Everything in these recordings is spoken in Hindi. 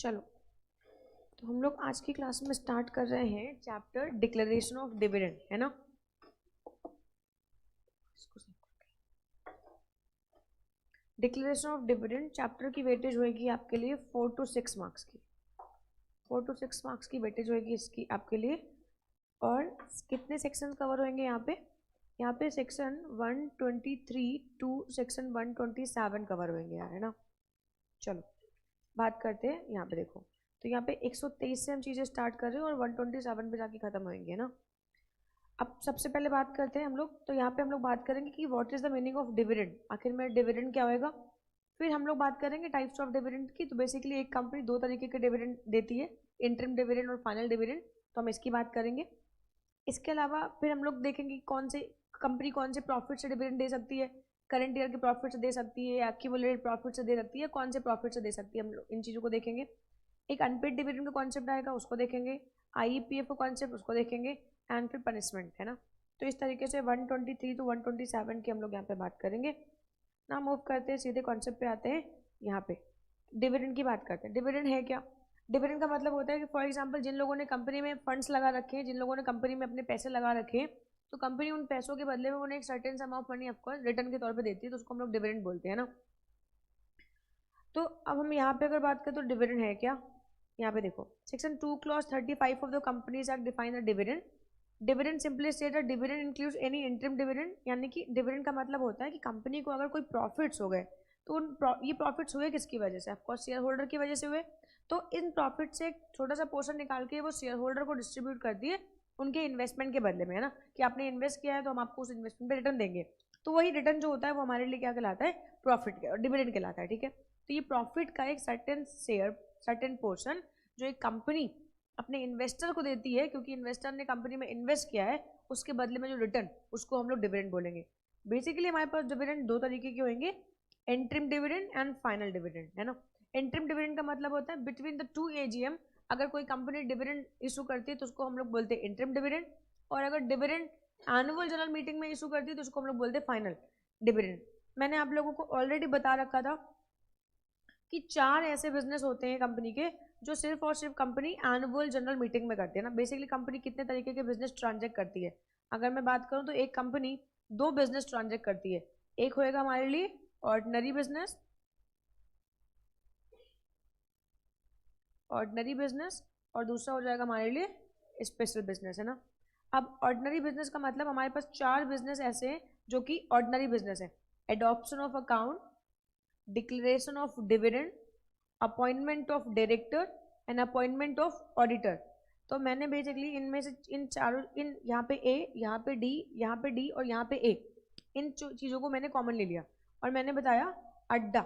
चलो, तो हम लोग आज की क्लास में स्टार्ट कर रहे हैं चैप्टर डिक्लेरेशन ऑफ डिविडेंड, है ना। डिक्लेरेशन ऑफ डिविडेंड चैप्टर की वेटेज होगी आपके लिए 4 to 6 मार्क्स की। 4 to 6 मार्क्स की वेटेज होगी इसकी आपके लिए। और कितने सेक्शन कवर होंगे यहाँ पे सेक्शन 123 टू सेक्शन 127 कवर होंगे यार, है ना। चलो बात करते हैं। यहाँ पे देखो, तो यहाँ पे 123 से हम चीज़ें स्टार्ट कर रहे हैं और 127 पे जाके ख़त्म होंगे, ना। अब सबसे पहले बात करते हैं हम लोग, तो यहाँ पे हम लोग बात करेंगे कि what is the meaning of dividend, आखिर में डिविडेंड क्या होएगा। फिर हम लोग बात करेंगे टाइप्स ऑफ डिविडेंड की। तो बेसिकली एक कंपनी दो तरीके के डिविडेंड देती है, इंटरिम डिविडेंड और फाइनल डिविडेंड, तो हम इसकी बात करेंगे। इसके अलावा फिर हम लोग देखेंगे कौन से कंपनी कौन से प्रॉफिट से डिविडेंड दे सकती है, करंट ईयर के प्रॉफिट से दे सकती है, एक्यूमुलेटेड प्रॉफिट से दे सकती है, कौन से प्रॉफिट से दे सकती है, हम लोग इन चीज़ों को देखेंगे। एक अनपेड डिविडेंड का कॉन्सेप्ट आएगा, उसको देखेंगे। आईईपीएफ का कॉन्सेप्ट, उसको देखेंगे। एंड फिर पनिशमेंट, है ना। तो इस तरीके से 123 to 127 की हम लोग यहाँ पे बात करेंगे ना। मूव करते हैं सीधे कॉन्सेप्ट पे आते हैं। यहाँ पे डिविडेंड की बात करते हैं। डिविडेंड है क्या? डिविडेंड का मतलब होता है कि फॉर एग्जांपल जिन लोगों ने कंपनी में फंड्स लगा रखे हैं, जिन लोगों ने कंपनी में अपने पैसे लगा रखे हैं, तो कंपनी उन पैसों के बदले में उन्हें एक certain some of money of course return के तौर पे देती है, तो उसको हम लोग डिविडेंड बोलते हैं ना। तो अब हम यहाँ पे अगर बात करें तो डिविडेंड है क्या, यहाँ पे देखो section 2 clause 35 of the companies act define the dividend. Dividend simply state that dividend includes any interim dividend, यानी कि डिविडेंड का मतलब होता है कि कंपनी को अगर कोई प्रॉफिट्स हो गए, तो ये प्रॉफिट्स हुए किसकी वजह से, ऑफकोर्स शेयर होल्डर की वजह से हुए। तो इन प्रॉफिट से एक छोटा सा पोर्शन निकाल के वो शेयर होल्डर को डिस्ट्रीब्यूट कर दिए उनके इन्वेस्टमेंट के बदले में, है ना, कि आपने इन्वेस्ट किया है तो हम आपको उस इन्वेस्टमेंट पे रिटर्न देंगे। तो वही रिटर्न जो होता है वो हमारे लिए क्या कहलाता है, प्रॉफिट और डिविडेंड कहलाता है, ठीक है। तो ये प्रॉफिट का एक सर्टेन शेयर, सर्टेन पोर्शन जो एक कंपनी अपने इन्वेस्टर को देती है, क्योंकि इन्वेस्टर ने कंपनी में इन्वेस्ट किया है, उसके बदले में जो रिटर्न, उसको हम लोग डिविडेंड बोलेंगे। बेसिकली हमारे पास डिविडेंड दो तरीके के होंगे, interim dividend and final dividend, है ना। इंटरिम डिविडेंड का मतलब होता है बिटवीन द टू एजीएम, अगर कोई कंपनी डिविडेंड इशू करती है तो उसको हम लोग बोलते हैं इंटरिम डिविडेंड, और अगर डिविडेंड एनुअल जनरल मीटिंग में इशू करती है तो उसको हम लोग बोलते हैं फाइनल डिविडेंड। मैंने आप लोगों को ऑलरेडी बता रखा था कि 4 ऐसे बिजनेस होते हैं कंपनी के जो सिर्फ और सिर्फ कंपनी एनुअल जनरल मीटिंग में करती है ना। बेसिकली कंपनी कितने तरीके के बिजनेस ट्रांजेक्ट करती है, अगर मैं बात करूं तो एक कंपनी 2 बिजनेस ट्रांजेक्ट करती है। एक होएगा हमारे लिए ऑर्डिनरी बिजनेस, और दूसरा हो जाएगा हमारे लिए स्पेशल बिजनेस, है ना। अब ऑर्डिनरी बिजनेस का मतलब हमारे पास 4 बिजनेस ऐसे हैं जो कि ऑर्डिनरी बिजनेस है। Adoption of account, declaration of dividend, appointment of director and appointment of auditor. तो मैंने बेसिकली इनमें से इन चारों, इन यहाँ पे ए, यहाँ पे डी, यहाँ पे डी और यहाँ पे ए, इन चीज़ों को मैंने कॉमन ले लिया और मैंने बताया अड्डा,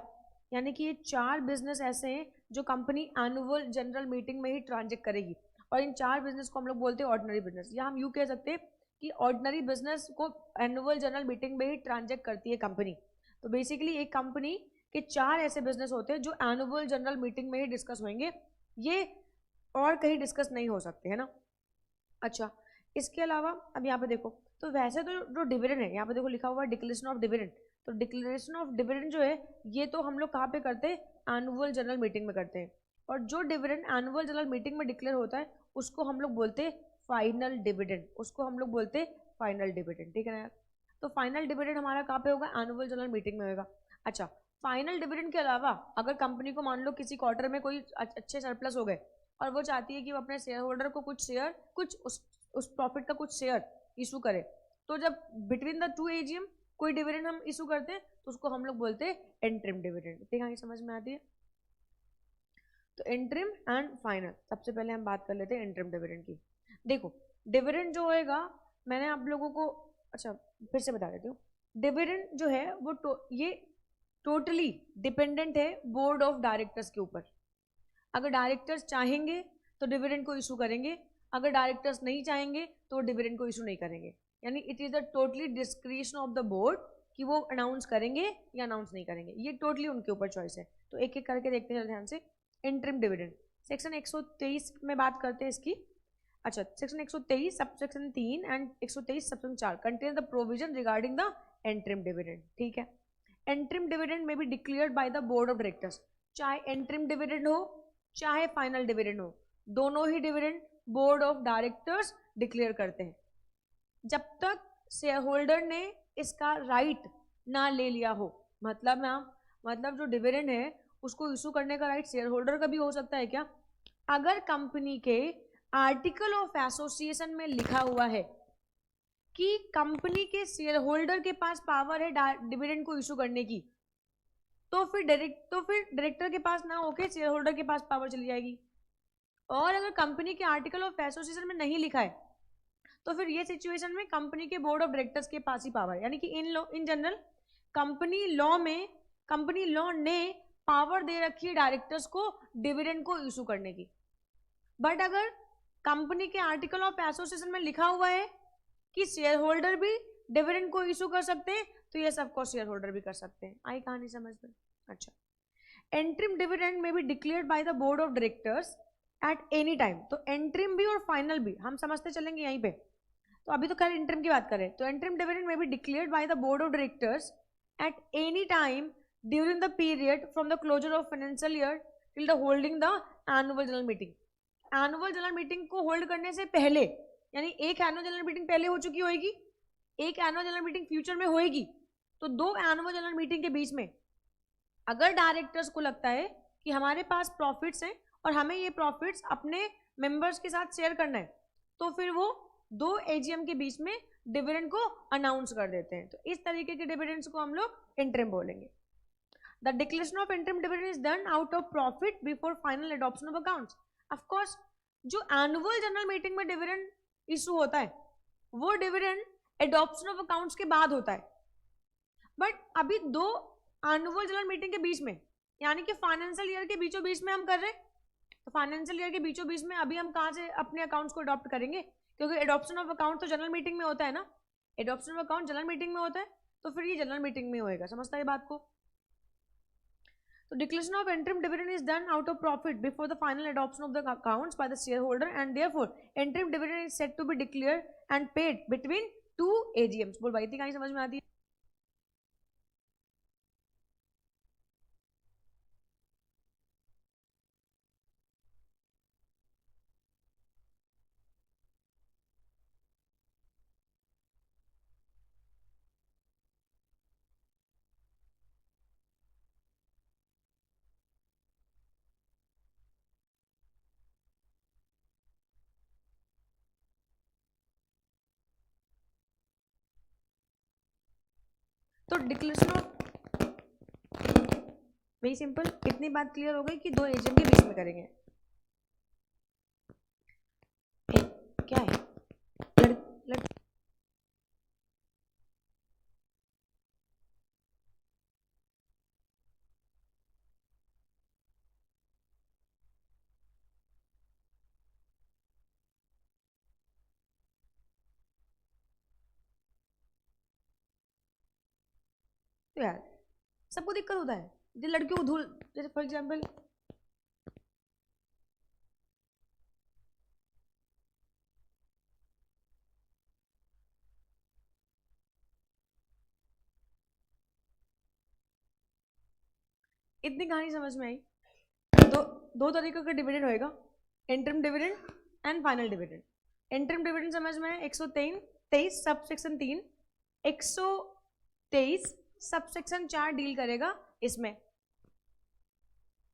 यानी कि ये 4 बिजनेस ऐसे हैं जो कंपनी एनुअल जनरल मीटिंग में ही ट्रांजेक्ट करेगी, और इन 4 बिजनेस को हम लोग बोलते हैं ऑर्डिनरी बिजनेस। या हम यूँ कह सकते हैं कि ऑर्डिनरी बिजनेस को एनुअल जनरल मीटिंग में ही ट्रांजेक्ट करती है कंपनी। तो बेसिकली एक कंपनी के 4 ऐसे बिजनेस होते हैं जो एनुअल जनरल मीटिंग में ही डिस्कस होंगे, ये और कहीं डिस्कस नहीं हो सकते, है ना। अच्छा, इसके अलावा अब यहाँ पे देखो, तो वैसे तो जो डिविडेंड है, यहाँ पे देखो लिखा हुआ है डिक्लेरेशन ऑफ डिविडेंड। तो डिक्लेरेशन ऑफ डिविडेंड जो है ये तो हम लोग कहाँ पे करते हैं, एनुअल जनरल मीटिंग में करते हैं। और जो डिविडेंड एनुअल जनरल मीटिंग में डिक्लेयर होता है उसको हम लोग बोलते हैं फाइनल डिविडेंड, उसको हम लोग बोलते हैं फाइनल डिविडेंड, ठीक है ना यार। तो फाइनल डिविडेंड हमारा कहाँ पे होगा, एनुअल जनरल मीटिंग में होगा। अच्छा, फाइनल डिविडेंड के अलावा अगर कंपनी को मान लो किसी क्वार्टर में कोई अच्छे सरप्लस हो गए और वो चाहती है कि वो अपने शेयर होल्डर को कुछ शेयर, कुछ उस प्रॉफिट का कुछ शेयर इशू करे, तो जब बिटवीन द टू एजीएम कोई डिविडेंड हम इशू करते हैं तो उसको हम लोग बोलते हैं इंटरिम डिविडेंड। देखा, ये समझ में आती है। तो इंटरिम एंड फाइनल, सबसे पहले हम बात कर लेते हैं इंटरिम डिविडेंड की। देखो डिविडेंड जो होएगा, मैंने आप लोगों को, अच्छा फिर से बता देती हूँ, डिविडेंड जो है वो ये टोटली डिपेंडेंट है बोर्ड ऑफ डायरेक्टर्स के ऊपर। अगर डायरेक्टर्स चाहेंगे तो डिविडेंड को इशू करेंगे, अगर डायरेक्टर्स नहीं चाहेंगे तो डिविडेंड को इशू नहीं करेंगे। यानी it is the totally discretion of the board कि वो अनाउंस करेंगे या अनाउंस नहीं करेंगे, ये टोटली उनके ऊपर चॉइस है। तो एक एक करके देखते हैं ध्यान से। इंटरिम डिविडेंड सेक्शन 123 में बात करते हैं इसकी। अच्छा, section 123 sub section 3 and 123 section 4 contain the provision regarding the interim dividend, ठीक है। Interim dividend may be declared by the board of directors, चाहे इंटरिम डिविडेंड हो चाहे फाइनल डिविडेंड हो, दोनों ही dividend board of directors declare करते हैं। जब तक शेयर होल्डर ने इसका राइट ना ले लिया हो, मतलब जो डिविडेंड है उसको इशू करने का राइट शेयर होल्डर का भी हो सकता है क्या? अगर कंपनी के आर्टिकल ऑफ एसोसिएशन में लिखा हुआ है कि कंपनी के शेयर होल्डर के पास पावर है डिविडेंड को इशू करने की, तो फिर डायरेक्टर के पास ना होके शेयर होल्डर के पास पावर चली जाएगी। और अगर कंपनी के आर्टिकल ऑफ एसोसिएशन में नहीं लिखा है तो फिर ये सिचुएशन में कंपनी के बोर्ड ऑफ डायरेक्टर्स के पास ही पावर है। यानी कि इन जनरल कंपनी लॉ ने पावर दे रखी है डायरेक्टर्स को डिविडेंड को इशू करने की। बट अगर कंपनी के आर्टिकल ऑफ एसोसिएशन में लिखा हुआ है कि शेयर होल्डर भी डिविडेंड को इशू कर सकते हैं, तो ये सबको शेयर होल्डर भी कर सकते हैं। आई कहानी समझ में? अच्छा, interim dividend may be declared by the board of directors at any time. तो एंट्रीम भी और फाइनल भी हम समझते चलेंगे यहीं पे। तो अभी तो खैर इंटरिम की बात करें, तो interim dividend may be declared by the board of directors at any time during the period from the closure of financial year till the holding the annual general meeting. Annual general meeting को होल्ड करने से पहले, यानी एक एनुअल जनरल मीटिंग पहले हो चुकी होगी, एक एनुअल जनरल मीटिंग फ्यूचर में होएगी, तो दो एनुअल जनरल मीटिंग के बीच में अगर डायरेक्टर्स को लगता है कि हमारे पास प्रॉफिट्स हैं और हमें ये प्रॉफिट्स अपने मेंबर्स के साथ शेयर करना है, तो फिर वो दो एजीएम के बीच में डिविडेंड को अनाउंस कर देते हैं। तो इस तरीके के डिविडेंड्स को हम लोग इंटरिम बोलेंगे। The declaration of interim dividend is done out of profit before final adoption of accounts. Of course जो एनुअल जनरल मीटिंग में डिविडेंड इशू होता है वो डिविडेंड एडॉप्शन ऑफ अकाउंट्स के बाद होता है। बट अभी दो एनुअल जनरल मीटिंग के बीच में, यानी कि फाइनेंशियल ईयर के बीचों बीच में हम कर रहे हैं, तो फाइनेंशियल ईयर के बीचों बीच में अभी हम कहाँ से अपने अकाउंट्स को अडॉप्ट करेंगे? क्योंकि एडॉप्शन ऑफ अकाउंट तो जनरल मीटिंग में होता है ना, adoption of account general meeting में होता है, तो फिर ये जनरल मीटिंग में होएगा। समझता है बात को? तो declaration of interim dividend is done out of profit before the final adoption of the accounts by the shareholder and therefore interim dividend is set to be declared and paid between two AGMs. बोल भाई थी कहीं समझ में आती है? तो डिक्लेरेशन ऑफ वेरी सिंपल, इतनी बात क्लियर हो गई कि दो एजेंट के बीच में करेंगे। क्या है? तो यार सबको दिक्कत होता है, जो लड़कियों को धूल, जैसे फॉर एग्जाम्पल इतनी कहानी समझ में आई। दो तरीके का डिविडेंड होएगा, interim dividend and final dividend. Interim dividend समझ में 123 सबसेक्शन 3, 123 सबसेक्शन 4 डील करेगा इसमें।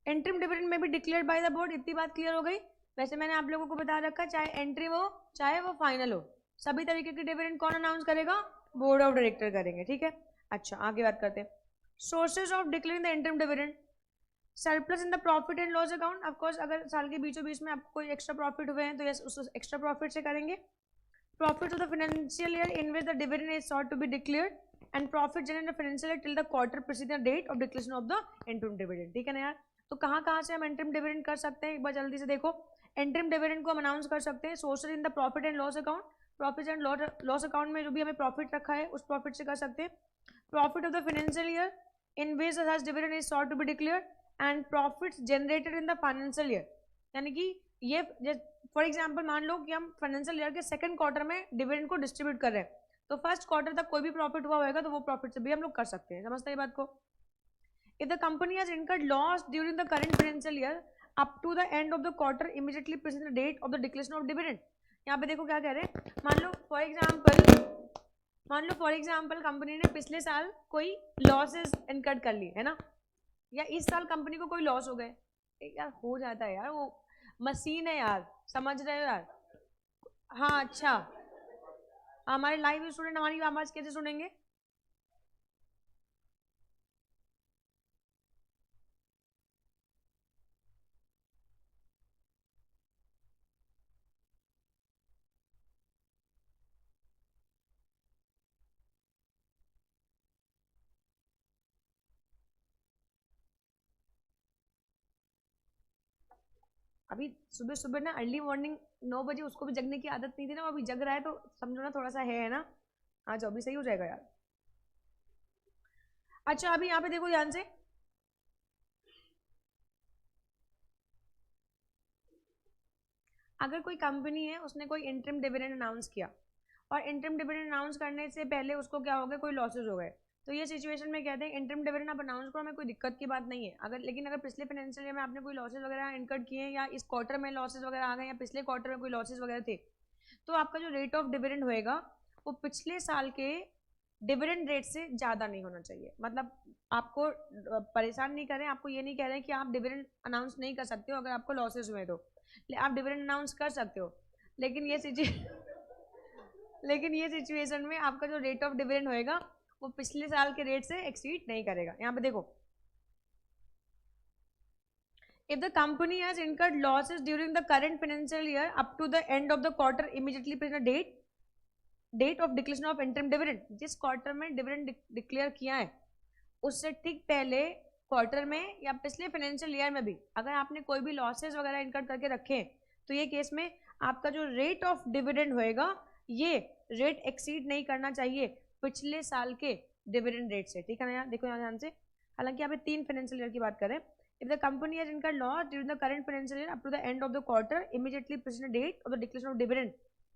इंटरिम डिविडेंड में भी डिक्लेयर्ड बाय द बोर्ड, इतनी बात क्लियर हो गई। वैसे मैंने आप लोगों को बता रखा, चाहे इंटरिम हो चाहे वो फाइनल हो, सभी तरीके के डिविडेंड कौन अनाउंस करेगा? बोर्ड ऑफ डायरेक्टर करेंगे। ठीक है, अच्छा आगे बात करते हैं। Sources of declaring the interim dividend, surplus in the profit and loss account. Of course अगर साल के बीचों बीच में आपको कोई एक्स्ट्रा प्रॉफिट हुए हैं तो यस उस एक्स्ट्रा प्रॉफिट से करेंगे। Profit of the financial year in which the dividend is sought to be declared and profit generated financial year till the quarter preceding the date of declaration of the interim dividend. ठीक है ना यार? तो कहाँ से हम इंटरिम डिविडेंड कर सकते हैं, एक बार जल्दी से देखो। इंटरिम डिविडेंड को हम अनाउंस कर सकते हैं sources in the profit and loss account, profit and loss account में जो भी हमें प्रॉफिट रखा है उस प्रॉफिट से कर सकते हैं। Profit of the financial year in which such dividend is sought to be declared and profits generated in the financial year, यानी कि ये फॉर एग्जांपल मान लो कि हम फाइनेंशियल ईयर के सेकंड क्वार्टर में डिविडेंड को डिस्ट्रीब्यूट कर रहे हैं, तो फर्स्ट क्वार्टर तक कोई भी प्रॉफिट हुआ होगा तो वो प्रॉफिट से भी हम लोग कर सकते हैं। समझते हैं बात को? If the company has incurred loss during the current financial year, up to the end of the quarter immediately preceding the date of the declaration of dividend. यहाँ पे देखो क्या कह रहे हैं, मान लो फॉर एग्जाम्पल कंपनी ने पिछले साल कोई लॉसेस इनकर्ड कर लिए है ना, या इस साल कंपनी को कोई लॉस हो गए, यार हो जाता है यार, वो मशीन है यार, समझ रहे हो यार। हाँ अच्छा, हमारे लाइव स्टूडेंट हमारी आवाज कैसे सुनेंगे? अभी सुबह सुबह ना अर्ली मॉर्निंग 9 बजे उसको भी जगने की आदत नहीं थी ना, वो अभी जग रहा है, तो समझो ना थोड़ा सा है ना। हाँ जो अभी सही हो जाएगा यार। अच्छा अभी यहाँ पे देखो ध्यान से, अगर कोई कंपनी है उसने कोई इंटरिम डिविडेंड अनाउंस किया, और इंटरिम डिविडेंड अनाउंस करने से पहले उसको क्या हो गया, कोई लॉसेज हो गए, तो ये सिचुएशन में कहते हैं इंटरिम डिविडेंड आप अनाउंस करो, हमें कोई दिक्कत की बात नहीं है। अगर लेकिन अगर पिछले फाइनेंशियल ईयर में आपने कोई लॉसेज वगैरह इनकर्ड किए हैं, या इस क्वार्टर में लॉसेज वगैरह आ गए, या पिछले क्वार्टर में कोई लॉसेज वगैरह थे, तो आपका जो रेट ऑफ डिविडेंड होएगा वो पिछले साल के डिविडेंड रेट से ज़्यादा नहीं होना चाहिए। मतलब आपको परेशान नहीं करें, आपको ये नहीं कह रहे हैं कि आप डिविडेंड अनाउंस नहीं कर सकते हो अगर आपको लॉसेज हुए तो, आप डिविडेंड अनाउंस कर सकते हो, लेकिन लेकिन ये सिचुएशन में आपका जो रेट ऑफ डिविडेंड होएगा वो पिछले साल के रेट से एक्सीड नहीं करेगा। यहाँ पे देखो, if the company has incurred losses during the current financial year up to the end of the quarter immediately present date of declaration of interim dividend, जिस क्वार्टर में डिविडेंड डिक्लेयर किया है उससे ठीक पहले क्वार्टर में या पिछले फाइनेंशियल ईयर में भी अगर आपने कोई भी लॉसेस वगैरह इनकर्ड करके रखे हैं, तो ये केस में आपका जो रेट ऑफ डिविडेंड होएगा ये रेट एक्सीड नहीं करना चाहिए पिछले साल के डिविडेंड रेट से। ठीक है ना यार, देखो यहाँ ध्यान से, हालांकि यहाँ पे 3 फाइनेंशियल ईयर की बात करें, if the company has incurred loss during the current financial year up to the end of the quarter immediately preceding the date of the declaration of dividend,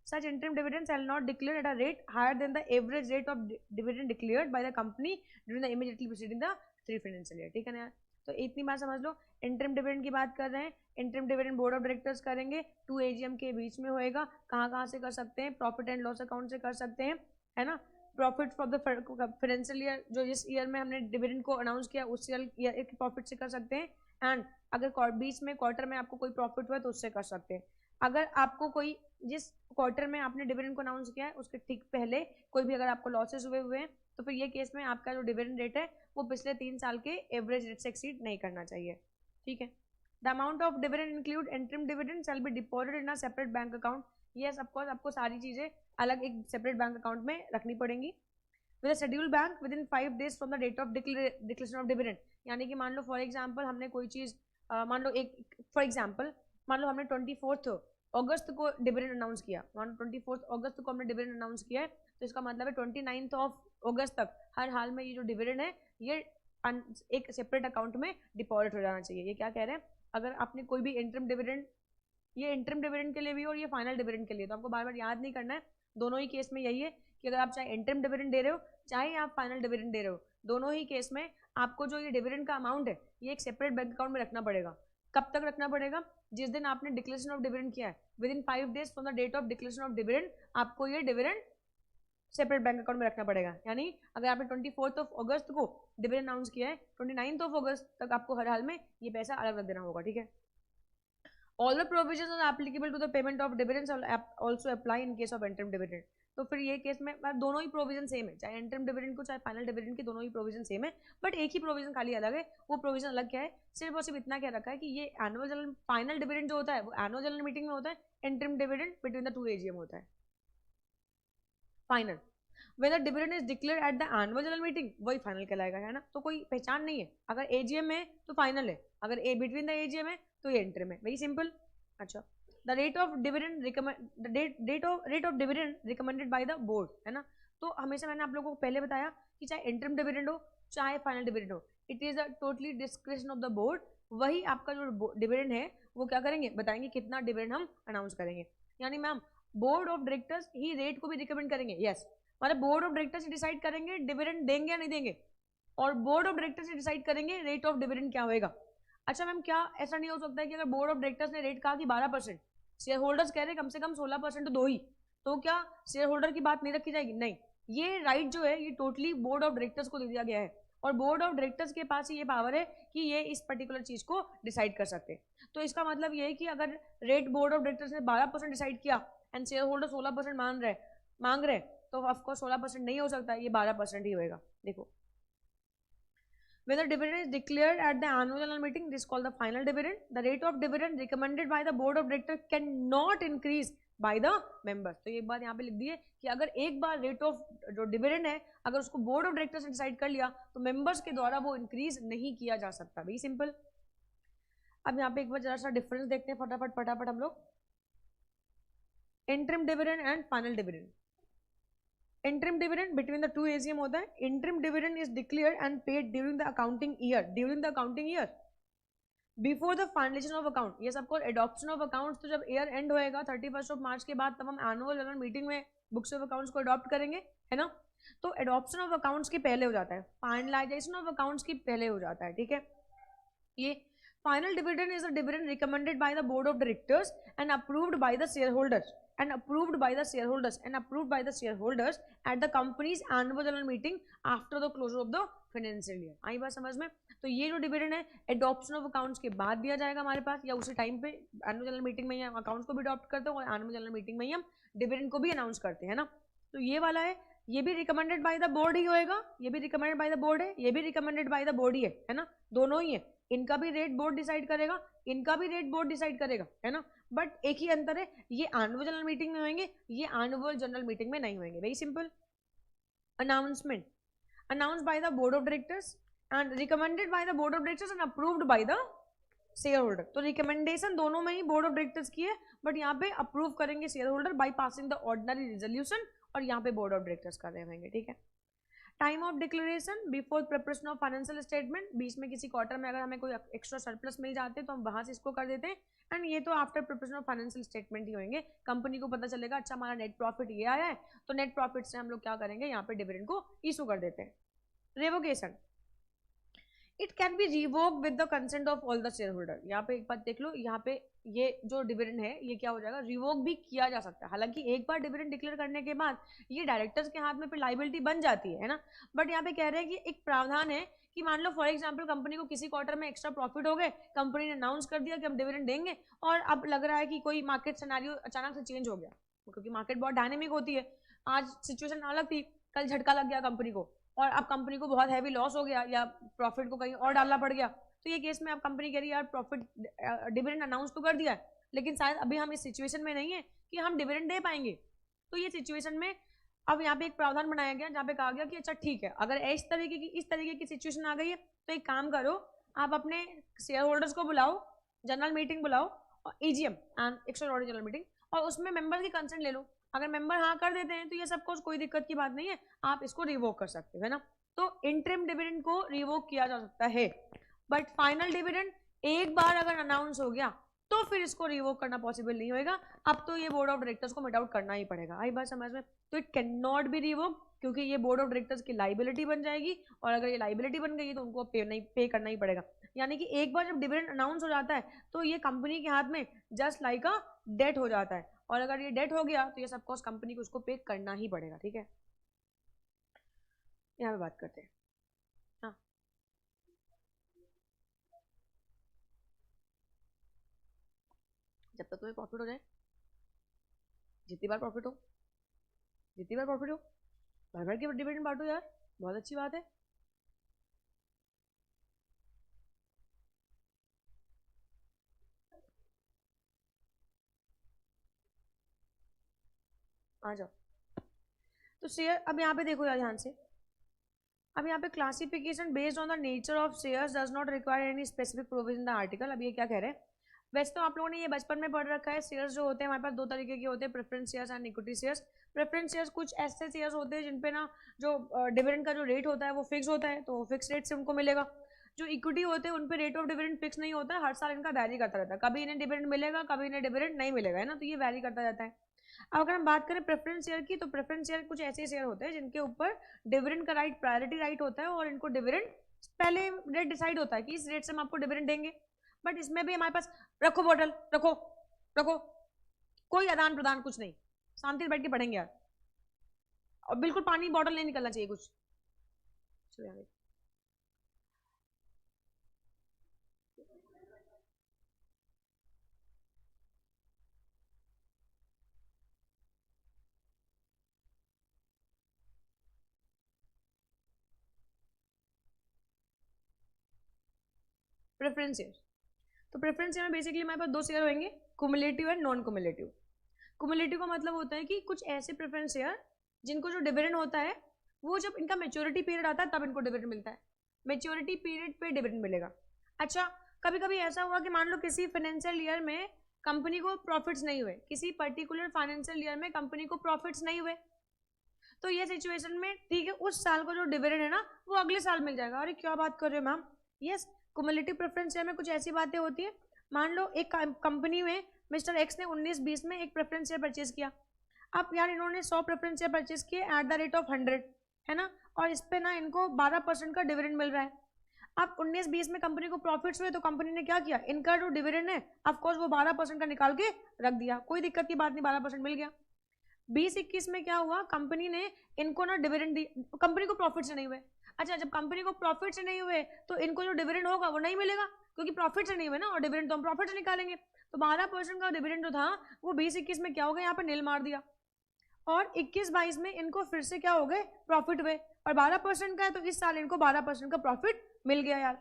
such interim dividend shall not declare at a rate higher than the average rate of dividend declared by the company during the immediately preceding the 3 financial year। ठीक है ना यार, तो इतनी बात समझ लो। इंटरिम डिविडेंड की बात कर रहे हैं, interim dividend board of directors करेंगे, 2 AGM के बीच में होएगा। कहाँ से कर सकते हैं, प्रॉफिट एंड लॉस अकाउंट से कर सकते हैं, है ना, profit from the financial year जो जिस ईयर में हमने डिविडेंड को अनाउंस किया उस ईयर के प्रॉफिट से कर सकते हैं, एंड अगर बीच में क्वार्टर में आपको कोई प्रॉफिट हुआ तो उससे कर सकते हैं। अगर आपको कोई जिस क्वार्टर में आपने डिविडेंड को अनाउंस किया है उसके ठीक पहले कोई भी अगर आपको लॉसेस हुए हैं, तो फिर ये केस में आपका जो डिविडेंड रेट है वो पिछले 3 साल के एवरेज रेट से एक्सीड नहीं करना चाहिए। ठीक है, the amount of dividend include interim dividend shall be deposited in a separate bank account. Yes of course, आपको सारी चीजें अलग एक सेपरेट बैंक अकाउंट में रखनी पड़ेंगी। With a schedule bank within 5 days from the date of declaration of dividend. यानी कि मान लो फॉर एग्जाम्पल हमने कोई चीज मान लो फॉर एग्जाम्पल मान लो हमने 24 अगस्त को डिविडेंड अनाउंस किया, मान लो 24 अगस्त को हमने डिविडेंड अनाउंस किया है, तो इसका मतलब है 29 अगस्त तक हर हाल में ये जो डिविडेंड है ये एक सेपरेट अकाउंट में डिपॉजिट हो जाना चाहिए। ये क्या कह रहे हैं, अगर आपने कोई भी इंटरिम डिविडेंड, ये इंटरिम डिविडेंड के लिए भी और ये फाइनल डिविडेंड के लिए, तो आपको बार बार याद नहीं करना है, दोनों ही केस में यही है कि अगर आप चाहे इंटरिम डिविडेंड दे रहे हो चाहे आप फाइनल डिविडेंड दे रहे हो, दोनों ही केस में आपको जो ये डिविडेंड का अमाउंट है ये एक सेपरेट बैंक अकाउंट में रखना पड़ेगा। कब तक रखना पड़ेगा, जिस दिन आपने डिक्लेरेशन ऑफ डिविडेंड किया है within 5 days from the date of declaration of dividend आपको ये डिविडेंड सेपरेट बैंक अकाउंट में रखना पड़ेगा। यानी अगर आपने 24 अगस्त को डिविडेंड अनाउंस किया है, 29 अगस्त तक आपको हर हाल में ये पैसा अलग रख देना होगा। ठीक है, all the provisions are applicable to the payment of dividends also apply in case of interim dividend। तो फिर ये केस में दोनों ही प्रोविजन सेम है, चाहे इंटरिम डिविडेंड को चाहे फाइनल डिविडेंड की, दोनों ही प्रोविजन सेम है, बट एक ही प्रोविजन खाली अलग है। वो प्रोविजन अलग क्या है, सिर्फ और सिर्फ इतना क्या रखा है कि ये एनुअल जनरल फाइनल डिविडेंड जो होता है वो एनुअल जनरल मीटिंग में होता है, interim dividend between the 2 AGM होता है final. whether dividend is declared at the annual general meeting वही फाइनल कहलाएगा, है ना, तो कोई पहचान नहीं है, अगर AGM है तो फाइनल है, अगर बिटवीन द AGM है तो ये इंटरिम है, वेरी सिंपल। अच्छा, the rate of dividend rate of dividend recommended by the board, है ना, तो हमेशा मैंने आप लोगों को पहले बताया कि चाहे इंटरिम डिविडेंड हो चाहे फाइनल डिविडेंड हो, it is the totally description of the board. वही आपका जो डिविडेंड है वो क्या करेंगे, बताएंगे कितना डिविडेंड हम अनाउंस करेंगे। यानी ma'am board of directors he rate को भी रिकमेंड करेंगे, यस, मतलब बोर्ड ऑफ डायरेक्टर्स डिसाइड करेंगे डिविडेंड देंगे या नहीं देंगे, और बोर्ड ऑफ डायरेक्टर्स डिसाइड करेंगे रेट ऑफ डिविडेंड क्या होएगा। अच्छा मैम क्या ऐसा नहीं हो सकता है कि अगर बोर्ड ऑफ डायरेक्टर्स ने रेट कहा कि 12%, शेयर होल्डर्स कह रहे कम से कम 16% तो दो ही, तो क्या शेयर होल्डर की बात नहीं रखी जाएगी? नहीं, ये राइट जो है ये टोटली बोर्ड ऑफ डायरेक्टर्स को दे दिया गया है, और बोर्ड ऑफ डायरेक्टर्स के पास ये पावर है कि ये इस पर्टिकुलर चीज को डिसाइड कर सकते हैं। तो इसका मतलब ये है कि अगर रेट बोर्ड ऑफ डायरेक्टर्स ने 12% डिसाइड किया एंड शेयर होल्डर 16% मांग रहे तो ऑफकोर्स 16% नहीं हो सकता, ये 12% ही होगा। देखो, whether dividend is declared at the annual general meeting, this is called the final dividend. The rate of dividend recommended by the board of directors cannot increase by the members. तो ये बात यहाँ पे लिख दी है कि अगर एक बार रेट ऑफ जो डिविडेंड है अगर उसको बोर्ड ऑफ डायरेक्टर्स ने डिसाइड कर लिया तो मेंबर्स के द्वारा वो इंक्रीज नहीं किया जा सकता। Very simple. अब यहाँ पे एक बार जरा सा डिफरेंस देखते हैं फटाफट हम लोग। Interim dividend and final dividend. Interim dividend between the two AGM होता है। Interim dividend is declared and paid during the accounting year before the finalisation of account. ये सबको एडॉप्शन ऑफ अकाउंट्स, तो जब ईयर एंड होएगा 31 मार्च के बाद तब हम एनुअल जनरल मीटिंग में बुक्स ऑफ अकाउंट्स को अडॉप्ट करेंगे, है ना। तो एडॉप्शन ऑफ अकाउंट्स के पहले हो जाता है, फाइनलाइजेशन ऑफ अकाउंट्स की पहले हो जाता है, ठीक है। ये final dividend is the dividend recommended by the board of directors and approved by the share holders at the company's annual general meeting after the closure of the financial year। आई बात समझ में? तो ये जो डिविडेंड है एडॉप्शन ऑफ अकाउंट्स के बाद दिया जाएगा हमारे पास, या उसी टाइम पे एनुअल जनरल मीटिंग में ही हम अकाउंट्स को भी अडॉप्ट करते हैं और एनुअल जनरल मीटिंग में ही हम डिविडेंड को भी अनाउंस करते हैं ना। तो ये वाला है, ये भी रिकमेंडेड बाय द बोर्ड ही होएगा, ये भी रिकमेंडेड बाय द बोर्ड है, ये भी रिकमेंडेड बाय द बोर्ड ही है ना, दोनों ही है। इनका भी रेट बोर्ड डिसाइड करेगा, इनका भी रेट बोर्ड डिसाइड करेगा, है ना। बट एक ही अंतर है, ये एनुअल जनरल मीटिंग में होंगे, ये एनुअल जनरल मीटिंग में नहीं होंगे। Very simple. Announcement announced by the board of directors and recommended by the board of directors and approved by the share holder. तो रिकमेंडेशन दोनों में ही बोर्ड ऑफ डायरेक्टर्स की है, बट यहाँ पे अप्रूव करेंगे share holder by passing the ordinary resolution, और यहाँ पे बोर्ड ऑफ डायरेक्टर्स कर रहे होंगे, ठीक है। Time of declaration before preparation of financial statement. बीच में किसी क्वार्टर में अगर हमें कोई एक्स्ट्रा सरप्लस मिल जाते हैं तो हम वहां से इसको कर देते हैं, एंड ये तो after preparation of financial statement ही होंगे। कंपनी को पता चलेगा अच्छा हमारा नेट प्रॉफिट ये आया है, तो नेट प्रॉफिट से हम लोग क्या करेंगे, यहाँ पे डिविडेंड को इशू कर देते हैं। Revocation, it can be revoke with the consent of all the share holder. यहाँ पे एक बात देख लो, यहाँ पे ये जो डिविडेंड है ये क्या हो जाएगा, रिवोक भी किया जा सकता है। हालांकि एक बार डिविडेंड डिक्लेयर करने के बाद ये डायरेक्टर्स के हाथ में फिर लाइबिलिटी बन जाती है ना। बट यहाँ पे कह रहे हैं कि एक प्रावधान है कि मान लो फॉर एग्जाम्पल कंपनी को किसी क्वार्टर में एक्स्ट्रा प्रॉफिट हो गए, कंपनी ने अनाउंस कर दिया कि हम डिविडेंड देंगे, और अब लग रहा है कि कोई मार्केट सिनेरियो अचानक से चेंज हो गया, क्योंकि मार्केट बहुत डायनेमिक होती है। आज सिचुएशन अलग थी, कल झटका लग गया कंपनी को, और अब कंपनी को बहुत हैवी लॉस हो गया या प्रॉफिट को कहीं और डालना पड़ गया। तो ये केस में अब कंपनी कह रही है यार प्रॉफिट डिविडेंड अनाउंस तो कर दिया है, लेकिन शायद अभी हम इस सिचुएशन में नहीं है कि हम डिविडेंड दे पाएंगे। तो ये सिचुएशन में अब यहाँ पे एक प्रावधान बनाया गया जहाँ पे कहा गया कि अच्छा ठीक है, अगर इस तरीके की सिचुएशन आ गई है तो एक काम करो, आप अपने शेयर होल्डर्स को बुलाओ, जनरल मीटिंग बुलाओ, और EGM and extraordinary general meeting, और उसमें मेंबर की कंसेंट ले लो। अगर मेंबर हाँ कर देते हैं तो ये सबको कोई दिक्कत की बात नहीं है, आप इसको रिवोक कर सकते हो, है ना। तो इंटरिम डिविडेंड को रिवोक किया जा सकता है, बट फाइनल डिविडेंड एक बार अगर अनाउंस हो गया तो फिर इसको रिवोक करना पॉसिबल नहीं होगा। अब तो ये बोर्ड ऑफ डायरेक्टर्स को मिट आउट करना ही पड़ेगा। आई बात समझ में? तो it can not be revoke, क्योंकि ये बोर्ड ऑफ डायरेक्टर्स की लाइबिलिटी बन जाएगी, और अगर ये लाइबिलिटी बन गई तो उनको पे करना ही पड़ेगा। यानी कि एक बार जब डिविडेंड अनाउंस हो जाता है तो ये कंपनी के हाथ में जस्ट लाइक अ डेट हो जाता है, और अगर ये डेट हो गया तो ये सब कॉस्ट कंपनी को उसको पे करना ही पड़ेगा, ठीक है। यहाँ पे बात करते हैं। हाँ, जब तक तुम्हें प्रॉफिट हो जाए, जितनी बार प्रॉफिट हो भर भर के डिविडेंड बांटो यार, बहुत अच्छी बात है। आ जाओ। तो शेयर, अब यहाँ पे देखो यार ध्यान से, अब यहाँ पे classification based on the nature of shares does not require any specific provision in the article. अब ये क्या कह रहे हैं, वैसे तो आप लोगों ने ये बचपन में पढ़ रखा है, शेयर्स जो होते हैं हमारे पास दो तरीके के होते हैं, preference shares and equity shares. Preference shares कुछ ऐसे शेयर्स होते हैं जिनपे ना जो डिविडेंड का जो रेट होता है वो फिक्स होता है, तो फिक्स रेट से उनको मिलेगा। जो इक्विटी होते हैं उन पे रेट ऑफ डिविडेंड फिक्स नहीं होता है, हर साल इनका वैरी करता रहता है, कभी इन्हें डिविडेंड मिलेगा, कभी इन्हें डिविडेंड नहीं मिलेगा, है ना। तो ये वैरी करता जाता है। अब अगर हम बात करें प्रेफरेंस शेयर की, तो प्रेफरेंस शेयर कुछ ऐसे शेयर होते हैं जिनके ऊपर डिविडेंड का राइट प्रायोरिटी राइट होता है, और इनको डिविडेंड पहले रेट डिसाइड होता है कि इस रेट से हम आपको डिविडेंड देंगे। बट इसमें भी हमारे पास रखो बॉटल, रखो रखो, कोई आदान प्रदान कुछ नहीं, शांति से बैठ के पढ़ेंगे यार, और बिल्कुल पानी बॉटल नहीं निकलना चाहिए कुछ। चलो यार, प्रेफरेंस शेयर। तो प्रेफरेंस शेयर में बेसिकली हमारे पास दो शेयर होंगे, cumulative and non cumulative. Cumulative का मतलब होता है कि कुछ ऐसे प्रेफरेंस शेयर जिनको जो डिविडेंड होता है वो जब इनका मेच्योरिटी पीरियड आता है तब इनको डिविडेंड मिलता है, मेच्योरिटी पीरियड पे डिविडेंड मिलेगा। अच्छा, कभी कभी ऐसा हुआ कि मान लो किसी फाइनेंशियल ईयर में कंपनी को प्रॉफिट्स नहीं हुए, किसी पर्टिकुलर फाइनेंशियल ईयर में कंपनी को प्रॉफिट्स नहीं हुए, तो ये सिचुएशन में ठीक है उस साल का जो डिविडेंड है ना वो अगले साल मिल जाएगा। अरे क्या बात कर रहे हो ma'am, yes, cumulative preference share में कुछ ऐसी बातें होती है, मान लो एक कंपनी में मिस्टर एक्स ने 19-20 में एक प्रेफरेंस शेयर परचेज किया, अब यार इन्होंने 100 प्रेफरेंस शेयर परचेज किए एट द रेट ऑफ 100, है ना, और इस पे ना इनको 12% का डिविडेंड मिल रहा है। अब 19-20 में कंपनी को प्रॉफिट्स हुए तो कंपनी ने क्या किया, इनका जो डिविडेंड है ऑफकोर्स वो 12% का निकाल के रख दिया, कोई दिक्कत की बात नहीं, 12% मिल गया। 20-21 में क्या हुआ, कंपनी ने इनको ना डिविडेंड दी, कंपनी को प्रॉफिट से नहीं हुए। अच्छा, जब कंपनी को प्रॉफिट से नहीं हुए तो इनको जो डिविडेंड होगा वो नहीं मिलेगा, क्योंकि प्रॉफिट से नहीं हुए ना, और डिविडेंड तो हम प्रॉफिट से निकालेंगे, तो 12% का डिविडेंड जो था वो 20-21 में क्या हो गया, यहाँ पर नील मार दिया, और 21-22 में इनको फिर से क्या हो गए, प्रॉफिट हुए, और 12% का है तो इस साल इनको 12% का प्रॉफिट मिल गया यार।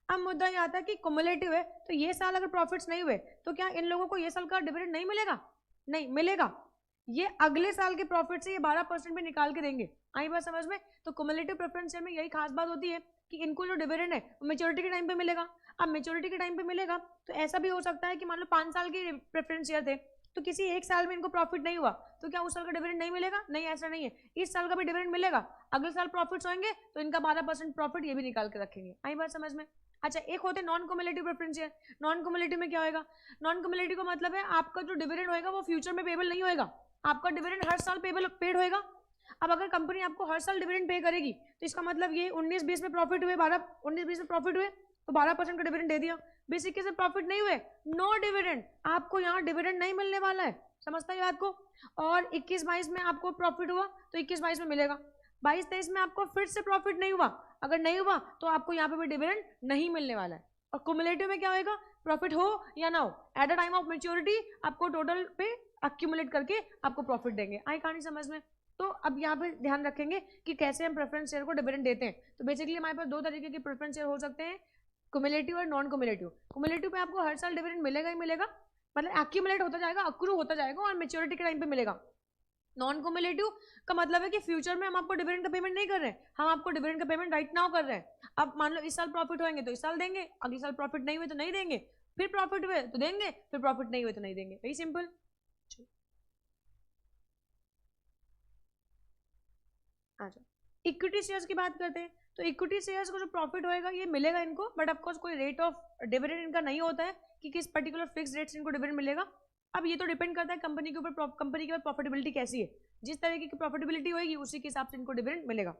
अब मुद्दा ये आता है कि कुमुलेटिव है, तो ये साल अगर प्रॉफिट्स नहीं हुए तो क्या इन लोगों को ये साल का डिविडेंड नहीं मिलेगा, नहीं मिलेगा, ये अगले साल के प्रॉफिट से ये 12% में निकाल के देंगे। आई बात समझ में? तो कुमुलेटिव प्रेफरेंस शेयर में यही खास बात होती है कि इनको जो डिविडेंड है वो मेच्योरिटी के टाइम पे मिलेगा। अब मेच्योरिटी के टाइम पे मिलेगा तो ऐसा भी हो सकता है कि मान लो 5 साल के प्रेफरेंस शेयर थे तो किसी एक साल में इनको प्रॉफिट नहीं हुआ तो क्या उस साल का डिविडेंड नहीं मिलेगा, नहीं ऐसा नहीं है, इस साल का भी डिविडेंड मिलेगा, अगले साल प्रॉफिट्स होंगे तो इनका 12% प्रॉफिट ये भी निकाल के रखेंगे। आई बात समझ में? अच्छा, एक होते non cumulative preference share. Non cumulative में क्या होगा, नॉन कुमुलेटिव का मतलब है आपका जो डिविडेंड होगा वो फ्यूचर में पेबल नहीं होगा, आपका डिविडेंड हर साल पेड होएगा। अब अगर कंपनी आपको हर साल डिविडेंड पे करेगी तो इसका मतलब ये 19-20 में प्रॉफिट हुए, 19-20 में प्रॉफिट हुए तो 12% का डिविडेंड दे दिया, 20-21 में प्रॉफिट नहीं हुए, नो डिविडेंड, आपको यहाँ डिविडेंड नहीं मिलने वाला है, समझता है बात को। और 21-22 में आपको प्रॉफिट हुआ तो 21-22 में मिलेगा, 22-23 में आपको फिर से प्रॉफिट नहीं हुआ, अगर नहीं हुआ तो आपको यहाँ पे भी डिविडेंड नहीं मिलने वाला है। और कुमुलेटिव में क्या होगा, प्रॉफिट हो या ना हो, eight the time of maturity आपको टोटल पे अक्यूमुलेट करके आपको प्रॉफिट देंगे। आई कहानी समझ में? तो अब यहाँ पे ध्यान रखेंगे कि कैसे हम प्रेफरेंस शेयर को डिविडेंड देते हैं। तो बेसिकली हमारे पास दो तरीके के प्रेफरेंस शेयर हो सकते हैं, कुमुलेटिव और नॉन कुमुलेटिव। कुमुलेटिव पे आपको हर साल डिविडेंड मिलेगा ही मिलेगा, मतलब एक्यूमुलेट होता जाएगा, अक्रू होता जाएगा और मेच्योरिटी के टाइम पे मिलेगा। नॉन कुमुलेटिव का मतलब है कि फ्यूचर में हम आपको डिविडेंड का पेमेंट नहीं कर रहे हैं, हम आपको डिविडेंड का पेमेंट राइट नाउ कर रहे हैं। अब मान लो इस साल प्रॉफिट होंगे तो इस साल देंगे, अगले साल प्रॉफिट नहीं हुए तो नहीं देंगे, फिर प्रॉफिट हुए तो देंगे, फिर प्रॉफिट नहीं हुए तो नहीं देंगे, वेरी सिंपल। अच्छा, इक्विटी शेयर्स की बात करते हैं। तो इक्विटी शेयर्स को जो प्रॉफिट होएगा ये मिलेगा इनको, बट ऑफकोर्स कोई रेट ऑफ डिविडेंड इनका नहीं होता है कि किस पर्टिकुलर फिक्स रेट से इनको डिविडेंड मिलेगा। अब ये तो डिपेंड करता है कंपनी के ऊपर, कंपनी के पास प्रॉफिटेबिलिटी कैसी है, जिस तरीके की प्रॉफिटेबिलिटी होगी उसी के हिसाब से इनको डिविडेंड मिलेगा।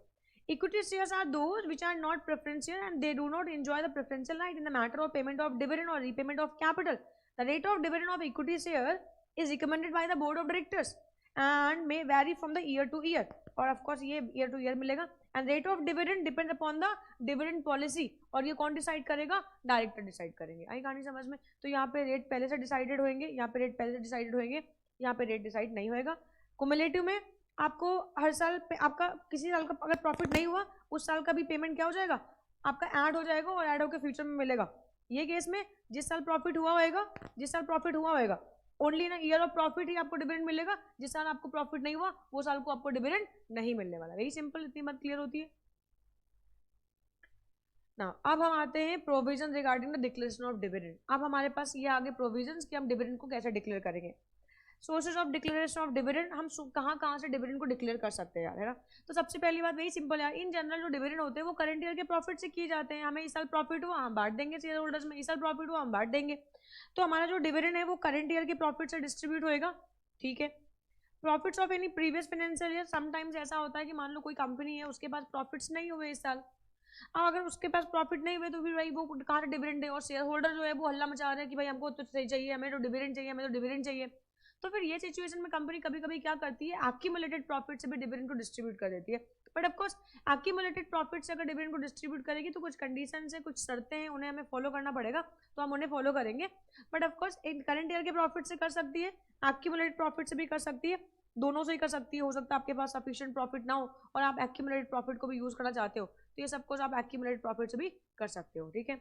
Equity shares are those which are not preference share and they do not enjoy the preferential right in the matter of payment of dividend or repayment of capital. The rate of dividend of equity share is recommended by the board of directors and may vary from the year to year. और of course ये year to year मिलेगा। And rate of dividend depends upon the dividend policy। और ये कौन डिसाइड करेगा, डायरेक्टर डिसाइड करेंगे। आई कहानी समझ में? तो यहाँ पे रेट पहले से डिसाइडेड होंगे, यहाँ पे रेट पहले से डिसाइडेड होंगे, यहाँ पे रेट डिसाइड नहीं होएगा। कुमुलेटिव में आपको हर साल पे आपका किसी साल का अगर प्रॉफिट नहीं हुआ उस साल का भी पेमेंट क्या हो जाएगा, आपका ऐड हो जाएगा और ऐड होकर फ्यूचर में मिलेगा। ये केस में जिस साल प्रॉफिट हुआ होएगा, जिस साल प्रॉफिट हुआ होएगा ओनली ना ईयर ऑफ प्रॉफिट ही आपको डिविडेंड मिलेगा, जिस साल आपको प्रॉफिट नहीं हुआ वो साल को आपको डिविडेंड नहीं मिलने वाला। वेरी सिंपल, इतनी बात क्लियर होती है ना। अब हम आते हैं provision regarding the declaration of dividend. अब हमारे पास ये आगे प्रोविजन कि हम डिविडेंड को कैसे डिक्लेयर करेंगे। Sources of declaration of dividend, हम कहाँ से डिविडेंड को डिक्लेयर कर सकते हैं यार, है ना। तो सबसे पहली बात वही सिंपल यार, इन जनरल जो डिविडेंड होते हैं वो करंट ईयर के प्रॉफिट से किए जाते हैं। हमें इस साल प्रॉफिट हुआ हम बांट देंगे शेयर होल्डर्स में, इस साल प्रॉफिट हुआ हम बांट देंगे। तो हमारा जो डिविडेंड है वो करंट ईयर के प्रॉफिट से डिस्ट्रीब्यूट होएगा, ठीक है। Profits of any previous financial year, sometimes ऐसा होता है कि मान लो कोई कंपनी है उसके पास प्रॉफिट्स नहीं हुए इस साल, अब अगर उसके पास प्रॉफिट नहीं हुए तो फिर भाई वो कहाँ से डिविडेंड दे, और शेयर होल्डर जो है वो हल्ला मचा रहे हैं कि भाई हमको तो सही चाहिए, हमें तो डिविडेंड चाहिए, हमें तो डिविडेंड चाहिए। तो फिर ये सिचुएशन में कंपनी कभी कभी क्या करती है, एक्यूमुलेटेड प्रॉफिट से भी डिविडेंड को डिस्ट्रीब्यूट कर देती है। बट ऑफकोर्स एक्यूमुलेटेड प्रॉफिट से अगर डिविडेंड को डिस्ट्रीब्यूट करेगी तो कुछ कंडीशन है, कुछ शर्तें हैं, उन्हें हमें फॉलो करना पड़ेगा, तो हम उन्हें फॉलो करेंगे। बट ऑफकोर्स एक करंट ईयर के प्रॉफिट से कर सकती है, एक्यूमुलेटेड प्रॉफिट से भी कर सकती है, दोनों से ही कर सकती है। हो सकता है आपके पास सफिशिएंट प्रॉफिट ना हो और आप एक्यूमुलेटेड प्रॉफिट को भी यूज करना चाहते हो, तो ये सब कुछ आप एक्यूमुलेटेड प्रॉफिट से भी कर सकते हो, ठीक है।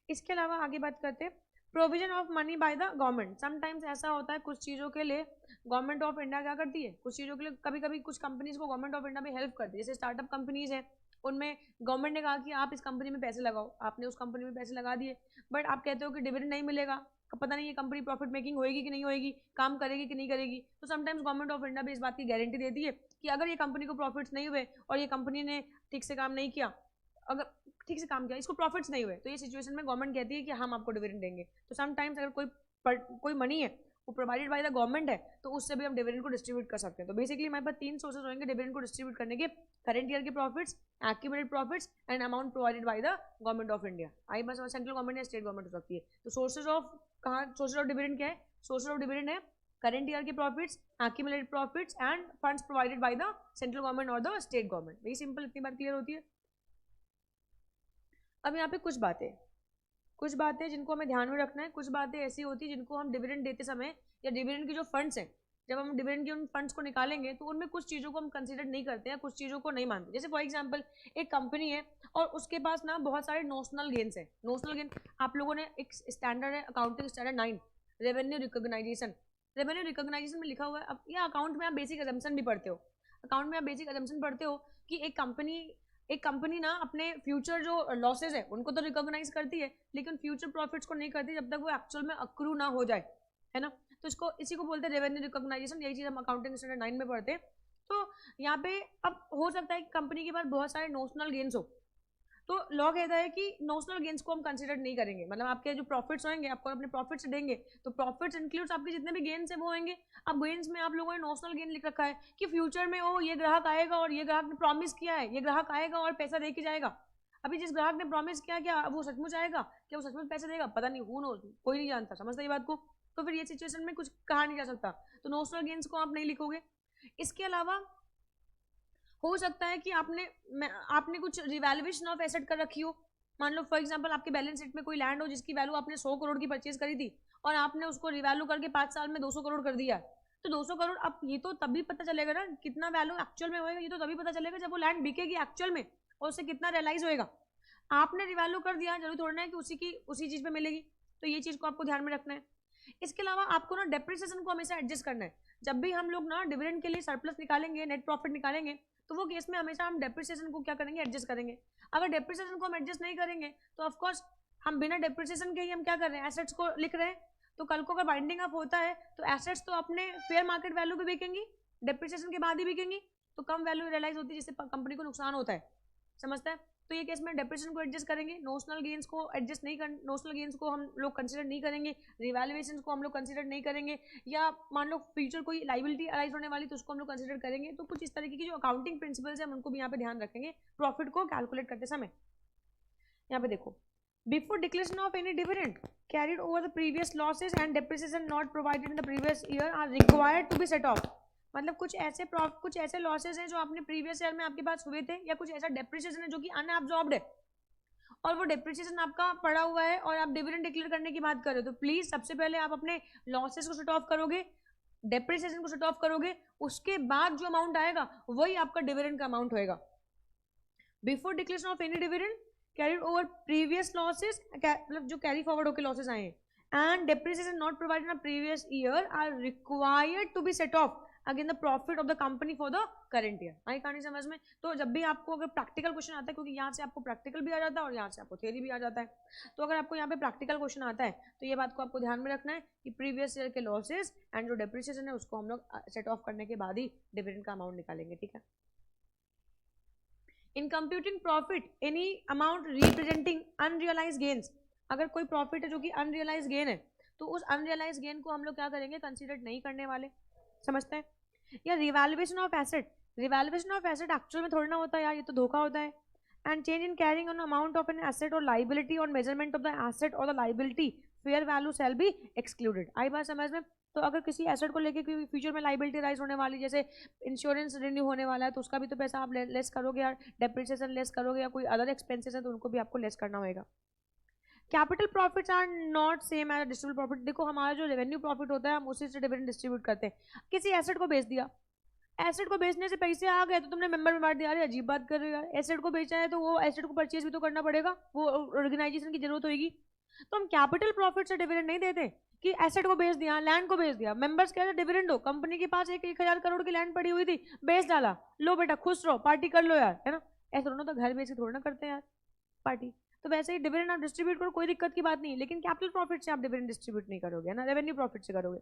इसके अलावा आगे बात करते हैं provision of money by the government. Sometimes ऐसा होता है कुछ चीज़ों के लिए गवर्नमेंट ऑफ इंडिया क्या करती है, कुछ चीज़ों के लिए कभी कभी कुछ कंपनीज को गवर्नमेंट ऑफ इंडिया भी हेल्प करती है। जैसे स्टार्टअप कंपनीज है, उनमें गवर्नमेंट ने कहा कि आप इस कंपनी में पैसे लगाओ, आपने उस कंपनी में पैसे लगा दिए, बट आप कहते हो कि डिविडेंड नहीं मिलेगा, पता नहीं ये कंपनी प्रॉफिट मेकिंग होएगी कि नहीं होएगी, काम करेगी कि नहीं करेगी। तो समटाइम्स गवर्नमेंट ऑफ इंडिया भी इस बात की गारंटी देती है कि अगर ये कंपनी को प्रॉफिट्स नहीं हुए और ये कंपनी ने ठीक से काम नहीं किया, अगर ठीक से काम किया, इसको प्रॉफिट्स नहीं हुए, तो ये सिचुएशन में गवर्नमेंट कहती है कि हम आपको डिविडेंड देंगे। तो समटाइम्स अगर कोई मनी है वो प्रोवाइडेड बाय द गवर्नमेंट है तो उससे भी हम डिविडेंड को डिस्ट्रीब्यूट कर सकते हैं। तो बेसिकली हमारे पास 3 सोर्सेज होंगे डिविडेंड को डिस्ट्रीब्यूट करने के, करंट ईयर के profits, accumulated profits and amount provided by the government of India. आई बस सेंट्रल गवर्नमेंट या स्टेट गवर्नमेंट हो सकती है। तो sources of sources of dividend क्या है, सोर्सेज ऑफ डिविडेंड है करंट ईयर के profits, accumulated profits and funds provided by the central government और the state government. Very simple, इतनी बात क्लियर होती है। अब यहाँ पे कुछ बातें जिनको हमें ध्यान में रखना है, कुछ बातें ऐसी होती है जिनको हम डिविडेंड देते समय या डिविडेंड की जो फंड्स हैं, जब हम डिविडेंड के उन फंड्स को निकालेंगे तो उनमें कुछ चीज़ों को हम कंसीडर नहीं करते हैं, कुछ चीज़ों को नहीं मानते। जैसे फॉर एग्जांपल एक कंपनी है और उसके पास ना बहुत सारे नोशनल गेन्स है। नोशनल गेन आप लोगों ने एक स्टैंडर्ड है accounting standard 9 revenue recognition, revenue recognition में लिखा हुआ है। अब या अकाउंट में आप बेसिक अजम्पशन भी पढ़ते हो, अकाउंट में आप बेसिक अजम्पशन पढ़ते हो कि एक कंपनी ना अपने फ्यूचर जो लॉसेज है उनको तो रिकॉग्नाइज करती है लेकिन फ्यूचर प्रॉफिट्स को नहीं करती जब तक वो एक्चुअल में अक्रू ना हो जाए, है ना। तो इसी को बोलते हैं रेवेन्यू रिकॉग्नाइजेशन। यही चीज़ हम अकाउंटिंग स्टैंडर्ड 9 में पढ़ते हैं। तो यहाँ पे अब हो सकता है कि कंपनी के पास बहुत सारे नोशनल गेन्स हो, तो लॉ कहता है कि नोशनल गेन्स को हम कंसीडर नहीं करेंगे, मतलब आपके जो प्रॉफिट्स होंगे आपको अपने प्रॉफिट्स देंगे, तो प्रॉफिट्स इंक्लूड्स आपके जितने भी गेन्स है वो होंगे। अब गेन्स में आप लोगों ने नोशनल गेन लिख रखा है कि फ्यूचर में वो ये ग्राहक आएगा और ये ग्राहक ने प्रॉमिस किया है, ये ग्राहक आएगा और पैसा दे के जाएगा। अभी जिस ग्राहक ने प्रॉमिस किया क्या वो सचमुच आएगा, क्या वो सचमुच पैसे देगा, पता नहीं, हू नोज, कोई नहीं जानता, समझता ये बात को। तो फिर ये सिचुएशन में कुछ कहा नहीं जा सकता, तो नोशनल गेन्स को आप नहीं लिखोगे। इसके अलावा हो सकता है कि आपने कुछ रिवैल्यूएशन ऑफ एसेट कर रखी हो। मान लो फॉर एग्जांपल आपके बैलेंस शीट में कोई लैंड हो जिसकी वैल्यू आपने 100 करोड़ की परचेज करी थी और आपने उसको रिवैल्यू करके 5 साल में 200 करोड़ कर दिया, तो 200 करोड़ अब ये तो तभी पता चलेगा ना कितना वैल्यू एक्चुअल में होएगा, ये तो तभी पता चलेगा जब वो लैंड बिकेगी एक्चुअल में और उससे कितना रियलाइज होएगा। आपने रिवैल्यू कर दिया, जरूरी थोड़ा है कि उसी चीज पे मिलेगी, तो ये चीज को आपको ध्यान में रखना है। इसके अलावा आपको ना डेप्रिसिएशन को हमेशा एडजस्ट करना है। जब भी हम लोग ना डिविडेंड के लिए सरप्लस निकालेंगे, नेट प्रॉफिट निकालेंगे, तो वो केस में हमेशा हम डेप्रिसिएशन को क्या करेंगे, एडजस्ट करेंगे। अगर डेप्रिसिएशन को हम एडजस्ट नहीं करेंगे तो ऑफ कोर्स हम बिना डेप्रिसिएशन के ही हम क्या कर रहे हैं, एसेट्स को लिख रहे हैं। तो कल को अगर बाइंडिंग अप होता है तो एसेट्स तो अपने फेयर मार्केट वैल्यू पे बिकेंगी, डेप्रिसिएशन के बाद ही बिकेंगी, तो कम वैल्यू रियलाइज होती है जिससे कंपनी को नुकसान होता है, समझता है। तो ये केस में डेप्रिसिएशन को एडजस्ट करेंगे, नोशनल गेन्स को एडजस्ट नहीं कर, नोशनल गेन्स को हम लोग कंसीडर नहीं करेंगे, रिवैल्यूएशन को हम लोग कंसीडर नहीं करेंगे, या मान लो फ्यूचर कोई लाइबिलिटी अराइज होने वाली तो उसको हम लोग कंसीडर करेंगे। तो कुछ इस तरीके की जो अकाउंटिंग प्रिंसिपल्स है हम उनको भी यहाँ पे ध्यान रखेंगे प्रॉफिट को कैलकुलेट करते समय। यहाँ पे देखो, before declaration of any dividend carried over the previous losses and depreciation not provided in the previous year are required to be set off. मतलब कुछ ऐसे लॉसेज हैं जो आपने प्रीवियस ईयर में आपके पास हुए थे, या कुछ ऐसा डेप्रिसिएशन है जो कि अनअब्जॉर्ब्ड है और वो डेप्रिसिएशन आपका पड़ा हुआ है और आप डिविडेंड डिक्लेयर करने की बात कर रहे हो, तो प्लीज सबसे पहले आप अपने लॉसेज को सेट ऑफ करोगे, डेप्रिसिएशन को सेट ऑफ करोगे, उसके बाद जो अमाउंट आएगा वही आपका डिविडेंड का अमाउंट होएगा। Before declaration of any dividend carried over previous losses, मतलब जो कैरी फॉरवर्ड होकर लॉसेज आए हैं, and depreciation not provided in previous year are required to be set off against the profit of the company for the current year. आई कहानी समझ में। तो जब भी आपको अगर प्रैक्टिकल क्वेश्चन आता है, क्योंकि यहाँ से आपको प्रैक्टिकल भी आ जाता है और यहाँ से आपको थ्योरी भी आ जाता है, तो अगर आपको यहाँ पे प्रैक्टिकल क्वेश्चन आता है तो ये बात को आपको ध्यान में रखना है कि प्रीवियस ईयर के लॉसेज एंड जो डेप्रिसिएशन है उसको हम लोग सेट ऑफ करने के बाद ही डिविडेंड का अमाउंट निकालेंगे, ठीक है। In computing profit any amount representing unrealised gains, अगर कोई प्रॉफिट है जो कि अनरियलाइज गेन है तो उस अनरियलाइज गेन को हम लोग क्या करेंगे, कंसीडर नहीं करने वाले, समझते हैं। या revaluation of asset, revaluation of asset actual में थोड़ा ना होता है यार, ये तो धोखा होता है। and change in carrying on amount of an asset or liability or measurement of the asset or the liability fair value shall be excluded। आई बात समझ में? तो अगर किसी एसेट को लेके कोई फ्यूचर में लाइबिलिटी राइज होने वाली, जैसे इंश्योरेंस रिन्यू होने वाला है, तो उसका भी तो पैसा आप लेस करोगे या डेप्रिसिएशन लेस करोगे या कोई अदर एक्सपेंसेस है तो उनको भी आपको लेस करना होगा। Capital profits are not same as distribute profit. देखो हमारा जो रेवेन्यू प्रॉफिट होता है हम उसी से डिविडेंड डिस्ट्रीब्यूट करते हैं। किसी एसेट को बेच दिया, एसेट को बेचने से पैसे आ गए तो तुमने मेंबर में बांट दिया। अरे अजीब बात कर रहे हो यार, एसेट को बेचा है तो वो एसेट को परचेज भी तो करना पड़ेगा, वो ऑर्गेनाइजेशन की जरूरत होगी। तो हम कैपिटल प्रॉफिट से डिविडेंड नहीं देते कि एसेट को बेच दिया, लैंड को बेच दिया, मेंबर्स कह रहे डिविडेंड दो, कंपनी के पास 1,000 करोड़ की लैंड पड़ी हुई थी, बेच डाला, लो बेटा खुश रहो, पार्टी कर लो यार, है ना। ऐसा थोड़ा तो घर बेच के थोड़ा ना करते हैं यार पार्टी। तो वैसे ही डिविडेंड आप डिस्ट्रीब्यूट करो, कोई दिक्कत की बात नहीं, लेकिन कैपिटल प्रॉफिट से आप डिविडेंड डिस्ट्रीब्यूट नहीं करोगे, है ना, रेवेन्यू प्रॉफिट से करोगे।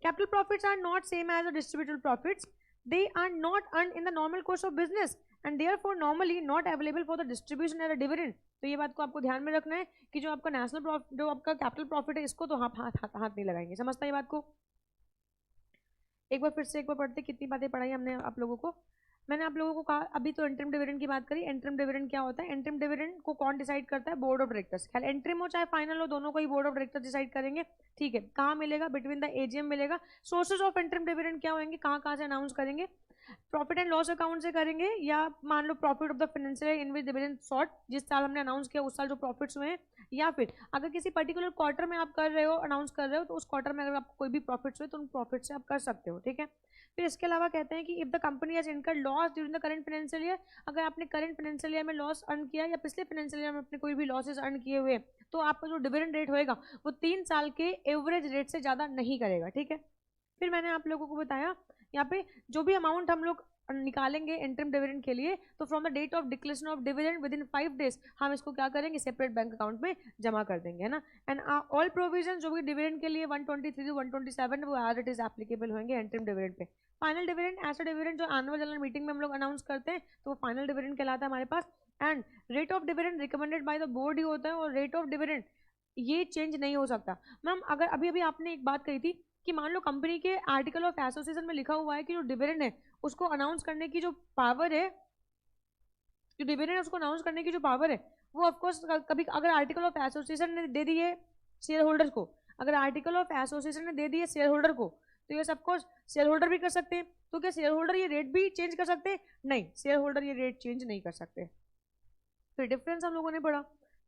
Capital profits are not same as distributable profits, they are not earned in the normal course of business and therefore normally not available for the distribution as a dividend। तो ये बात को आपको ध्यान में रखना है कि जो आपका नेशनल प्रॉफिट, जो आपका कैपिटल प्रॉफिट है, इसको तो हाथ नहीं लगाएंगे। समझता है ये बात को? एक बार फिर से एक बार पढ़ते, कितनी बातें पढ़ाई हमने आप लोगों को। मैंने आप लोगों को कहा अभी तो इंटरिम डिविडेंड की बात करी। इंटरिम डिविडेंड क्या होता है? इंटरिम डिविडेंड को कौन डिसाइड करता है? Board of directors. ख्याल इंटरिम हो चाहे फाइनल हो, दोनों को ही बोर्ड ऑफ डायरेक्टर्स डिसाइड करेंगे, ठीक है। कहाँ मिलेगा? बिटवीन द एजीएम मिलेगा। सोर्सेज ऑफ इंटरिम डिविडेंड क्या होंगे, कहाँ से अनाउंस करेंगे? प्रॉफिट एंड लॉस अकाउंट से करेंगे, या मान लो profit of the financial in which dividend sort, जिस साल हमने अनाउंस किया उस साल जो प्रॉफिट्स हुए हैं, या फिर अगर किसी पर्टिकुलर क्वार्टर में आप कर रहे हो, अनाउंस कर रहे हो, तो उस क्वार्टर में अगर आपको कोई भी प्रॉफिट्स हुए तो उन प्रॉफिट से आप कर सकते हो, ठीक है। फिर इसके अलावा कहते हैं कि if the company has incurred loss during the current financial year, अगर आपने करंट फाइनेंशियल ईयर में लॉस अर्न किया या पिछले फाइनेंशियल ईयर में अपने कोई भी लॉसेस अर्न किए हुए, तो आपका जो डिविडेंड रेट होएगा वो 3 साल के एवरेज रेट से ज़्यादा नहीं करेगा, ठीक है। फिर मैंने आप लोगों को बताया यहाँ पे जो भी अमाउंट हम लोग निकालेंगे इंटरिम डिविडेंड के लिए, तो from the date of declaration of dividend within 5 days हम इसको क्या करेंगे? सेपरेट बैंक अकाउंट में जमा कर देंगे, है ना। एंड ऑल प्रोविजन जो भी डिविडेंड के लिए 123 to 127 वो एज इट इज एप्लीकेबल होंगे interim dividend pay. Final dividend, ऐसा डिविडेंड जो एनुअल जनरल मीटिंग में हम लोग अनाउंस करते हैं तो वो फाइनल डिविडेंड कहलाता है हमारे पास। And rate of dividend recommended by the board ही होता है, और रेट ऑफ डिविडेंड ये चेंज नहीं हो सकता। मैम अगर अभी आपने एक बात कही थी कि मान लो कंपनी के आर्टिकल ऑफ एसोसिएशन में लिखा हुआ है कि जो डिविडेंड है उसको अनाउंस करने की जो पावर है, जो डिविडेंड है उसको अनाउंस करने की जो पावर है वो ऑफकोर्स कभी अगर आर्टिकल ऑफ एसोसिएशन ने दे दी है शेयर होल्डर को, अगर आर्टिकल ऑफ एसोसिएशन ने दे दी है शेयर होल्डर को, तो ये ऑफकोर्स शेयर होल्डर भी कर सकते हैं। तो क्या शेयर होल्डर ये रेट भी चेंज कर सकते हैं? नहीं, शेयर होल्डर ये रेट चेंज नहीं कर सकते। फिर डिफरेंस हम लोगों ने पढ़ा।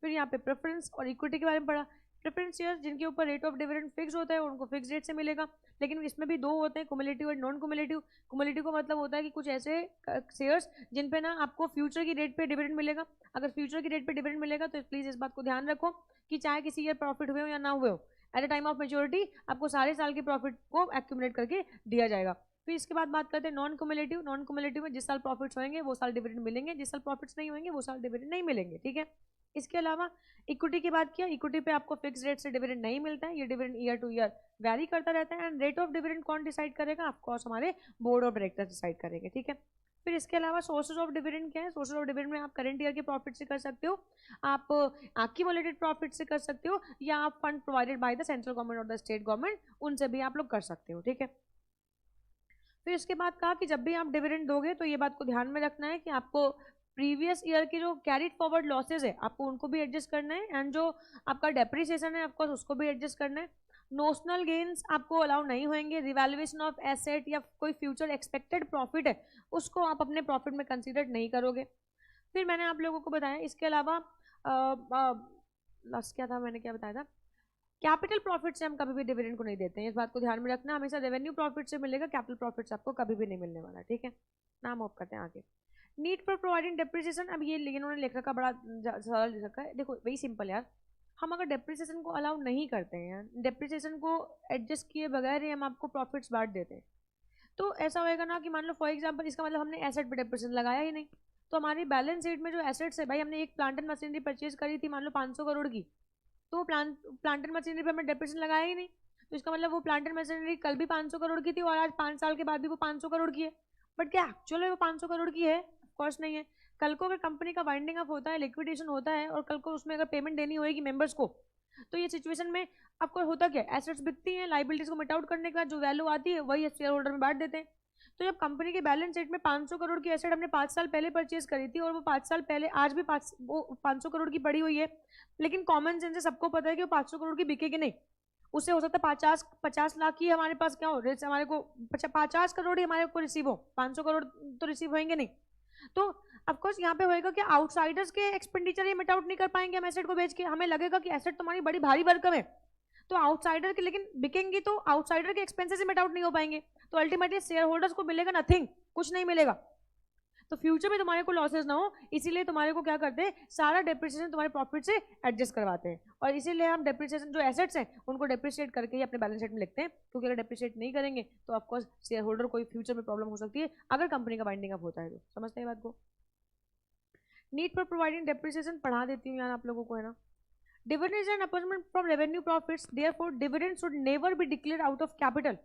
फिर यहाँ पे प्रेफरेंस और इक्विटी के बारे में पढ़ा। प्रेफरेंस शेयर्स जिनके ऊपर रेट ऑफ डिविडेंड फिक्स होता है उनको फिक्स रेट से मिलेगा, लेकिन इसमें भी 2 होते हैं, कुमुलेटिव और नॉन कुमुलेटिव। कुमुलेटिव का मतलब होता है कि कुछ ऐसे शेयर्स जिन पे ना आपको फ्यूचर की रेट पे डिविडेंड मिलेगा। अगर फ्यूचर की रेट पे डिविडेंड मिलेगा तो प्लीज इस बात को ध्यान रखो कि चाहे किसी ईयर प्रॉफिट हुए हो या ना हुए हो, eight the time of maturity आपको सारे साल के प्रॉफिट को एक्यूमुलेट करके दिया जाएगा। फिर इसके बाद बात करते हैं नॉन कुमुलेटिव। नॉन कुमुलेटिव में जिस साल प्रॉफिट्स होंगे वो साल डिविडेंड मिलेंगे, जिस साल प्रॉफिट्स नहीं होंगे वो साल डिविडेंड नहीं मिलेंगे, ठीक है। इसके अलावा इक्विटी की बात किया, इक्विटी पे आपको फिक्स रेट से डिविडेंड नहीं मिलता है, ये dividend year to year vary करता रहता है। एंड रेट ऑफ डिविडेंड कौन डिसाइड करेगा? ऑफकोर्स हमारे बोर्ड ऑफ डायरेक्टर्स डिसाइड करेंगे, ठीक है। फिर इसके अलावा सोर्सेज ऑफ डिविडेंड क्या है? सोर्सेज ऑफ डिविडेंड में आप करंट ईयर के प्रॉफिट से कर सकते हो, आप एक्यूमुलेटेड प्रॉफिट से कर सकते हो, या आप fund provided by the central government और द स्टेट गवर्नमेंट, उनसे भी आप लोग कर सकते हो, ठीक है। फिर इसके बाद कहा कि जब भी आप डिविडेंड दोगे तो ये बात को ध्यान में रखना है कि आपको प्रीवियस ईयर की जो कैरिड फॉरवर्ड लॉसेज है आपको उनको भी एडजस्ट करना है, एंड जो आपका डेप्रिसिएशन है ऑफकोर्स उसको भी एडजस्ट करना है। नोशनल गेन्स आपको अलाउ नहीं होंगे, रिवैल्यूएशन ऑफ एसेट या कोई फ्यूचर एक्सपेक्टेड प्रॉफिट है उसको आप अपने प्रॉफिट में कंसीडर नहीं करोगे। फिर मैंने आप लोगों को बताया इसके अलावा लास्ट क्या था, मैंने क्या बताया था, कैपिटल प्रॉफिट से हम कभी भी डिविडेंड को नहीं देते हैं, इस बात को ध्यान में रखना। हमेशा रेवेन्यू प्रॉफिट से मिलेगा, कैपिटल प्रॉफिट से आपको कभी भी नहीं मिलने वाला, ठीक है। नाम ऑफ करते हैं आगे। नीड फॉर प्रोवाइडिंग डेप्रिसिएशन, अब ये इन्होंने लिख रखा बड़ा सरल लिख रखा है, देखो वही सिंपल यार। हम अगर डेप्रिसिएशन को अलाउ नहीं करते हैं यार, डेप्रिसिएशन को एडजस्ट किए बगैर ही हम आपको प्रॉफिट्स बांट देते हैं, तो ऐसा होएगा ना कि मान लो फॉर एग्जांपल इसका मतलब हमने एसेट पे डेप्रिसिएशन लगाया ही नहीं, तो हमारी बैलेंस शीट में जो एसेट्स है, भाई हमने एक प्लांट एंड मशीनरी परचेज करी थी मान लो 500 करोड़ की, तो प्लांट एंड मशीनरी पे हमने डेप्रिसिएशन लगाया ही नहीं, तो इसका मतलब वो प्लांट एंड मशीनरी कल भी 500 करोड़ की थी और आज 5 साल के बाद भी वो 500 करोड़ की है। बट क्या एक्चुअली वो 500 करोड़ की है? ऑफकोर्स नहीं है। कल को अगर कंपनी का वाइंडिंग अप होता है, लिक्विडेशन होता है, और कल को उसमें अगर पेमेंट देनी होगी मेंबर्स को, तो ये सिचुएशन में आपको होता क्या, एसेट्स बिकती हैं, लाइबिलिटीज को मिट आउट करने के बाद जो वैल्यू आती है वही शेयर होल्डर में बांट देते हैं। तो जब कंपनी के बैलेंस शीट में 500 करोड़ की एसेट हमने 5 साल पहले परचेज करी थी और वो 5 साल पहले आज भी वो 500 करोड़ की पड़ी हुई है, लेकिन कॉमन सेंस से सबको पता है कि वो 500 करोड़ की बिकेगी नहीं, उससे हो सकता है 50 लाख की हमारे पास क्या हो, हमारे को 50 करोड़ ही हमारे को रिसीव हो, 500 करोड़ तो रिसीव होंगे नहीं। तो ऑफकोर्स यहाँ पे होएगा कि आउटसाइडर्स के एक्सपेंडिचर ये मिट आउट नहीं कर पाएंगे हम एसेट को बेच के, हमें लगेगा कि एसेट तुम्हारी बड़ी भारी भरकम है, तो आउटसाइडर के लेकिन बिकेंगी तो आउटसाइडर के एक्सपेंसेस ही मिट आउट नहीं हो पाएंगे, तो अल्टीमेटली शेयर होल्डर्स को मिलेगा नथिंग, कुछ नहीं मिलेगा। तो फ्यूचर में तुम्हारे को लॉसेस ना हो, इसीलिए तुम्हारे को क्या करते हैं, सारा डेप्रिसिएशन तुम्हारे प्रॉफिट से एडजस्ट करवाते हैं, और इसीलिए हम डेप्रिसिएशन जो एसेट्स हैं उनको डेप्रिशिएट करके ही अपने बैलेंस शीट में लिखते हैं, क्योंकि अगर डेप्रिशिएट नहीं करेंगे तो ऑफकोर्स शेयर होल्डर को फ्यूचर में प्रॉब्लम हो सकती है अगर कंपनी का वाइंडिंग अप होता है। तो समझते हैं बात को। नीड फॉर प्रोवाइडिंग डेप्रिसिएशन पढ़ा देती हूँ यार आप लोगों को, है ना। Dividend is an apportionment from revenue profits, therefore dividends should never be declared out of capital,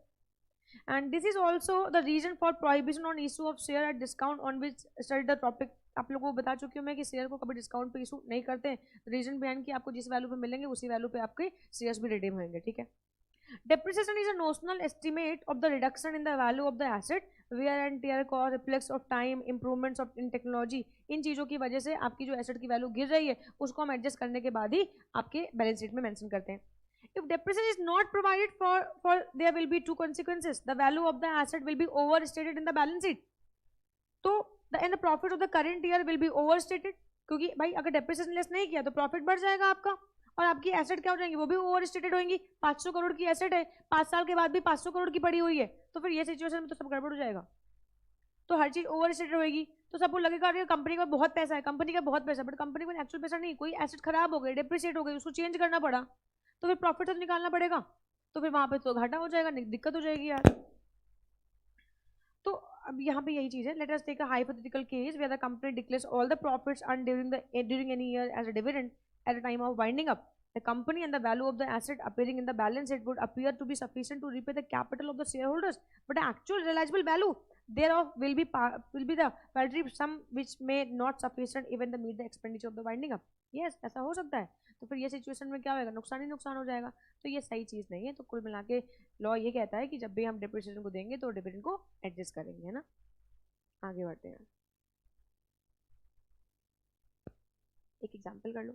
and this is also the reason for prohibition on issue of share at discount on which studied the topic। आप लोगों को बता चुकी हूँ मैं कि शेयर को कभी डिस्काउंट पे इशू नहीं करते हैं, रीजन बिहाइंड कि आपको जिस वैल्यू पे मिलेंगे उसी वैल्यू पे आपके शेयर्स भी रिडीम होंगे, ठीक है। Depreciation is a notional estimate of the reduction in the value of the asset, wear and tear cost, reflex of time, improvements of in technology। इन चीज़ों की वजह से आपकी जो एसेट की वैल्यू गिर रही है उसको हम एडजस्ट करने के बाद ही आपके बैलेंस शीट में मेंशन करते हैं। If depreciation is not provided for there will be two consequences, the value of the asset will be overstated in the balance sheet, तो and the profit of the current year will be overstated, क्योंकि भाई अगर डेप्रिसिएशन लेस नहीं किया तो प्रॉफिट बढ़ जाएगा आपका और आपकी एसेट क्या हो जाएंगी, वो भी ओवर स्टेटेड होंगी। 500 करोड़ की एसेट है, 5 साल के बाद भी 500 करोड़ की पड़ी हुई है, तो फिर ये सिचुएशन में तो सब गड़बड़ हो जाएगा, तो हर चीज ओवर स्टेटेड होगी, तो सबको लगेगा अरे कंपनी का बहुत पैसा है, कंपनी का बहुत पैसा, बट कंपनी को एक्चुअल पैसा नहीं, कोई एसेट खराब हो गई, डेप्रिसिएट हो गई, उसको चेंज करना पड़ा, तो फिर प्रॉफिट तो निकालना पड़ेगा, तो फिर वहां पे तो घाटा हो जाएगा, दिक्कत हो जाएगी यार। तो अब यहाँ पे यही चीज है, let us take a hypothetical case where the company declares all the profits earned during any year as a dividend at the time of winding up. The company and the value of the asset appearing in the balance sheet would appear to be sufficient to repay the capital of the shareholders, but the actual realizable value thereof will be the paltry sum which may not sufficient even to meet the expenditure of the winding up। Yes, ऐसा हो सकता है, तो फिर ये सिचुएशन में क्या होगा, नुकसान ही नुकसान हो जाएगा, तो ये सही चीज़ नहीं है। तो कुल मिला के लॉ ये कहता है कि जब भी हम डिप्रिसिएशन को देंगे तो डिविडेंड को एडजस्ट करेंगे, है ना। आगे बढ़ते हैं, एक एग्जाम्पल कर लो।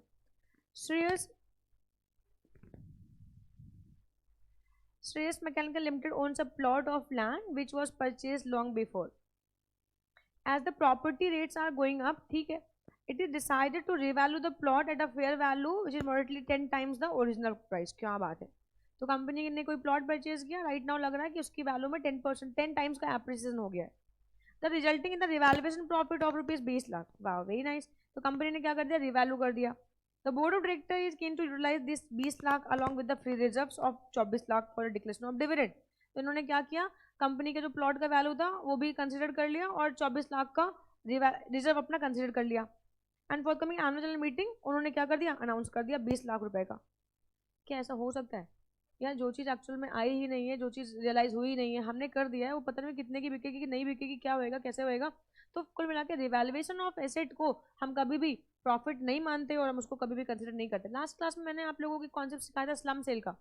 Shreyas Mechanical Limited owns a plot of land which was purchased long before. As the property rates are going up, ठीक है, it is decided to revalue the plot at a fair value which is moderately 10 times the original price। क्या बात है, तो कंपनी ने कोई प्लॉट परचेज किया, राइट नाउ लग रहा है कि उसकी वैल्यू में 10 टाइम्स का एप्रिसिएशन हो गया है, the resulting in the revaluation profit of ₹20 lakh. वाह, वेरी नाइस। तो कंपनी ने क्या कर दिया, रिवैल्यू कर दिया। The board of directors is keen to utilize this 20 lakh along with the free reserves of 24 lakh for the declaration of dividend। तो इन्होंने क्या किया, कंपनी के जो प्लॉट का वैल्यू था वो भी कंसिडर कर लिया और 24 लाख का रिजर्व अपना कंसिडर कर लिया। And for coming annual general meeting उन्होंने क्या कर दिया, अनाउंस कर दिया 20 लाख रुपए का। क्या ऐसा हो सकता है यार, जो चीज़ एक्चुअल में आई ही नहीं है, जो चीज़ रियलाइज हुई नहीं है, हमने कर दिया है, वो पता नहीं कितने की बिकेगी कि नहीं बिकेगी, क्या होएगा, कैसे होएगा। तो कुल मिला के रिवैल्यूएशन ऑफ एसेट को हम कभी भी प्रॉफिट नहीं मानते और हम उसको कभी भी कंसिडर नहीं करते। लास्ट क्लास में मैंने आप लोगों को कॉन्सेप्ट सिखाया था स्लम सेल का,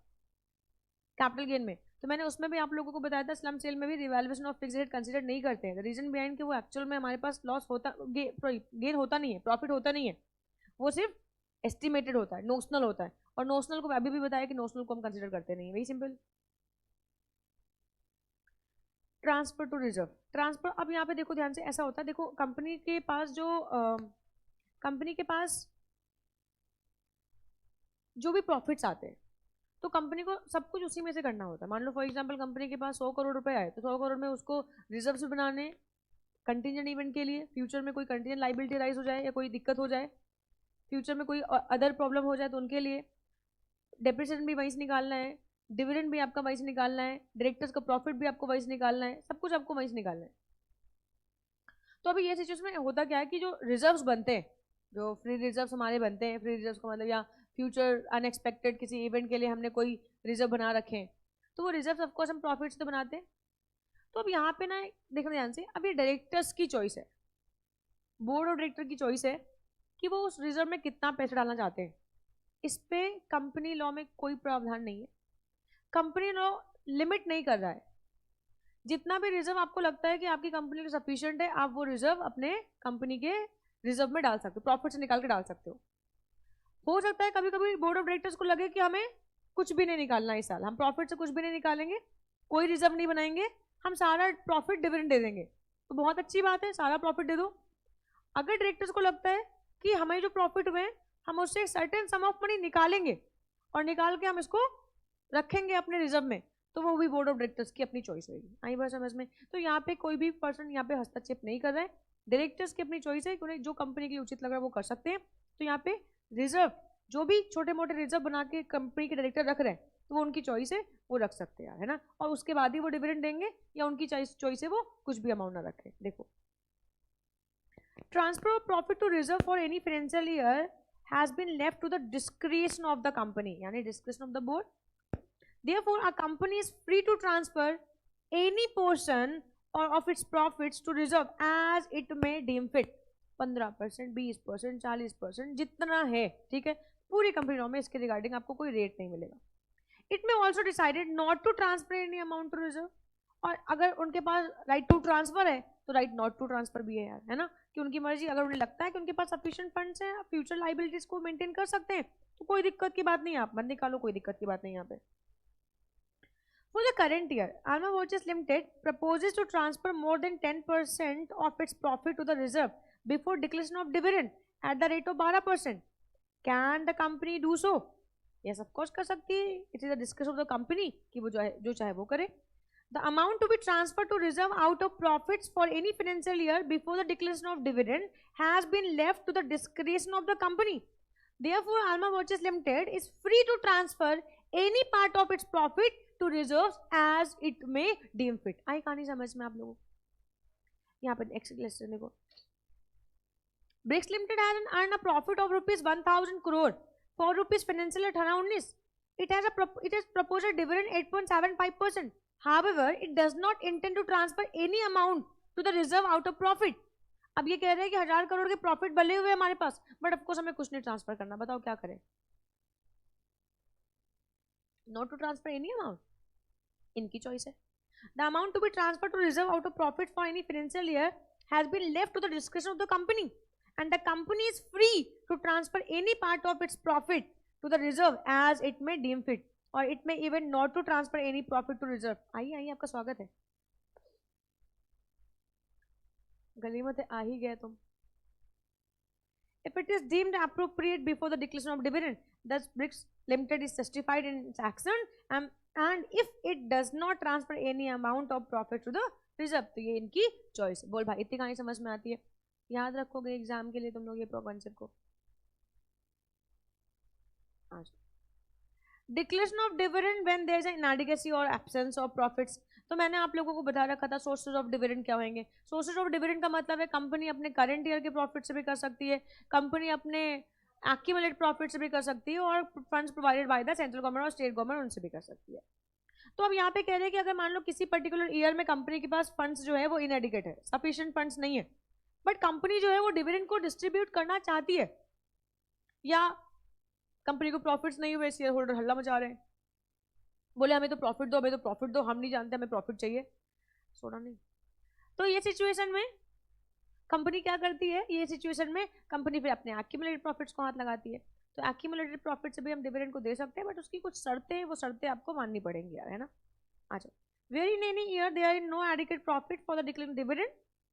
कैपिटल गेन में, तो मैंने उसमें भी आप लोगों को बताया था स्लम सेल में भी revaluation of fixed asset consider नहीं करते हैं। रीजन बिहाइंड कि वो एक्चुअल में हमारे पास लॉस होता, गेन होता नहीं है, प्रॉफिट होता नहीं है, वो सिर्फ एस्टिमेटेड होता है, नोशनल होता है, और नोशनल को अभी भी बताया कि नोशनल को हम कंसिडर करते नहीं, very simple. Transfer to reserve, transfer, अब यहाँ पे देखो ध्यान से, ऐसा होता है, देखो कंपनी के पास जो भी प्रॉफिट्स आते हैं तो कंपनी को सब कुछ उसी में से करना होता है। मान लो फॉर एग्जांपल कंपनी के पास 100 करोड़ रुपए आए, तो 100 करोड़ में उसको रिजर्व्स बनाने कंटीजेंट इवेंट के लिए, फ्यूचर में कोई कंटीजेंट लाइबिलिटी राइज हो जाए या कोई दिक्कत हो जाए, फ्यूचर में कोई अदर प्रॉब्लम हो जाए तो उनके लिए डेप्रिसिएशन भी वहीं से निकालना है, डिविडेंड भी आपका वहीं से निकालना है, डायरेक्टर्स का प्रॉफिट भी आपको वहीं से निकालना है, सब कुछ आपको वहीं से निकालना है। तो अभी ये सिचुएशन में होता क्या है कि जो रिजर्व्स बनते हैं, जो फ्री रिजर्व्स हमारे बनते हैं, फ्री रिजर्व्स का मतलब या फ्यूचर अनएक्सपेक्टेड किसी इवेंट के लिए हमने कोई रिजर्व बना रखे हैं, तो वो रिजर्व ऑफकोर्स हम प्रॉफिट से तो बनाते हैं। तो अब यहाँ पे ना देखना ध्यान से, अब ये डायरेक्टर्स की चॉइस है, बोर्ड ऑफ डायरेक्टर की चॉइस है कि वो उस रिजर्व में कितना पैसा डालना चाहते हैं। इस पे कंपनी लॉ में कोई प्रावधान नहीं है, कंपनी लॉ लिमिट नहीं कर रहा है जितना भी रिजर्व आपको लगता है कि आपकी कंपनी के सफिशिएंट है, आप वो रिजर्व अपने कंपनी के रिजर्व में डाल सकते हो, प्रॉफिट से निकाल के डाल सकते हो सकता है कभी कभी बोर्ड ऑफ डायरेक्टर्स को लगे कि हमें कुछ भी नहीं निकालना इस साल, हम प्रॉफिट से कुछ भी नहीं निकालेंगे, कोई रिजर्व नहीं बनाएंगे, हम सारा प्रॉफिट डिविडेंड दे देंगे, तो बहुत अच्छी बात है, सारा प्रॉफिट दे दो। अगर डायरेक्टर्स को लगता है कि हमें जो प्रॉफिट हुए हम उससे सर्टेन सम ऑफ मनी निकालेंगे और निकाल के हम इसको रखेंगे अपने रिजर्व में, तो वो भी बोर्ड ऑफ डायरेक्टर्स की अपनी चॉइस होगी। आई बात समझ में? तो यहाँ पे कोई भी पर्सन यहाँ पे हस्तक्षेप नहीं कर रहा है, डायरेक्टर्स की अपनी चॉइस है, उन्हें जो कंपनी के लिए उचित लग रहा है वो कर सकते हैं। तो यहाँ पे रिजर्व जो भी छोटे मोटे रिजर्व बना के कंपनी के डायरेक्टर रख रहे हैं तो वो उनकी चॉइस है, वो रख सकते हैं, है ना, और उसके बाद ही वो डिविडेंड देंगे, या उनकी चॉइस है वो कुछ भी अमाउंट ना रखें। देखो, transfer of profit to reserve for any financial year has been left to the discretion of the company, yani discretion of the board. Therefore, a company is free to transfer any portion or of its profits to reserve as it may deem fit. 15%, 20%, 40%, जितना है, ठीक है, पूरी कंपनी में इसके रिगार्डिंग आपको कोई रेट नहीं मिलेगा। It may also decided not to transfer any amount to reserve. और अगर उनके पास राइट टू ट्रांसफर है तो राइट नॉट टू ट्रांसफर भी है यार, है ना, कि उनकी मर्जी, अगर उन्हें लगता है कि उनके पास सफिशिएंट फंड्स हैं, फ्यूचर लाइबिलिटीज को मेंटेन कर सकते हैं, तो कोई दिक्कत की बात नहीं है, आप मत निकालो, कोई दिक्कत की बात नहीं यहाँ पे। For the current year, Alma Watches Limited proposes to transfer more than 10% of its profit to the reserve before declaration of dividend at the rate of 12%. Can the company do so? Yes, of course कर सकती है, it is the discretion of the company कि वो जो चाहे वो करे। The amount to be transferred to reserve out of profits for any financial year before the declaration of dividend has been left to the discretion of the company. Therefore, Alma Watches Limited is free to transfer any part of its profit to reserves as it may deem fit. आई कहानी समझ में आप लोगों को? यहाँ पर नेक्स्ट देखो, Bricks Limited has earned a profit of ₹1,000 crore for rupees financial year 18-19. It has proposed a dividend 8.75%. However, it does not intend to transfer any amount to the reserve out of profit. अब ये कह रहे हैं कि 1000 करोड़ के प्रॉफिट बले हुए हमारे पास, बट ऑफकोर्स हमें कुछ नहीं ट्रांसफर करना, बताओ क्या करें? Not to transfer any amount, इनकी चॉइस है। The amount to be transfer to reserve out of profit for any financial year has been left to the description of the company and the company is free to transfer any part of its profit to the reserve as it may deem fit, or it may even not to transfer any profit to reserve. आइए आपका स्वागत है, गनीमत है, आ ही गए तुम। If it is deemed appropriate before the declaration of dividend, thus Bricks Limited is justified in its action, and if it does not transfer any amount of profit to the reserve, तो ये इनकी चॉइस। बोल भाई, इतनी कहानी समझ में आती है? याद रखोगे एग्जाम के लिए तुम लोग ये कॉन्सेप्ट को। Declaration of dividend when there is an inadequacy or absence of profits. तो मैंने आप लोगों को बता रखा था सोर्सेज ऑफ डिविडेंड क्या होंगे। सोर्सेज ऑफ डिविडेंड का मतलब है कंपनी अपने करंट ईयर के प्रॉफिट से भी कर सकती है, कंपनी अपने एक्यूमुलेट प्रॉफिट से भी कर सकती है, और funds provided by the central government और स्टेट गवर्नमेंट उनसे भी कर सकती है। तो अब यहाँ पे कह रहे हैं कि अगर मान लो किसी पर्टिकुलर ईयर में कंपनी के पास फंड्स जो है वो इनएडिक्वेट है, सफिशिएंट फंड्स नहीं है, बट कंपनी जो है वो डिविडेंड को डिस्ट्रीब्यूट करना चाहती है, या कंपनी को प्रॉफिट्स नहीं हुए, शेयर होल्डर हल्ला मचा रहे हैं, बोले हमें तो प्रॉफिट दो, हमें तो प्रॉफिट दो, हम नहीं जानते हमें प्रॉफिट चाहिए, सोना नहीं। तो ये सिचुएशन में कंपनी क्या करती है, ये सिचुएशन में कंपनी फिर अपने एक्यूमुलेटेड प्रॉफिट्स को हाथ लगाती है। तो एक्यूमुलेटेड प्रॉफिट से भी हम डिविडेंड को दे सकते हैं, बट उसकी कुछ शर्तें हैं, वो शर्तें आपको माननी पड़ेंगी यार, है ना। अच्छा, where in any year there is no adequate profit for the declared dividend,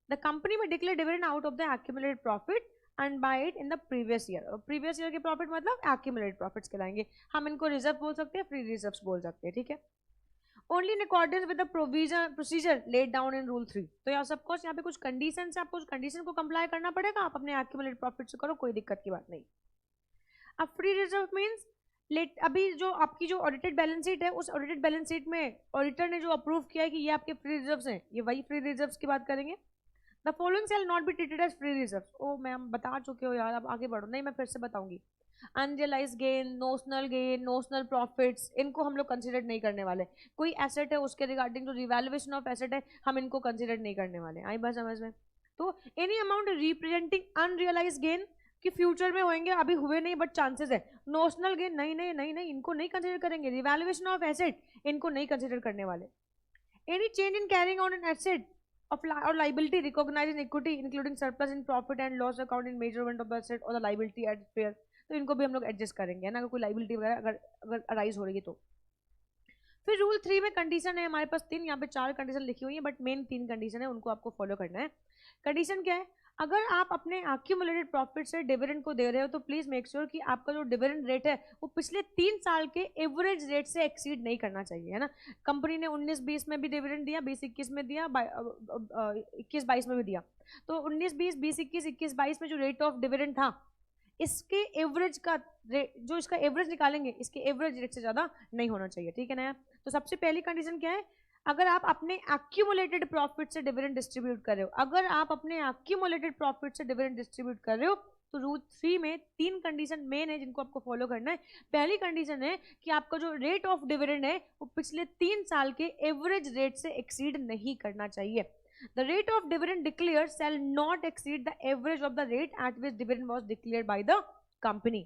the company may declare dividend out of the accumulated profit and by it in the previous year. Previous year के प्रॉफिट मतलब एक्यूमुलेटेड प्रॉफिट्स कहलाएंगे, हम इनको रिजर्व बोल सकते हैं, फ्री रिजर्व्स बोल सकते हैं, ठीक है। Only in accordance with the procedure laid down in rule 3। तो यार सब कुछ यहाँ पे कुछ कंडीशन है, आपको उस कंडीशन को कंप्लाई करना पड़ेगा, आप अपने एक्यूमुलेटेड प्रॉफिट से करो, कोई दिक्कत की बात नहीं। अब फ्री रिजर्व मीन्स अभी जो आपकी जो ऑडिटेड बैलेंस शीट है, उस ऑडिटेड बैलेंस शीट में ऑडिटर ने जो अप्रूव किया है कि ये आपके फ्री रिजर्व्स हैं, ये वही फ्री रिजर्व्स की बात करेंगे। The following shall not be treated as free reserves. ओ मैम बता चुके हो यार, अब आगे बढ़ो। नहीं, मैं फिर से बताऊंगी। Unrealised gain, gain, notional profits, इनको हम लोग कंसिडर नहीं करने वाले। कोई एसेट है उसके रिगार्डिंग जो रिवैल्यूएशन ऑफ एसेट है, हम इनको कंसिडर नहीं करने वाले। आई बात समझ में? तो any amount representing unrealised gain कि फ्यूचर में होंगे, अभी हुए नहीं बट चांसेस है। नोशनल गेन नहीं, इनको नहीं कंसिडर करेंगे। रिवैल्यूएशन ऑफ एसेट इनको नहीं कंसिडर करने वाले। Any change in carrying on an asset of or liability recognized in equity including surplus in profit and loss account in measurement of the asset or the liability at fair, तो इनको भी हम लोग एडजस्ट करेंगे है ना, अगर कोई लाइबिलिटी वगैरह अगर अराइज हो रही है तो। फिर रूल 3 में कंडीशन है हमारे पास 3, यहाँ पे 4 कंडीशन लिखी हुई है बट मेन 3 कंडीशन है, उनको आपको फॉलो करना है। कंडीशन क्या है, अगर आप अपने एक्यूमुलेटेड प्रॉफिट से डिविडेंड को दे रहे हो तो प्लीज मेक श्योर कि आपका जो डिविडेंड रेट है वो पिछले 3 साल के एवरेज रेट से एक्सीड नहीं करना चाहिए, है ना। कंपनी ने 19-20 में भी डिविडेंड दिया, 20-21 में दिया, 21-22 में भी दिया, तो 19-20, 20-21, 21-22 में जो रेट ऑफ डिविडेंड था इसके एवरेज का जो इसका एवरेज निकालेंगे इसके एवरेज रेट से ज्यादा नहीं होना चाहिए, ठीक है ना यार। तो सबसे पहली कंडीशन क्या है, अगर आप अपने एक्यूमुलेटेड प्रॉफिट से डिविडेंड डिस्ट्रीब्यूट कर रहे हो, अगर आप अपने एक्यूमुलेटेड प्रॉफिट से डिविडेंड डिस्ट्रीब्यूट कर रहे हो तो रूल 3 में 3 कंडीशन मेन है जिनको आपको फॉलो करना है। पहली कंडीशन है कि आपका जो रेट ऑफ डिविडेंड है वो पिछले 3 साल के एवरेज रेट से एक्सीड नहीं करना चाहिए। The rate of dividend declared shall not exceed the average of the rate at which dividend was declared by the company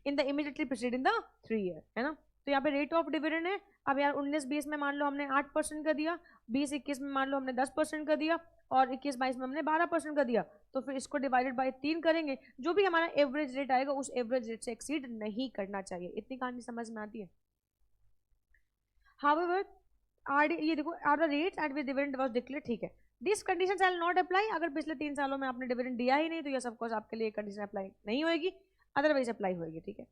in the immediately preceding the 3 year, है ना। तो यहाँ पे रेट ऑफ डिविडेंड है, अब यार 19-20 में मान लो हमने 8% का दिया, 20-21 में मान लो हमने 10% का दिया और 21-22 में हमने 12% का दिया, तो फिर इसको डिवाइडेड बाय 3 करेंगे, जो भी हमारा एवरेज रेट आएगा उस एवरेज रेट से एक्सीड नहीं करना चाहिए। इतनी कहानी समझ में आती है। However, ये देखो are the rates at which dividend was declared, ठीक है, this condition shall not apply, अगर पिछले 3 सालों में आपने डिविडेंड दिया ही नहीं तो ये सब कुछ आपके लिए कंडीशन अप्लाई नहीं होगी, अदरवाइज अप्लाई होगी, ठीक है।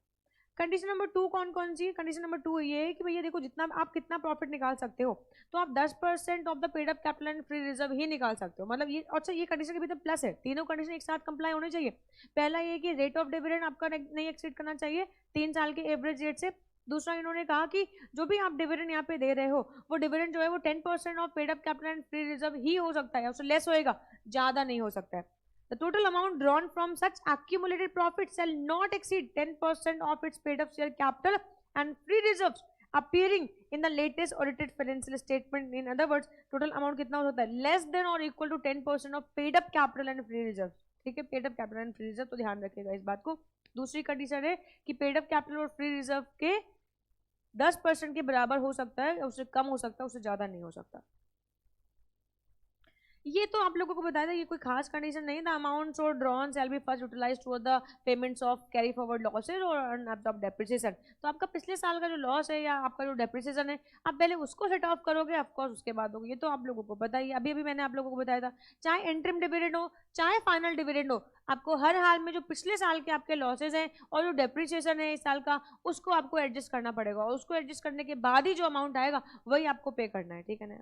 कंडीशन नंबर 2 कौन कौन सी है, कंडीशन नंबर 2 ये है कि भैया देखो जितना आप कितना प्रॉफिट निकाल सकते हो तो आप 10% of the paid up capital and free reserve ही निकाल सकते हो, मतलब ये अच्छा ये कंडीशन के भीतर प्लस है, तीनों कंडीशन एक साथ कंप्लाई होने चाहिए। पहला ये कि रेट ऑफ डिविडेंड आपका नहीं एक्सीड करना चाहिए 3 साल के एवरेज रेट से। दूसरा इन्होंने कहा कि जो भी आप डिविडेंड यहाँ पे दे रहे हो वो डिविडेंड जो है वो 10% of paid up capital and free reserve ही हो सकता है, उससे लेस होएगा, ज्यादा नहीं हो सकता है। The total amount drawn from such accumulated profit shall not exceed 10% of its paid up share capital and free reserves appearing in the latest audited financial statement. In other words, total amount कितना हो सकता है, less than or equal to 10% of paid up capital and free reserves, ठीक है, paid up capital and free reserve, तो ध्यान रखिएगा इस बात को। दूसरी कंडीशन है कि पेड अप कैपिटल और फ्री रिजर्व के 10% के बराबर हो सकता है, उससे कम हो सकता है, उससे ज्यादा नहीं हो सकता। ये तो आप लोगों को बताया था, ये कोई खास कंडीशन नहीं। The amounts or drawn shall be first utilised toward the payments of carry forward losses or unabsorbed depreciation, तो आपका पिछले साल का जो लॉस है या आपका जो डेप्रिसिएशन है आप पहले उसको सेट ऑफ करोगे, ऑफ कोर्स उसके बाद होगी, ये तो आप लोगों को पता ही। अभी मैंने आप लोगों को बताया था, चाहे इंटरिम डिविडेंड हो चाहे फाइनल डिविडेंड हो, आपको हर हाल में जो पिछले साल के आपके लॉसेज हैं और जो डेप्रिसिएशन है इस साल का उसको आपको एडजस्ट करना पड़ेगा, और उसको एडजस्ट करने के बाद ही जो अमाउंट आएगा वही आपको पे करना है, ठीक है ना।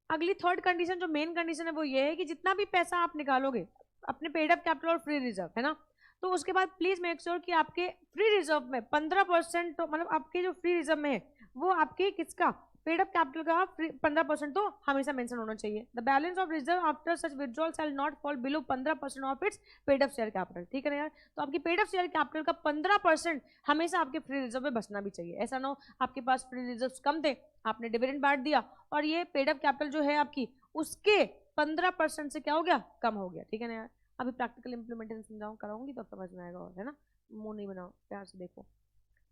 अगली थर्ड कंडीशन जो मेन कंडीशन है वो ये है कि जितना भी पैसा आप निकालोगे अपने पेड अप कैपिटल और फ्री रिजर्व, है ना, तो उसके बाद प्लीज मेक श्योर कि आपके फ्री रिजर्व में 15%, तो मतलब आपके जो फ्री रिजर्व में है वो आपके किसका, पेड अप कैपिटल का 15% तो हमेशा मेंशन होना चाहिए। The balance of reserve after such withdrawal shall not fall below 15% of its paid up share capital, ठीक है ना यार। तो आपकी पेड अप शेयर कैपिटल का 15% हमेशा आपके फ्री रिजर्व में बचना भी चाहिए। ऐसा ना हो आपके पास फ्री रिजर्व कम थे, आपने डिविडेंड बांट दिया और ये पेड अप कैपिटल जो है आपकी उसके 15% से क्या हो गया, कम हो गया, ठीक है ना यार। अभी प्रैक्टिकल इंप्लीमेंटेशन समझाऊँ कराऊंगी तो समझ में आएगा, और है ना, मुंह नहीं बनाओ, प्यार से देखो,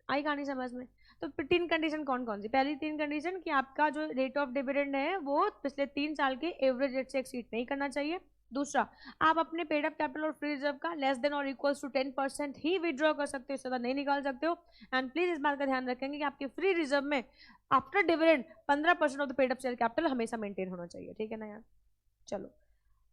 आई कहानी समझ में। तो 3 कंडीशन कौन कौन सी, पहली 3 कंडीशन कि आपका जो रेट ऑफ डिविडेंड है वो पिछले 3 साल के एवरेज रेट से एक्सीड नहीं करना चाहिए। दूसरा, आप अपने पेड अप कैपिटल और फ्री रिजर्व का लेस देन और इक्वल्स टू 10% ही विड्रॉ कर सकते हो, इससे ज्यादा नहीं निकाल सकते हो। एंड प्लीज इस बात का ध्यान रखेंगे कि आपके फ्री रिजर्व में after dividend 15% of the paid up share capital हमेशा मेंटेन होना चाहिए, ठीक है ना यार। चलो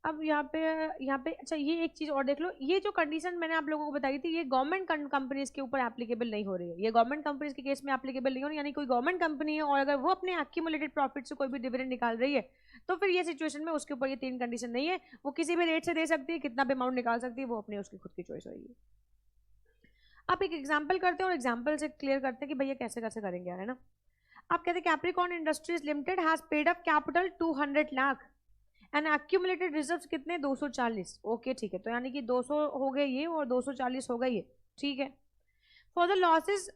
अब यहाँ पे अच्छा ये एक चीज और देख लो, ये जो कंडीशन मैंने आप लोगों को बताई थी ये गवर्नमेंट कंपनीज के ऊपर एप्लीकेबल नहीं हो रही है, ये गवर्नमेंट कंपनीज के केस में एप्लीकेबल नहीं हो रही, यानी कोई गवर्नमेंट कंपनी है और अगर वो अपने एक्यूमुलेटेड प्रॉफिट से कोई भी डिविडेंड निकाल रही है तो फिर ये सिचुएशन में उसके ऊपर ये 3 कंडीशन नहीं है, वो किसी भी रेट से दे सकती है, कितना भी अमाउंट निकाल सकती है, वो अपनी उसकी खुद की चॉइस होगी। आप एक एग्जाम्पल करते हैं और एग्जाम्पल से क्लियर करते हैं कि भैया कैसे कैसे करेंगे यार, है ना। आप कहते हैं Capricorn industries limited has paid up capital 200 lakh and accumulated reserves कितने 240, ओके ठीक है, तो यानी कि 200 हो गए ये और 240 हो गए ये, ठीक है। For the losses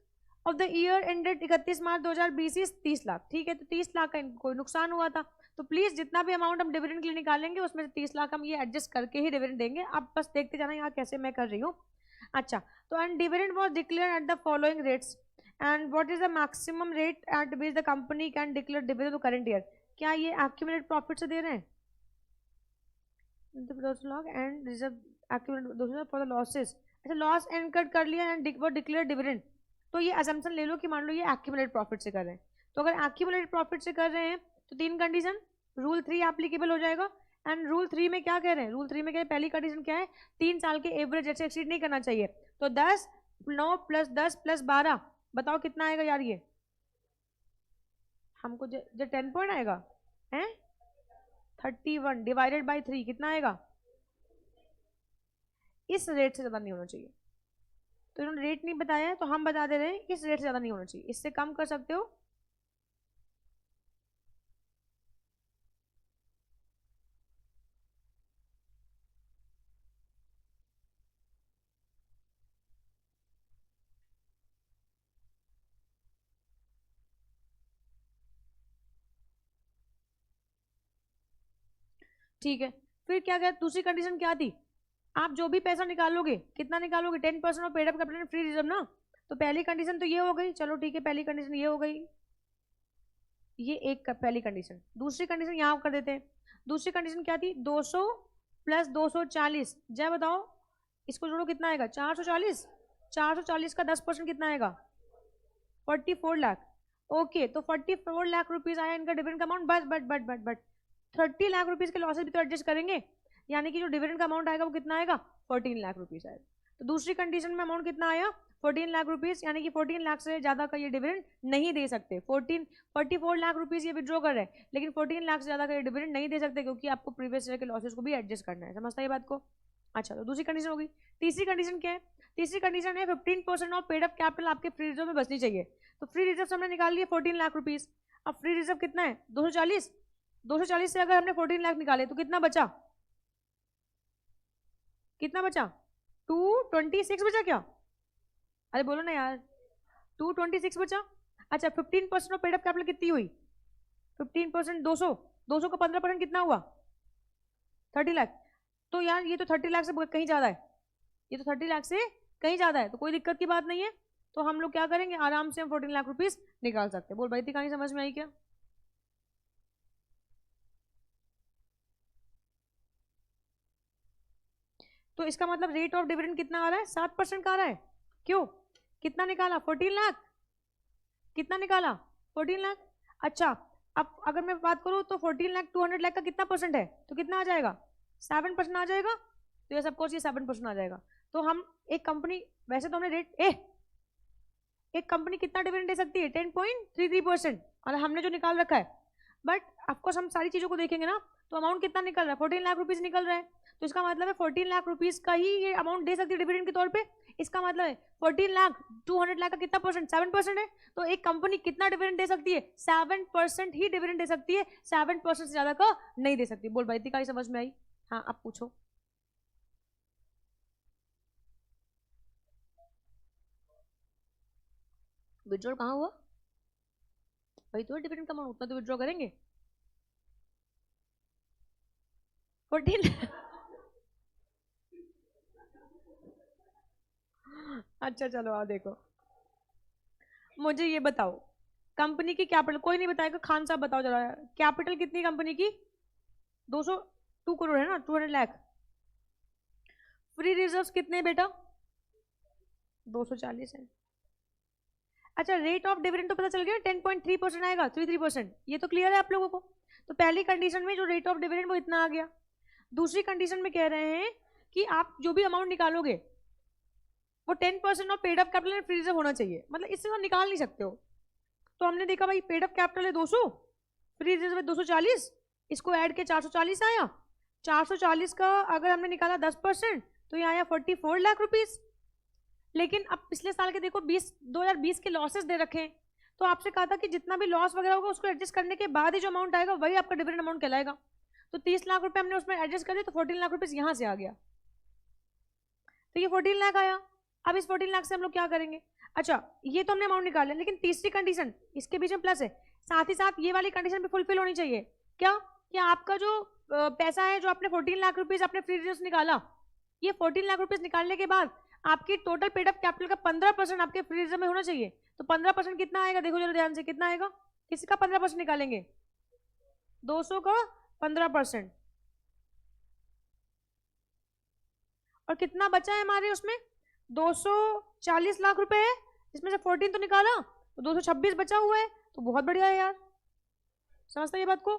of the year ended 31 मार्च 2020 30 लाख, ठीक है, तो 30 लाख का कोई नुकसान हुआ था, तो प्लीज जितना भी अमाउंट हम डिविडेंड के लिए निकालेंगे उसमें से 30 लाख हम ये एडजस्ट करके ही डिविडेंड देंगे, आप बस देखते जाना यहाँ कैसे मैं कर रही हूँ। अच्छा, तो and dividend was declared at the following rates and what is the maximum rate at which the company can declare dividend to current year? क्या ये एक्यूमुलेटेड प्रॉफिट से दे रहे हैं? And reserve accumulated for the losses. अच्छा, लॉस इनकर्ड कर लिया एंड डिक्लेयर डिविडेंड, तो ये अजम्पशन ले लो कि मान लो ये एक्यूमुलेटेड प्रॉफिट से कर रहे हैं। तो अगर एक्यूमुलेटेड प्रॉफिट से कर रहे हैं तो 3 कंडीशन, रूल 3 एप्लीकेबल हो जाएगा। एंड रूल 3 में क्या कह रहे हैं? रूल 3 में क्या है? पहली कंडीशन क्या है? 3 साल के एवरेज ऐसे एक्सीड नहीं करना चाहिए। तो 10 9 + 10 + 12 बताओ कितना आएगा यार? ये हमको जो 10 पॉइंट आएगा है 31 डिवाइडेड बाई 3 कितना आएगा? इस रेट से ज़्यादा नहीं होना चाहिए। तो इन्होंने रेट नहीं बताया है तो हम बता दे रहे हैं इस रेट से ज़्यादा नहीं होना चाहिए, इससे कम कर सकते हो। ठीक है, फिर क्या क्या दूसरी कंडीशन क्या थी? आप जो भी पैसा निकालोगे कितना निकालोगे? 10% of paid up capital free reserve ना। तो पहली कंडीशन तो ये हो गई, चलो ठीक है, पहली कंडीशन ये हो गई, ये एक पहली कंडीशन। दूसरी कंडीशन यहाँ कर देते हैं। दूसरी कंडीशन क्या थी? 200 + 240, जय बताओ इसको जोड़ो कितना आएगा? 440। 440 का 10% कितना आएगा? 44 लाख। ओके, तो 44 लाख रुपीज आया इनका डिविडेंड का अमाउंट। बट 30 लाख रुपीज के लॉसेस भी तो एडजस्ट करेंगे, यानी कि जो डिविडेंड का अमाउंट आएगा वो कितना आएगा? 14 लाख रुपीज आएगा। तो दूसरी कंडीशन में अमाउंट कितना आया? 14 लाख रुपीज, यानी कि 14 लाख से ज्यादा का ये डिविडेंड नहीं दे सकते। 44 लाख रुपीज ये विड्रॉ कर रहे हैं, लेकिन 14 लाख से ज्यादा का ये डिविडेंड नहीं दे सकते, क्योंकि आपको प्रीवियस ईयर के लॉसेस को भी एडजस्ट करना है। समझता है ये बात को? अच्छा, तो दूसरी कंडीशन होगी। तीसरी कंडीशन क्या है? तीसरी कंडीशन है 15% ऑफ पेड अप कैपिटल आपके फ्री रिजर्व में बचनी चाहिए। तो फ्री रिजर्व हमने निकाल लिया 14 लाख रुपीज। अब फ्री रिजर्व कितना है? 240। 240 से अगर हमने 14 लाख निकाले तो कितना बचा? कितना बचा? 226 बचा क्या? अरे बोलो ना यार, 226 बचा। अच्छा, 15% ऑफ पेड अप कैपिटल कितनी हुई? 15% 200, 200 का 15% कितना हुआ? 30 लाख। तो यार ये तो 30 लाख से कहीं ज्यादा है, ये तो 30 लाख से कहीं ज्यादा है, तो कोई दिक्कत की बात नहीं है। तो हम लोग क्या करेंगे, आराम से हम 14 लाख रुपीज निकाल सकते हैं। बोल भाई, थी कहानी समझ में आई क्या? तो इसका मतलब रेट ऑफ डिविडेंड कितना आ रहा है? 7% का आ रहा है। क्यों? कितना निकाला? 14 लाख। कितना निकाला? 14 लाख। अच्छा, अब अगर मैं बात करूं तो 14 लाख 200 लाख का कितना परसेंट है? तो कितना आ जाएगा? 7% आ जाएगा। तो ये सबको 7% आ जाएगा। तो हम एक कंपनी, वैसे तो हमने रेट एक कंपनी कितना डिविडेंड दे सकती है? 10.33%, और हमने जो निकाल रखा है। बट ऑफकोर्स हम सारी चीजों को देखेंगे ना, तो अमाउंट कितना निकल रहा है? 14 लाख रुपीज निकल रहा है। तो इसका मतलब है 14 लाख रुपीज का ही ये अमाउंट दे सकती है डिविडेंड के तौर पे। इसका मतलब है 14 लाख 200 लाख का कितना परसेंट? 7% है। तो एक कंपनी कितना डिविडेंड दे सकती है? 7% ही डिविडेंड दे सकती है, 7% से ज्यादा का नहीं दे सकती। बोल भाई, इतनी समझ में आई? हाँ, अब पूछो। विड्रॉल कहाँ हुआ भाई? तो डिविडेंड का अमाउंट उतना तो विड्रॉ करेंगे। 14 अच्छा चलो, आओ देखो, मुझे ये बताओ कंपनी की कैपिटल, कोई नहीं बताएगा, खान साहब बताओ जरा, कैपिटल कितनी कंपनी की? 202 करोड़ है ना, 200 लाख। फ्री रिजर्व्स कितने बेटा? 240 है। अच्छा, रेट ऑफ डिविडेंड तो पता चल गया, 10.3% आएगा, 33%। ये तो क्लियर है आप लोगों को? तो पहली कंडीशन में जो रेट ऑफ डिविडेंड वो इतना आ गया। दूसरी कंडीशन में कह रहे हैं कि आप जो भी अमाउंट निकालोगे वो 10% of paid up capital and free reserve होना चाहिए, मतलब इससे तो निकाल नहीं सकते हो। तो हमने देखा भाई, पेड अप कैपिटल है 200, फ्री रिजर्व है 240, इसको ऐड के 440 आया। 440 का अगर हमने निकाला 10% तो ये आया 44 लाख रुपीज। लेकिन अब पिछले साल के देखो 2020 के लॉसेस दे रखे हैं, तो आपसे कहा था कि जितना भी लॉस वगैरह होगा उसको एडजस्ट करने के बाद ही जो अमाउंट आएगा वही आपका डिविडेंड अमाउंट कहलाएगा। तो 30 लाख रुपए हमने उसमें एडजस्ट कर दिया, तो 14 लाख रुपीज यहां से आ गया। तो ये 14 लाख आया। अब इस 14 लाख से हम लोग क्या करेंगे? अच्छा, ये तो हमने अमाउंट निकाल लिया, लेकिन तीसरी कंडीशन इसके बीच में प्लस है, साथ ही साथ ये वाली कंडीशन भी फुलफिल होनी चाहिए। क्या? कि आपका जो पैसा है, जो आपने 14 लाख रुपीज अपने फ्री रिजर्व निकाला, ये 14 लाख रुपीज निकालने के बाद आपकी टोटल पेड अप कैपिटल का 15% आपके फ्री रिजर्व में होना चाहिए। तो 15% कितना आएगा, देखो जरा ध्यान से, कितना आएगा, किसका 15% निकालेंगे, 200 का 15%, और कितना बचा है हमारे उसमें, 240 लाख रुपए है, इसमें से 14 तो निकाला तो 226 बचा हुआ है, तो बहुत बढ़िया है यार, समझते ये बात को।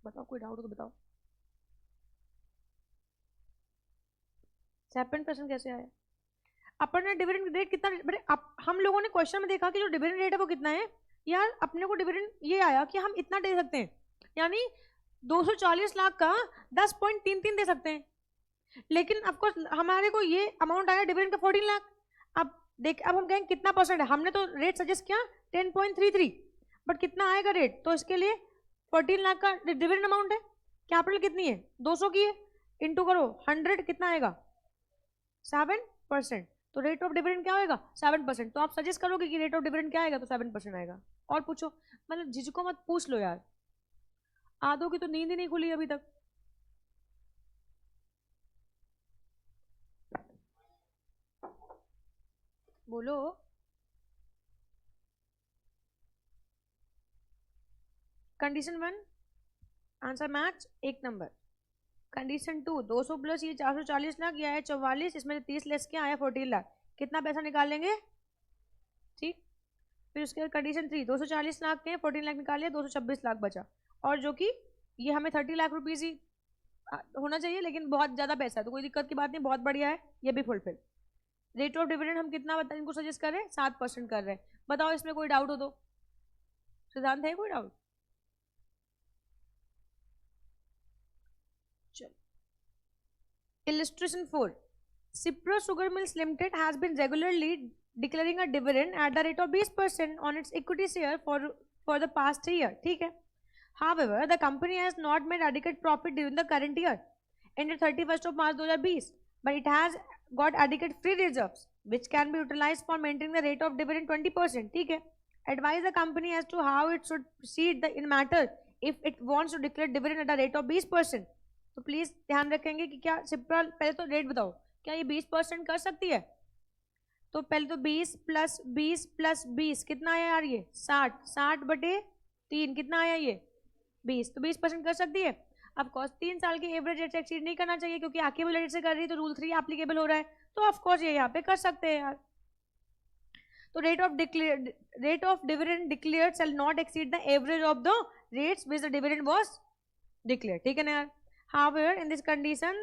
बताओ कोई डाउट हो तो बताओ। 7% कैसे आया, अपन ने डिविडेंड रेट कितना, हम लोगों ने क्वेश्चन में देखा कि जो डिविडेंड रेट है वो कितना है यार, अपने को डिविडेंड ये आया कि हम इतना दे सकते हैं, यानी 240 लाख का 10.33 दे सकते हैं, लेकिन ऑफकोर्स हमारे को ये अमाउंट आया डिविडेंड का 14 लाख। अब हम कहेंगे कितना परसेंट है, हमने तो रेट सजेस्ट किया 10.33, बट कितना आएगा रेट, तो इसके लिए 14 लाख का डिविडेंड अमाउंट है, कैपिटल कितनी है 200 की है, इंटू करो 100 कितना आएगा 7%, तो रेट ऑफ डिविडेंड क्या होगा 7%। तो आप सजेस्ट करोगे कि रेट ऑफ डिविडेंड क्या आएगा, तो 7% आएगा। और पूछो, मतलब झिझको मत, पूछ लो यार, आधों की तो नींद ही नहीं खुली अभी तक। बोलो, condition 1 answer match 1 number. Condition 2 200 plus ये 440 लाख, यह है 44, इसमें 30 लेस किया आया 14 लाख, कितना पैसा निकालेंगे, ठीक। फिर उसके बाद कंडीशन 3 240 लाख के 14 लाख निकाले, 226 लाख बचा, और जो कि ये हमें 30 लाख रुपीज ही होना चाहिए, लेकिन बहुत ज्यादा पैसा है तो कोई दिक्कत की बात नहीं, बहुत बढ़िया है, ये भी फुलफिल। रेट ऑफ डिविडेंड हम कितना बता इनको सजेस्ट कर रहे हैं, 7% कर रहे हैं। बताओ इसमें कोई डाउट हो तो, सिद्धांत है कोई डाउट, चलो। Illustration 4. Cipro Sugar Mills Limited has been regularly declaring a dividend at the rate of 20% on its equity share for the past 3 years. ठीक है. However, the company has not made adequate profit during the current year, ended 31st of March 2020, but it has got adequate free reserves, which can be utilized for maintaining the rate of dividend 20%. ठीक है. Advise the company as to how it should proceed in matter if it wants to declare dividend at a rate of 20%. तो प्लीज ध्यान रखेंगे कि क्या सिप्रा, पहले तो रेट बताओ, क्या ये 20% कर सकती है, तो पहले तो 20 प्लस 20 प्लस 20 कितना आया यार, ये 60, 60 बटे 3 कितना आया ये 20, तो 20% कर सकती है। ऑफकोर्स 3 साल की एवरेज रेट से एक्सीड नहीं करना चाहिए, क्योंकि आकेबल रेट से कर रही है तो रूल 3 एप्लीकेबल हो रहा है, तो ऑफकोर्स ये यहाँ पे कर सकते हैं यार। तो rate of dividend declared shall not exceed the average of the rates which the dividend was declared, ठीक है ना यार। However, in this condition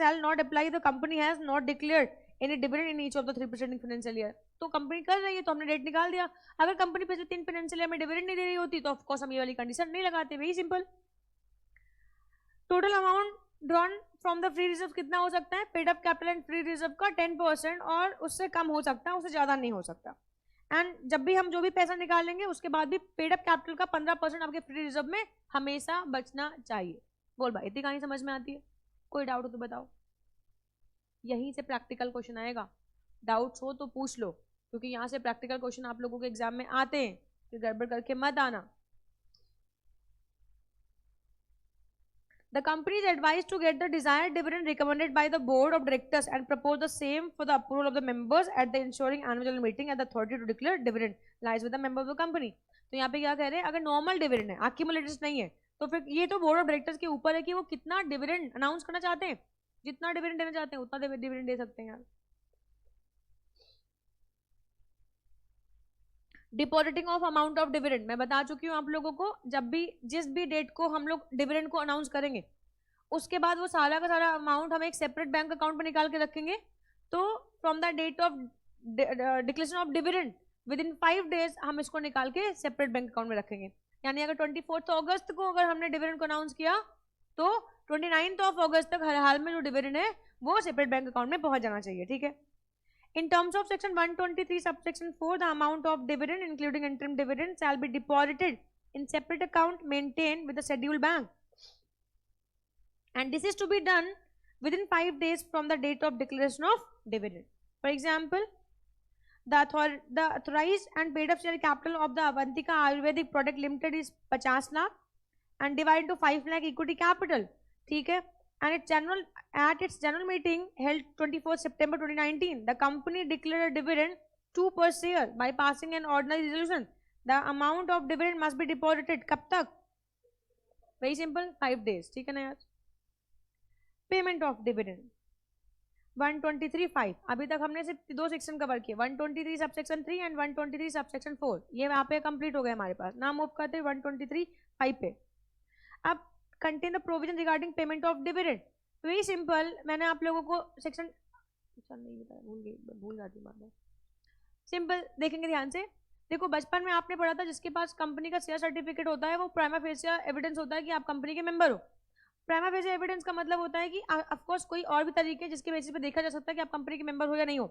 shall not apply if the company has not declared any dividend in each of the 3 preceding financial year. तो कंपनी कर रही है तो हमने रेट निकाल दिया, अगर कंपनी पिछले 3 फाइनेंशियल ईयर में डिविडेंड नहीं दे रही होती तो ऑफकोर्स हम ये वाली कंडीशन नहीं लगाते, very simple. Total amount drawn from the free reserve कितना हो सकता है, paid up capital and free reserve का 10%, और उससे कम हो सकता है, उससे ज्यादा नहीं हो सकता। एंड जब भी हम जो भी पैसा निकालेंगे उसके बाद भी पेड अप कैपिटल का 15% आपके फ्री रिजर्व में हमेशा बचना चाहिए। बोल भाई, इतनी कहानी समझ में आती है, कोई डाउट हो तो बताओ। यहीं से प्रैक्टिकल क्वेश्चन आएगा, डाउट्स हो तो पूछ लो, क्योंकि यहाँ से प्रैक्टिकल क्वेश्चन आप लोगों के एग्जाम में आते हैं, कि गड़बड़ करके मत आना। The company is advised to get the desired dividend recommended by the board of directors and propose the same for the approval of the members at the ensuing annual general meeting, and the authority to declare dividend lies with the member of the company. तो यहाँ पे क्या कह रहे हैं, अगर नॉर्मल डिविडेंड है, accumulated नहीं है, तो फिर ये तो बोर्ड ऑफ डायरेक्टर्स के ऊपर है कि वो कितना डिविडेंड अनाउंस करना चाहते हैं, जितना डिविडेंड देना चाहते हैं उतना डिविडेंड दे सकते हैं यार। Depositing of amount of dividend मैं बता चुकी हूँ आप लोगों को, जब भी जिस भी डेट को हम लोग डिविडेंड को अनाउंस करेंगे उसके बाद वो सारा का सारा अमाउंट हम एक सेपरेट बैंक अकाउंट में निकाल के रखेंगे। तो from the date of declaration of dividend within 5 days हम इसको निकाल के सेपरेट बैंक अकाउंट में रखेंगे। यानी अगर 24 अगस्त को अगर हमने डिविडेंड को अनाउंस किया तो 29 अगस्त तक हर हाल में जो डिविडेंड है वो सेपरेट बैंक अकाउंट में पहुंच जाना चाहिए, ठीक है। In terms of section 123 subsection 4, the amount of dividend including interim dividend shall be deposited in separate account maintained with the scheduled bank, and this is to be done within 5 days from the date of declaration of dividend. For example, the authorized and paid up share capital of the Avantika Ayurvedic Product Limited is 50 lakh, and divide into 5 lakh equity capital, ठीक है. And at its general meeting held 24 September 2019, the company declared a dividend 2 per share by passing an ordinary resolution. The amount of dividend must be deposited कब तक? Very simple, 5 days, ठीक है ना यार. Payment of dividend 123(5). अभी तक हमने सिर्फ 2 सेक्शन कवर किए, 123 sub section 3 and 123 sub section 4. ये वहाँ पे कंप्लीट हो गए हमारे पास. नाम मूव करते हैं 123(5) पे. अब contain the provision regarding payment of dividend. Very simple, मैंने आप लोगों को सेक्शन नहीं बताया, भूल जाती हूँ बार. सिंपल देखेंगे ध्यान से. देखो बचपन में आपने पढ़ा था जिसके पास कंपनी का शेयर सर्टिफिकेट होता है वो प्राइमा फेसिया एविडेंस होता है कि आप कंपनी के मेंबर हो. प्राइमा फेसिया एविडेंस का मतलब होता है कि ऑफ कोर्स कोई और भी तरीके जिसके बेसिस पे देखा जा सकता है कि आप कंपनी के मेंबर हो या नहीं हो.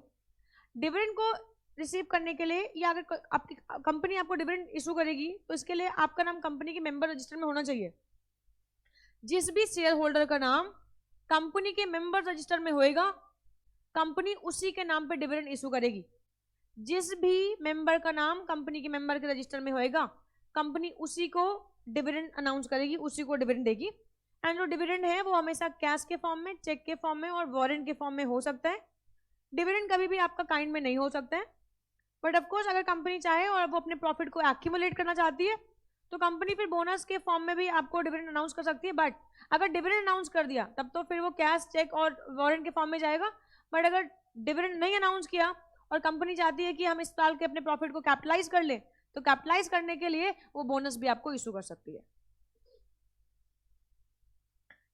डिविडेंड को रिसीव करने के लिए या अगर आपकी कंपनी आपको डिविडेंड इशू करेगी तो इसके लिए आपका नाम कंपनी के मेंबर रजिस्टर में होना चाहिए. जिस भी शेयर होल्डर का नाम कंपनी के मेंबर रजिस्टर में होएगा कंपनी उसी के नाम पे डिविडेंड इशू करेगी. जिस भी मेंबर का नाम कंपनी के मेंबर के रजिस्टर में होएगा कंपनी उसी को डिविडेंड अनाउंस करेगी, उसी को डिविडेंड देगी. एंड जो डिविडेंड है वो हमेशा कैश के फॉर्म में, चेक के फॉर्म में और वारंट के फॉर्म में हो सकता है. डिविडेंड कभी भी आपका काइंड में नहीं हो सकता है. बट ऑफकोर्स अगर कंपनी चाहे और वो अपने प्रॉफिट को एक्यूमुलेट करना चाहती है तो कंपनी फिर बोनस के फॉर्म में भी आपको डिविडेंड अनाउंस कर सकती है. बट अगर डिविडेंड अनाउंस कर दिया तब तो फिर वो कैश, चेक और वारंट के फॉर्म में जाएगा. बट अगर डिविडेंड नहीं अनाउंस किया और कंपनी चाहती है कि हम इस साल के अपने प्रॉफिट को कैपिटलाइज कर ले तो कैपिटलाइज करने के लिए वो बोनस भी आपको इशू कर सकती है.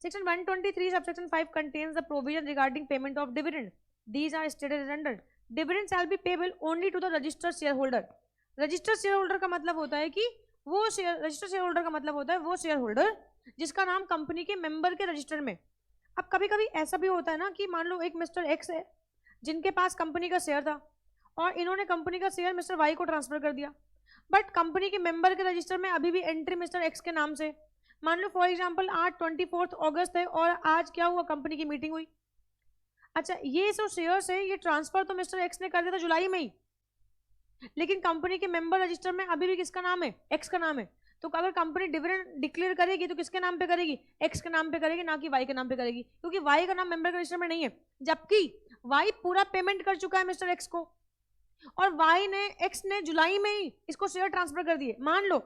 Section 123 subsection 5 contains the provision regarding payment of dividend. These are stated as under. Dividend shall be payable only to the registered shareholder. Registered shareholder का मतलब होता है कि वो registered shareholder का मतलब होता है वो shareholder जिसका नाम कंपनी के मेंबर के रजिस्टर में. अब कभी कभी ऐसा भी होता है ना कि मान लो एक मिस्टर एक्स है जिनके पास कंपनी का शेयर था और इन्होंने कंपनी का शेयर मिस्टर वाई को ट्रांसफर कर दिया. बट कंपनी के मेंबर के रजिस्टर में अभी भी एंट्री मिस्टर एक्स के नाम से. मान लो फॉर एग्जांपल आज 24 अगस्त है और आज क्या हुआ, कंपनी की मीटिंग हुई. अच्छा, ये जो शेयर्स है ये ट्रांसफर तो मिस्टर एक्स ने कर दिया था जुलाई में ही, लेकिन कंपनी के मेंबर रजिस्टर में अभी भी किसका नाम है? एक्स का नाम है. तो अगर कंपनी डिविडेंड डिक्लेयर करेगी तो किसके नाम पे करेगी? एक्स के नाम पे करेगी, ना कि वाई के नाम पे करेगी, क्योंकि वाई का नाम मेंबर के रजिस्टर में नहीं है. जबकि वाई पूरा पेमेंट कर चुका है मिस्टर एक्स को और वाई ने, एक्स ने जुलाई में ही इसको शेयर ट्रांसफर कर दिए. मान लो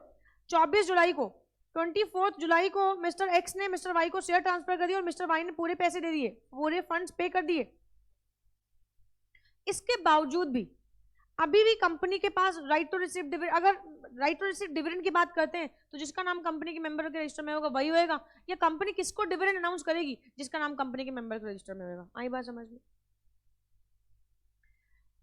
24 जुलाई को, 24 जुलाई को मिस्टर एक्स ने मिस्टर वाई को शेयर ट्रांसफर कर दिया और मिस्टर वाई ने पूरे पैसे दे दिए, पूरे फंड्स पे कर दिए. इसके बावजूद भी अभी भी कंपनी के पास राइट टू रिसीव डिविडेंड, अगर राइट टू रिसीव डिविडेंड की बात करते हैं तो जिसका नाम कंपनी के मेंबर के रजिस्टर में होगा वही होएगा. या कंपनी किसको डिविडेंड अनाउंस करेगी? जिसका नाम कंपनी के मेंबर के रजिस्टर में होगा. आई बात समझ में?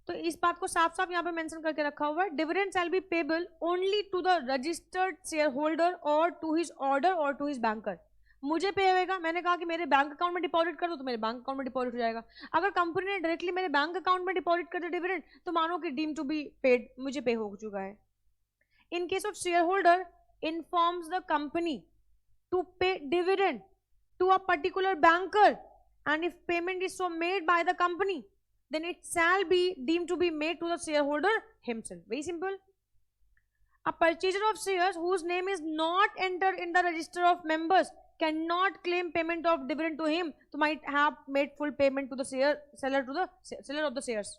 तो इस बात को साफ साफ यहाँ पे मेंशन करके रखा हुआ है. Dividend shall be payable only to the registered share holder or to his order or to his banker. मुझे पे होएगा, मैंने कहा कि मेरे बैंक अकाउंट में डिपॉजिट कर दो तो मेरे बैंक अकाउंट में डिपॉजिट हो जाएगा. अगर कंपनी ने डायरेक्टली मेरे बैंक अकाउंट में डिपॉजिट कर दिया डिविडेंड तो मानो कि डीम टू बी पेड, मुझे पे हो चुका है. In case of share holder informs the company to pay dividend to a particular banker and if payment is so made by the company then it shall be deemed to be made to the shareholder himself. Very simple. A purchaser of shares whose name is not entered in the register of members cannot claim payment of dividend to him who might have made full payment to the seller of the shares.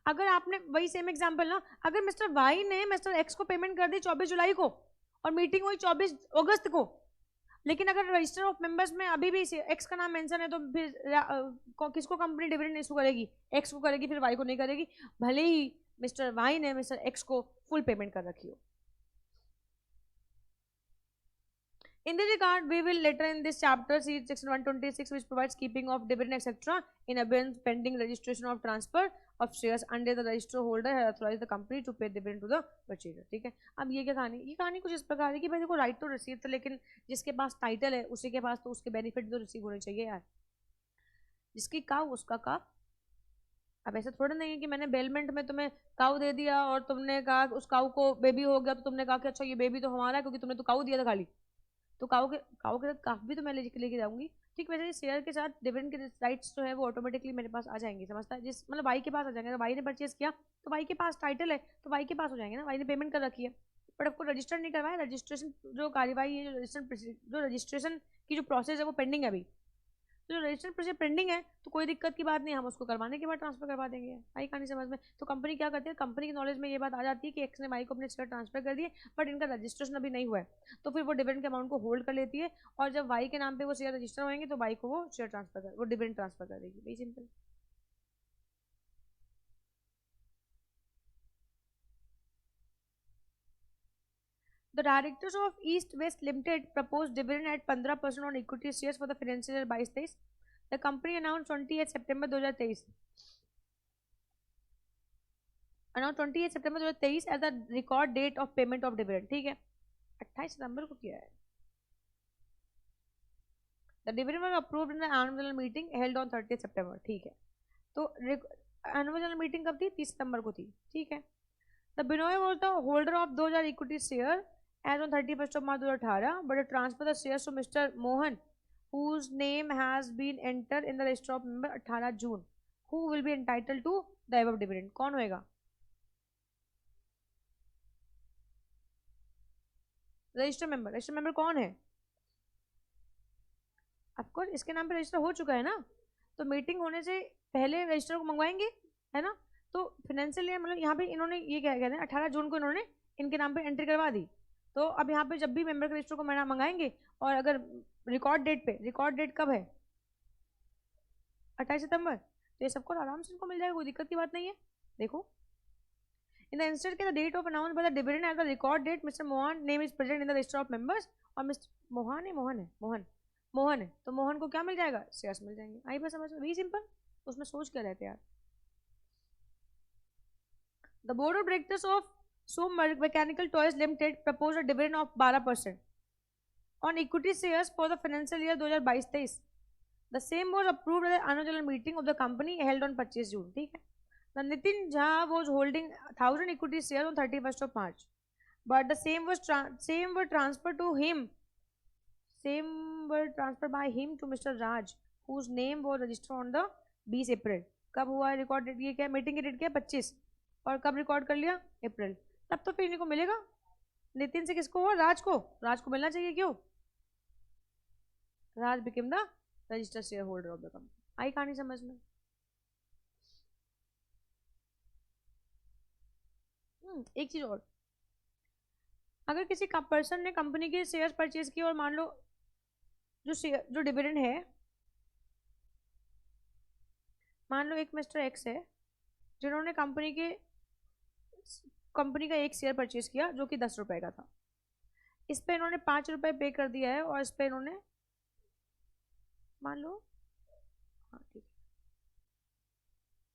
अगर आपने वही सेम एग्जांपल ना, अगर मिस्टर वाई ने मिस्टर एक्स को पेमेंट कर दी 24 जुलाई को और मीटिंग हुई 24 अगस्त को, लेकिन अगर रजिस्टर ऑफ मेंबर्स में अभी भी एक्स का नाम मेंशन है तो फिर किसको कंपनी डिविडेंड इशू करेगी? एक्स को करेगी, फिर वाई को नहीं करेगी, भले ही मिस्टर वाई ने मिस्टर एक्स को फुल पेमेंट कर रखी हो. In this regard, we will later in this chapter see section 126 which provides keeping of dividend etc. in abeyance pending registration of transfer of shares under the register holder has authorized the company to pay dividend to the purchaser. ठीक है. अब ये क्या कहानी? ये कहानी कुछ इस प्रकार है कि भाई देखो राइट टू रिसीव था, लेकिन जिसके पास टाइटल है उसी के पास तो उसके बेनिफिट तो रिसीव होने चाहिए यार. जिसकी काउ उसका का. अब ऐसा थोड़ा नहीं है कि मैंने बेलमेंट में तुम्हें काउ दे दिया और तुमने कहा उस काउ को बेबी हो गया तो तुमने कहा कि अच्छा ये बेबी तो हमारा है क्योंकि तुमने तो काउ दिया था खाली, तो काउ के साथ काफ भी तो मैं लेके जाऊंगी. ठीक वैसे शेयर के साथ डिविडेंड के राइट्स जो है वो ऑटोमेटिकली मेरे पास आ जाएंगे. समझता है? जिस मतलब वाई के पास आ जाएंगे. वाई ने परचेज किया तो वाई के पास टाइटल है तो वाई के पास हो जाएंगे ना, वाई ने पेमेंट कर रखी है. बट आपको रजिस्टर नहीं करवाया, रजिस्ट्रेशन जो कार्यवाही है, जो रजिस्ट्रेशन की जो प्रोसेस है वो पेंडिंग है अभी, तो जो रजिस्ट्रेशन प्रोसेस पेंडिंग है तो कोई दिक्कत की बात नहीं, हम उसको करवाने के बाद ट्रांसफर करवा देंगे। आई कहानी समझ में? तो कंपनी क्या करती है, कंपनी की नॉलेज में ये बात आ जाती है कि एक्स ने वाई को अपने शेयर ट्रांसफर कर दिए बट इनका रजिस्ट्रेशन अभी नहीं हुआ है, तो फिर वो डिविडेंड के अमाउंट को होल्ड कर लेती है और जब वाई के नाम पे वो शेयर रजिस्टर होंगे तो वाई को वो शेयर ट्रांसफर कर, वो डिविडेंड ट्रांसफर कर देगी। Very simple. The directors of East West Limited proposed dividend at 15% on equity shares for the financial year 22-23. The company announced 28 September 2023. Announced 28 September 2023 as the record date of payment of dividend. ठीक है, 28 सितंबर को किया है। The dividend was approved in the annual general meeting held on 30 September. ठीक है, तो annual general meeting कब थी? 30 सितंबर को थी। ठीक है। The Binoy was the holder of 2000 equity share as on 31st of March 2018, but it transferred the shares to Mr. Mohan, whose name has been entered in the register of member 18 June, who will be entitled to the above dividend. कौन होएगा? Register member. रजिस्टर मेंबर कौन है? ऑफकोर्स इसके नाम पे रजिस्टर हो चुका है ना, तो मीटिंग होने से पहले रजिस्टर को मंगवाएंगे, है ना? तो फाइनेंशियल ईयर मतलब यहाँ पे इन्होंने ये क्या कहते हैं 18 जून को इन्होंने इनके नाम पे एंट्री करवा दी, तो अब यहाँ पे जब भी मेंबर के रजिस्टर को मंगाएंगे और अगर रिकॉर्ड डेट पे, रिकॉर्ड डेट कब है? 28 सितंबर, तो ये सबको आराम से इनको मिल जाएगा, कोई दिक्कत की बात नहीं है। देखो, इन द इंस्टेंट के the date of announce by the dividend at the record date mister Mohan name is present in the register of members, or mister Mohan है, मोहन है, तो मोहन को क्या मिल जाएगा? शेयर्स मिल जाएंगे। आई बात समझ में? वेरी सिंपल, उसमें सोच क्या रहते यार। The board of directors of Som Mechanical Toys Limited proposed a dividend of 12% on equity shares for the financial year 2022-23. The same was approved at the annual general meeting of the company held on 25 June. ठीक है। The Nitin Jha was holding 1000 equity shares on 31st of March, but the same were transferred to him. Same were transferred by him to Mr. Raj, whose name was registered on the 20 April. कब हुआ रिकॉर्ड डेट? ये क्या मीटिंग की डेट क्या? 25, और कब रिकॉर्ड कर लिया? अप्रैल। तब तो फिर इनको मिलेगा। नितिन से किसको हुआ? राज को। राज को मिलना चाहिए, क्यों? Raj became the registered share holder of the company. आई कहानी समझ में? एक चीज और, अगर किसी पर्सन ने कंपनी के शेयर्स परचेज किए और मान लो जो डिविडेंड है, मान लो एक मिस्टर एक्स है जिन्होंने कंपनी का एक शेयर परचेज किया जो कि 10 रुपए का था, इस पे इन्होंने 5 रुपए पे कर दिया है और इस पे इन्होंने मान लो, हाँ ठीक है,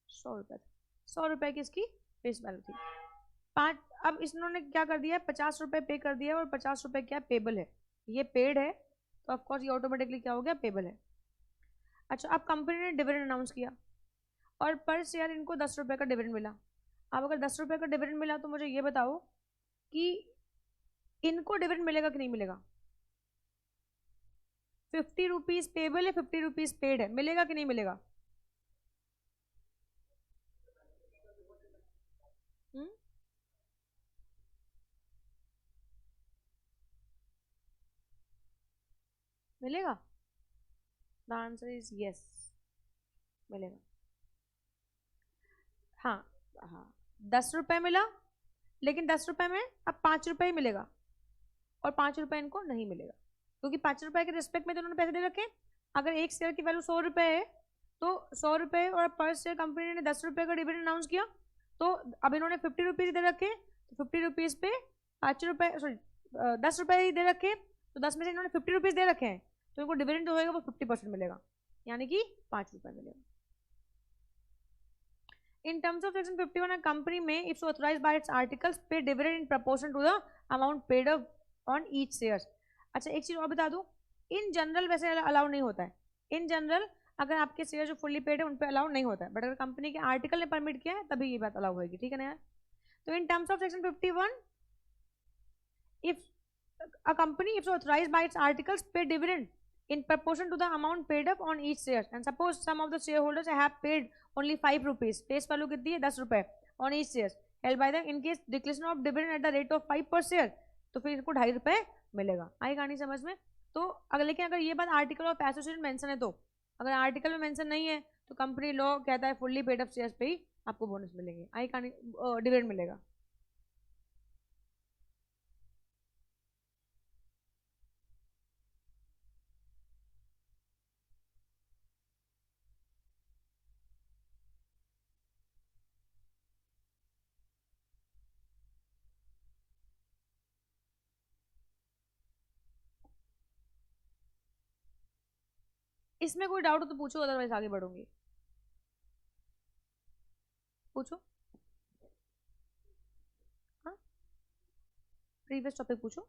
100 रुपए था, 100 रुपए की इसकी फेस वैल्यू थी। अब इन्होंने क्या कर दिया है? 50 रुपए पे कर दिया है और 50 रुपए क्या पेबल है, ये पेड है, तो ऑफकोर्स ये ऑटोमेटिकली क्या हो गया? पेबल है। अच्छा, अब कंपनी ने डिविडेंड अनाउंस किया और पर शेयर इनको 10 रुपए का डिविडेंड मिला। अब अगर 10 रुपए का डिविडेंड मिला तो मुझे ये बताओ कि इनको डिविडेंड मिलेगा कि नहीं मिलेगा? 50 रुपीज पेबल है, 50 रुपीज पेड है, मिलेगा कि नहीं मिलेगा? मिलेगा? द आंसर इज यस, मिलेगा। हाँ, 10 रुपए मिला, लेकिन 10 रुपए में अब 5 रुपए ही मिलेगा और 5 रुपए इनको नहीं मिलेगा, क्योंकि 5 रुपए के रिस्पेक्ट में तो उन्होंने पैसे दे रखे। अगर एक शेयर की वैल्यू 100 रुपए है तो 100 रुपए, और पर शेयर कंपनी ने 10 रुपए का डिविडेंड अनाउंस किया, तो अब इन्होंने 50 रुपीज दे रखे, तो 50 रुपीज पे 5 रुपए, सॉरी 10 रुपए ही दे रखे, तो 10 में से इन्होंने 50 रुपीज दे रखे हैं, तो इनको डिविडेंड जो होगा वो 50% मिलेगा, यानी कि 5 रुपए मिलेगा। In terms of section 51, a company may, if so authorized by its articles, pay dividend in proportion to the amount paid on each shares. अच्छा, एक चीज और बता दूं, इन जनरल वैसे अलाउ नहीं होता है। इन जनरल अगर आपके शेयर जो फुल्ली पेड है उन पे अलाउ नहीं होता है, बट अगर कंपनी के आर्टिकल ने परमिट किया है तभी ये बात अलाउ होगी। ठीक है ना यार? तो in terms of section 51, if a company, if so authorized by its articles, pay dividend in proportion to the amount paid up on each share, and suppose some of the shareholders have paid only 5 rupees, face value कितनी है? 10 रुपए on each share, held by the, in case declaration of dividend at the rate of 5 पर शेयर, तो फिर इसको 2.5 रुपये मिलेगा। आई कहानी समझ में? तो अगर लेकिन अगर ये बात आर्टिकल ऑफ एसोसिएशन मेंशन है, तो अगर आर्टिकल में मेंशन नहीं है तो कंपनी लॉ कहता है फुल्ली पेड अप शेयर्स पे ही आपको बोनस मिलेंगे, आई कहानी डिविडेंड मिलेगा। इसमें कोई डाउट हो तो पूछो, अदरवाइज आगे बढ़ूंगी। पूछो, हाँ प्रीवियस टॉपिक पूछो।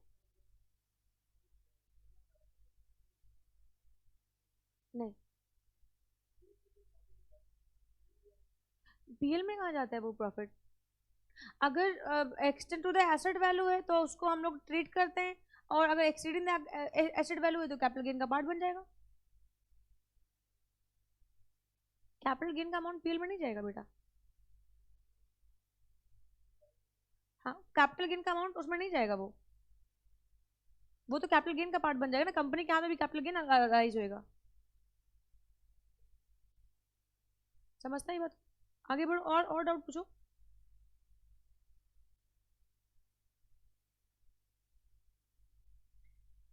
नहीं, पीएल में कहा जाता है वो प्रॉफिट? अगर extend to the asset value है तो उसको हम लोग ट्रीट करते हैं, और अगर एक्सीडिंग द एसेट वैल्यू है तो कैपिटल गेन का पार्ट बन जाएगा। कैपिटल गेन का अमाउंट पीएल में नहीं जाएगा बेटा। हाँ, कैपिटल गेन का अमाउंट उसमें नहीं जाएगा, वो तो कैपिटल गेन का पार्ट बन जाएगा ना, कंपनी के हाथ में भी कैपिटल गेन राइज होएगा। समझता ही बात? आगे बढ़ो, और डाउट पूछो।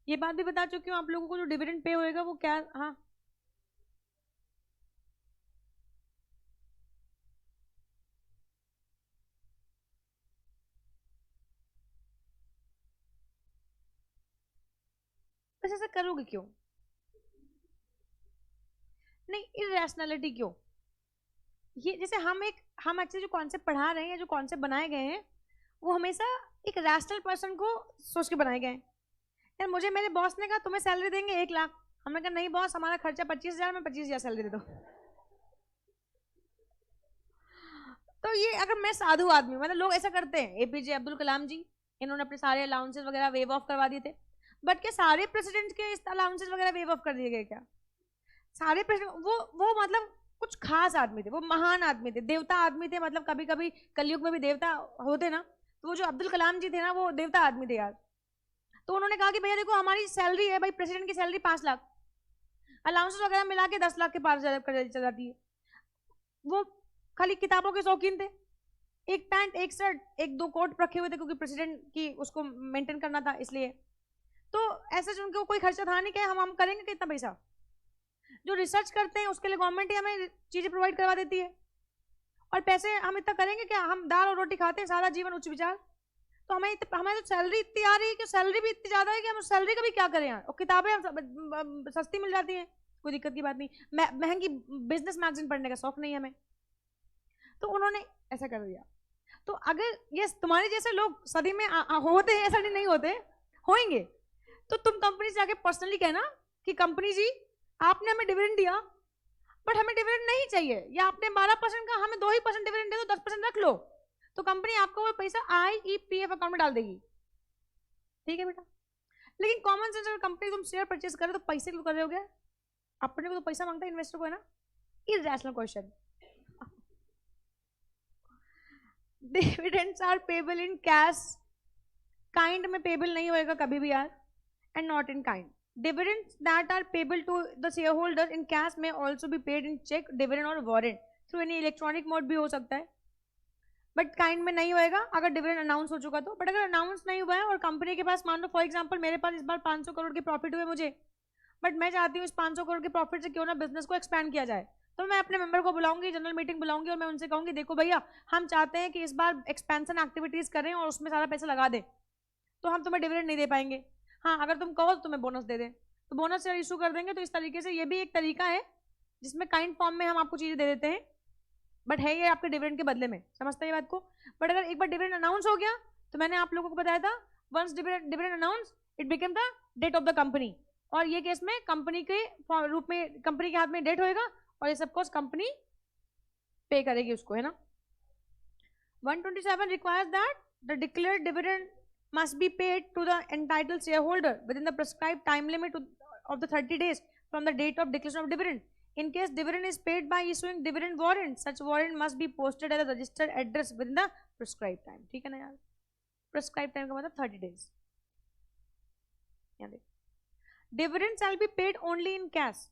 ये बात भी बता चुकी हूँ आप लोगों को, जो डिविडेंड पे होएगा वो क्या, हाँ बस ऐसा करोगे क्यों? नहीं, इरेशनैलिटी क्यों? ये जैसे हम एक्चुअली जो कॉन्सेप्ट पढ़ा रहे हैं, जो कॉन्सेप्ट बनाए गए हैं, वो हमेशा एक रैशनल पर्सन को सोच के बनाए गए हैं। यार मुझे मेरे बॉस ने कहा तुम्हें सैलरी देंगे 1 लाख, हमने कहा नहीं बॉस, हमारा खर्चा 25,000, में 25,000 सैलरी दे दो। तो ये अगर मैं साधु आदमी, मतलब लोग ऐसा करते हैं, एपीजे अब्दुल कलाम जी, इन्होंने अपने सारे अलाउंसेस वगैरह वेव ऑफ करवा दिए थे, बट क्या सारे प्रेसिडेंट के अलाउंसेस वगैरह वेव ऑफ कर दिए गए क्या? सारे प्रेसिडेंट वो मतलब कुछ खास आदमी थे, वो महान आदमी थे, देवता आदमी थे, मतलब कभी कभी कलयुग में भी देवता होते ना, तो वो जो अब्दुल कलाम जी थे ना, वो देवता आदमी थे यार। तो उन्होंने कहा कि भैया देखो हमारी सैलरी है भाई, प्रेसिडेंट की सैलरी 5 लाख, अलाउंसेस वगैरह मिला के 10 लाख के पार चल जाती है। वो खाली किताबों के शौकीन थे, एक पैंट एक शर्ट एक 2 कोट रखे हुए थे, क्योंकि प्रेसिडेंट की उसको मेंटेन करना था इसलिए। तो ऐसे उनको कोई खर्चा था नहीं, क्या हम करेंगे कितना पैसा? जो रिसर्च करते हैं उसके लिए गवर्नमेंट ही हमें चीजें प्रोवाइड करवा देती है, और पैसे हम इतना करेंगे क्या? हम दाल और रोटी खाते हैं सारा जीवन, उच्च विचार। तो हमें तो सैलरी इतनी आ रही है कि सैलरी भी इतनी ज्यादा है कि हम सैलरी का भी क्या करें यार, और किताबें हम सस्ती मिल जाती हैं, कोई दिक्कत की बात नहीं, महंगी बिजनेस मैगजीन पढ़ने का शौक नहीं है हमें। तो उन्होंने ऐसा कर दिया। तो अगर ये तुम्हारे जैसे लोग सदी में होते हैं, ऐसा नहीं होते, होंगे, तो तुम कंपनी से आके पर्सनली कहना कि कंपनी जी आपने हमें डिविडेंड दिया, बट हमें डिविडेंड नहीं चाहिए, या आपने 12% का हमें 2% डिविडेंड दे दो, 10% रख लो, तो कंपनी आपको वो पैसा IEPF अकाउंट में डाल देगी। ठीक है बेटा? लेकिन कॉमन सेंस, अगर कंपनी तुम शेयर परचेज करे तो पैसे क्यों कर रहे हो? गया अपने को तो पैसा मांगता है इन्वेस्टर को, है ना? Irrational question. Dividends are payable in cash, kind में पेबल नहीं होएगा कभी भी यार, and not in kind. Dividends that are payable to the shareholders in cash may also be paid in check, dividend और warrant through any electronic mode भी हो सकता है, बट काइंड में नहीं होएगा अगर डिविडेंड अनाउंस हो चुका तो। बट अगर अनाउंस नहीं हुआ है और कंपनी के पास, मान लो फॉर एग्जांपल मेरे पास इस बार 500 करोड़ के प्रॉफिट हुए मुझे, बट मैं चाहती हूँ इस 500 करोड़ के प्रॉफिट से क्यों ना बिजनेस को एक्सपैंड किया जाए, तो मैं अपने मेंबर को बुलाऊंगी, जनरल मीटिंग बुलाऊंगी, और मैं उनसे कहूंगी देखो भैया हम चाहते हैं कि इस बार एक्सपेंशन एक्टिविटीज करें और उसमें सारा पैसा लगा दें, तो हम तुम्हें डिविडेंड नहीं दे पाएंगे, हाँ अगर तुम कहो तो तुम्हें बोनस दे दें, तो बोनस शेयर इशू कर देंगे। तो इस तरीके से ये भी एक तरीका है जिसमें काइंड फॉर्म में हम आपको चीजें दे देते हैं, बट है ये आपके डिविडेंड के बदले में। समझते हैं बात को? बट अगर एक बार डिविडेंड अनाउंस हो गया, तो मैंने आप लोगों को बताया था, once dividend announce it become the date of the company, और ये केस में कंपनी के रूप में, कंपनी के हाथ में डेट होएगा, और ये सब कोर्स कंपनी पे करेगी उसको, है ना? 127 requires that the declared dividend must be paid to the entitled shareholder within the prescribed time limit of the 30 days from the date of declaration of dividend. In case dividend is paid by issuing dividend warrant, such warrant must be posted at a registered address within the prescribed time. ठीक है ना यार, prescribed time का मतलब 30 days. यहाँ देखो, dividend shall be paid only in cash.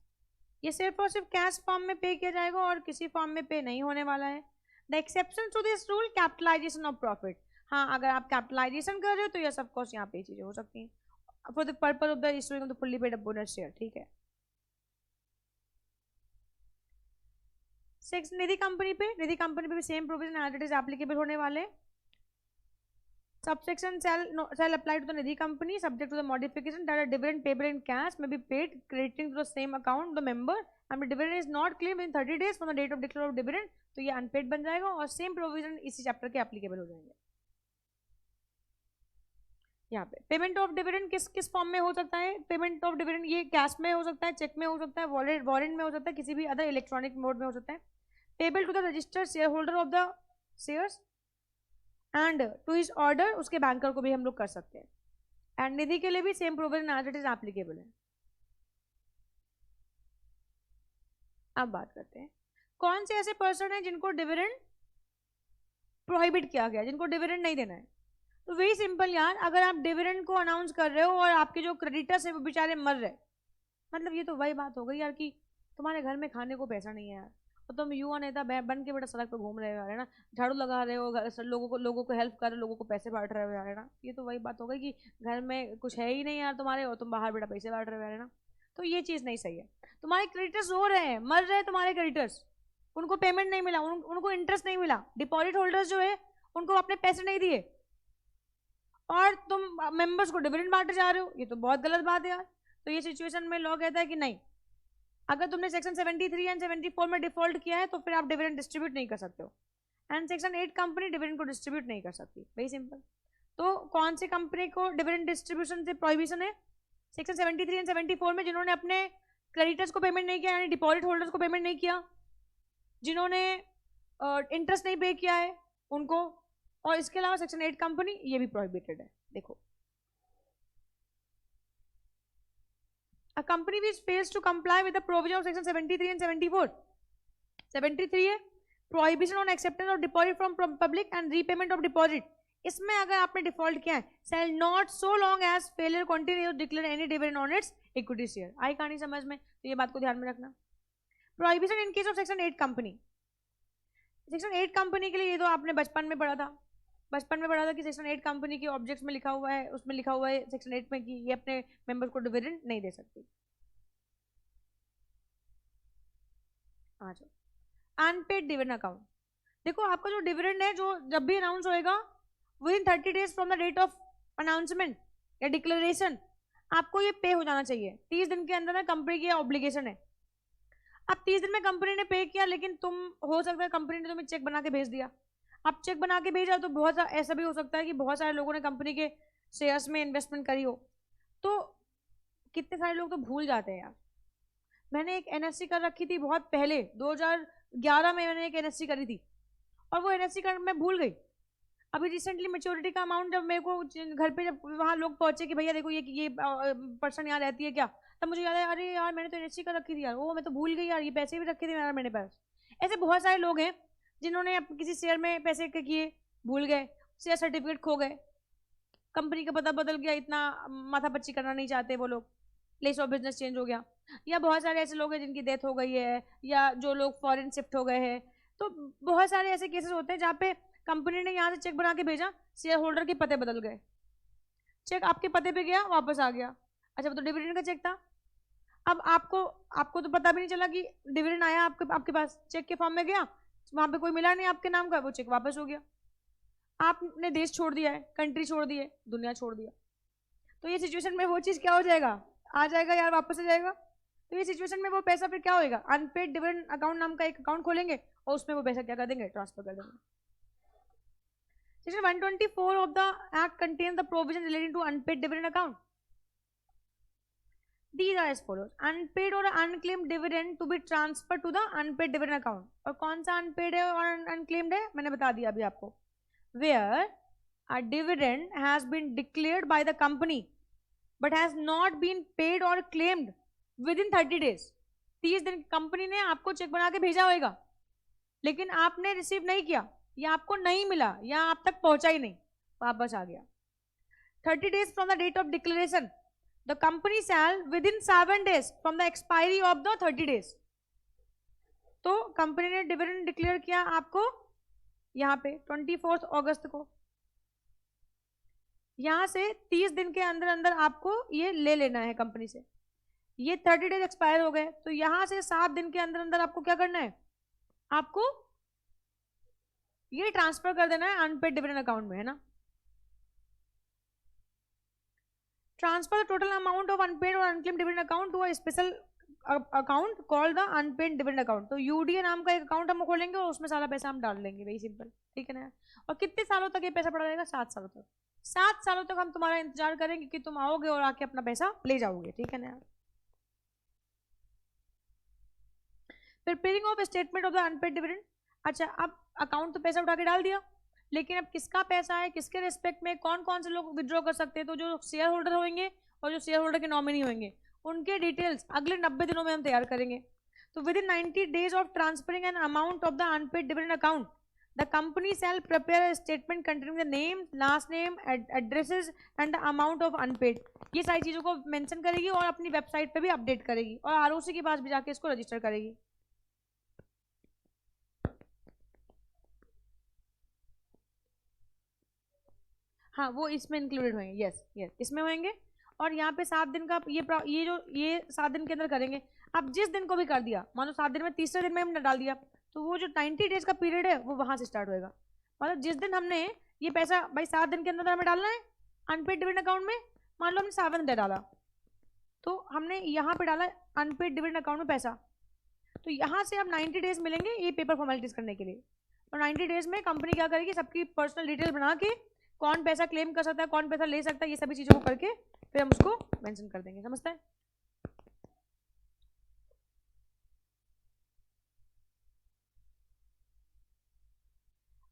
ये सिर्फ और सिर्फ कैश फॉर्म में पे किया जाएगा और किसी फॉर्म में पे नहीं होने वाला है. The exception to this rule, capitalisation of profit. हाँ, अगर आप कैपिटलाइजेशन कर रहे हो तो यस ऑफ कोर्स यहाँ पे चीजें हो सकती हैं for the purpose of the issuing of the fully paid up bonus share. ठीक है. निधि कंपनी पे भी same provision as it is applicable होने वाले. Subsection shall apply to the Nidhi company subject to the modification that a dividend payable in cash may be paid crediting to the same account the member and the dividend is not claimed in 30 days from the date of declaration of dividend. तो ये unpaid बन जाएगा और सेम प्रोविजन इसी चैप्टर के एप्लीकेबल हो जाएंगे. यहाँ पे पेमेंट ऑफ डिविडेंड किस किस फॉर्म में हो सकता है? पेमेंट ऑफ डिविडेंड ये कैश में हो सकता है, चेक में हो सकता है, वॉरेंट में हो सकता है, किसी भी अदर इलेक्ट्रॉनिक मोड में हो सकता है. Payable to the registered share holder of the shares and to his order, उसके बैंकर को भी हम लोग कर सकते हैं. एंड निधि के लिए भी same provision as it is applicable है. अब बात करते हैं कौन से ऐसे पर्सन है जिनको डिविडेंड प्रोहिबिट किया गया, जिनको डिविडेंड नहीं देना है. तो वेरी सिंपल यार, अगर आप डिविडेंड को अनाउंस कर रहे हो और आपके जो क्रेडिटर्स है वो बेचारे मर रहे, मतलब ये तो वही बात हो गई यार कि तुम्हारे घर में खाने को पैसा नहीं है यार और तुम युवा नेता बन के बेटा सड़क पे घूम रहे हो यार, है ना, झाड़ू लगा रहे हो, लोगों को हेल्प कर रहे हो, लोगों को पैसे बांट रहे हो यार, है ना. ये तो वही बात हो गई कि घर में कुछ है ही नहीं यार तुम्हारे और तुम बाहर बेटा पैसे बांट रहे हो यार, है ना. तो ये चीज़ नहीं सही है. तुम्हारे क्रेडिटर्स रो रहे हैं, मर रहे हैं तुम्हारे क्रेडिटर्स, उनको पेमेंट नहीं मिला, उनको इंटरेस्ट नहीं मिला, डिपॉजिट होल्डर्स जो है उनको अपने पैसे नहीं दिए और तुम मेंबर्स को डिविडेंड बांटे जा रहे हो. ये तो बहुत गलत बात है यार. तो ये सिचुएशन में लॉ कहता है कि नहीं, अगर तुमने सेक्शन 73 एंड 74 में डिफॉल्ट किया है तो फिर आप डिविडेंड डिस्ट्रीब्यूट नहीं कर सकते हो. एंड सेक्शन 8 कंपनी डिविडेंड को डिस्ट्रीब्यूट नहीं कर सकती. Very simple. तो कौन सी कंपनी को डिविडेंड डिस्ट्रीब्यूशन से प्रोहिबिशन है? सेक्शन 73 एंड 74 में जिन्होंने अपने क्रेडिटर्स को पेमेंट नहीं किया, यानी डिपॉजिट होल्डर्स को पेमेंट नहीं किया, जिन्होंने इंटरेस्ट नहीं पे किया है उनको, और इसके अलावा सेक्शन 8 कंपनी ये भी प्रोहिबिटेड है. देखो, a company which fails to comply with the provision of section 73 and 74. 73 है prohibition on acceptance of deposit from public and repayment of deposit. इसमें अगर आपने डिफॉल्ट किया है, shall not so long as failure continues to declare any dividend on its equity share. आई कहानी समझ में? तो ये बात को ध्यान में रखना. prohibition in case of section 8 company. Section 8 company के लिए ये तो आपने बचपन में पढ़ा था कि सेक्शन 8 कंपनी के ऑब्जेक्ट्स में लिखा हुआ है, उसमें लिखा हुआ है सेक्शन 8 में कि ये अपने मेंबर को डिविडेंड नहीं दे सकती. आ जाओ, अनपेड डिविडेंड अकाउंट. देखो, आपका जो डिविडेंड है जो जब भी अनाउंस होएगा within 30 days from the date of announcement या डिक्लेरेशन आपको ये पे हो जाना चाहिए. 30 दिन के अंदर ना कंपनी की ऑब्लिगेशन है. अब 30 दिन में कंपनी ने पे किया, लेकिन तुम हो सकता है कंपनी ने तुम्हें चेक बना के भेज दिया. अब चेक बना के भेजा तो बहुत ऐसा भी हो सकता है कि बहुत सारे लोगों ने कंपनी के शेयर्स में इन्वेस्टमेंट करी हो, तो कितने सारे लोग तो भूल जाते हैं यार. मैंने एक एनएससी कर रखी थी बहुत पहले, 2011 में मैंने एक एनएससी करी थी और वो एनएससी कर मैं भूल गई. अभी रिसेंटली मैच्योरिटी का अमाउंट जब मेरे को घर पे जब वहाँ लोग पहुंचे कि भैया देखो ये पर्सन यहाँ रहती है क्या, तब मुझे याद है अरे यार मैंने तो एनएससी कर रखी थी यार, वो मैं तो भूल गई यार, ये पैसे भी रखे थे यार मेरे पास. ऐसे बहुत सारे लोग हैं जिन्होंने किसी शेयर में पैसे किए, भूल गए, शेयर सर्टिफिकेट खो गए, कंपनी का पता बदल गया, इतना माथापच्ची करना नहीं चाहते वो लोग, प्लेस ऑफ बिजनेस चेंज हो गया, या बहुत सारे ऐसे लोग हैं जिनकी डेथ हो गई है, या जो लोग फॉरेन शिफ्ट हो गए हैं. तो बहुत सारे ऐसे केसेस होते हैं जहाँ पे कंपनी ने यहाँ से चेक बना के भेजा, शेयर होल्डर के पते बदल गए, चेक आपके पते पे गया वापस आ गया. अच्छा, वो तो डिविडेंड का चेक था. अब आपको तो पता भी नहीं चला कि डिविडेंड आया आपके पास, चेक के फॉर्म में गया, वहां पे कोई मिला नहीं आपके नाम का, वो चेक वापस हो गया. आपने देश छोड़ दिया है, कंट्री छोड़ दी है, दुनिया छोड़ दिया. तो ये सिचुएशन में वो चीज क्या हो जाएगा, आ जाएगा यार, वापस आ जाएगा. तो ये सिचुएशन में वो पैसा फिर क्या होएगा, अनपेड डिविडेंड अकाउंट नाम का एक अकाउंट खोलेंगे और उसमें वो पैसा क्या कर देंगे, ट्रांसफर कर देंगे. Section 124 of the act contains the provision relating to unpaid dividend account. These are as follows: unpaid or unclaimed dividend to be transferred to the unpaid dividend account. और कौन सा unpaid है और unclaimed है मैंने बता दिया अभी आपको. Where a dividend has been declared by the company but has not been paid or claimed within 30 days. 30 दिन कंपनी ने आपको चेक बना के भेजा होगा, लेकिन आपने रिसीव नहीं किया, या आपको नहीं मिला, या आप तक पहुंचा ही नहीं, वापस आ गया। 30 days from the date of declaration, the company shall within 7 days from the expiry of the 30 days। तो कंपनी ने डिविडेंड डिक्लेयर किया आपको यहाँ पे 24 अगस्त को, यहाँ से 30 दिन के अंदर अंदर आपको ये ले लेना है कंपनी से। ये 30 डेज एक्सपायर हो गए, तो यहाँ से 7 दिन के अंदर अंदर आपको क्या करना है, आपको ये ट्रांसफर कर देना है अनपेड डिविडेंड अकाउंट में, है ना। Transfer the total amount of unpaid or unclaimed dividend account to a special account called the unpaid dividend account. तो यूडीए नाम का एक अकाउंट हम खोलेंगे और उसमें सारा पैसा हम डाल देंगे, वेरी सिंपल, ठीक है ना। और कितने सालों तक ये पैसा पड़ा रहेगा, 7 सालों तक। 7 सालों तक हम तुम्हारा इंतजार करेंगे कि तुम आओगे और आके अपना पैसा ले जाओगे, ठीक है ना। Preparing of statement of the unpaid dividend. अच्छा, अब अकाउंट तो पैसा उठा के डाल दिया, लेकिन अब किसका पैसा है, किसके रिस्पेक्ट में, कौन कौन से लोग विड्रॉ कर सकते हैं, तो जो शेयर होल्डर होंगे और जो शेयर होल्डर के नॉमिनी होंगे उनके डिटेल्स अगले 90 दिनों में हम तैयार करेंगे। तो within 90 days of transferring an amount of the unpaid dividend account, the company shall prepare a statement containing the name, last name, addresses and the amount of unpaid. ये सारी चीजों को मेंशन करेगी और अपनी वेबसाइट पे भी अपडेट करेगी और आरओसी के पास भी जाके इसको रजिस्टर करेगी। हाँ, वो इसमें इंक्लूडेड होंगे, यस यस, इसमें होंगे। और यहाँ पे 7 दिन का ये 7 दिन के अंदर करेंगे। अब जिस दिन को भी कर दिया, मान लो 7 दिन में तीसरे दिन में हमने डाल दिया, तो वो जो 90 डेज का पीरियड है वो वहां से स्टार्ट होएगा। मतलब जिस दिन हमने ये पैसा भाई 7 दिन के अंदर हमें डालना है अनपेड डिविडेंड अकाउंट में, मान लो हमने 7 डे डाला, तो हमने यहाँ पे डाला अनपेड डिविडेंड अकाउंट में पैसा, तो यहाँ से अब 90 डेज मिलेंगे ये पेपर फॉर्मेलिटीज करने के लिए। और 90 डेज में कंपनी क्या करेगी, सबकी पर्सनल डिटेल बना के कौन पैसा क्लेम कर सकता है, कौन पैसा ले सकता है, ये सभी चीजों को करके फिर हम उसको मेंशन कर देंगे, समझते हैं।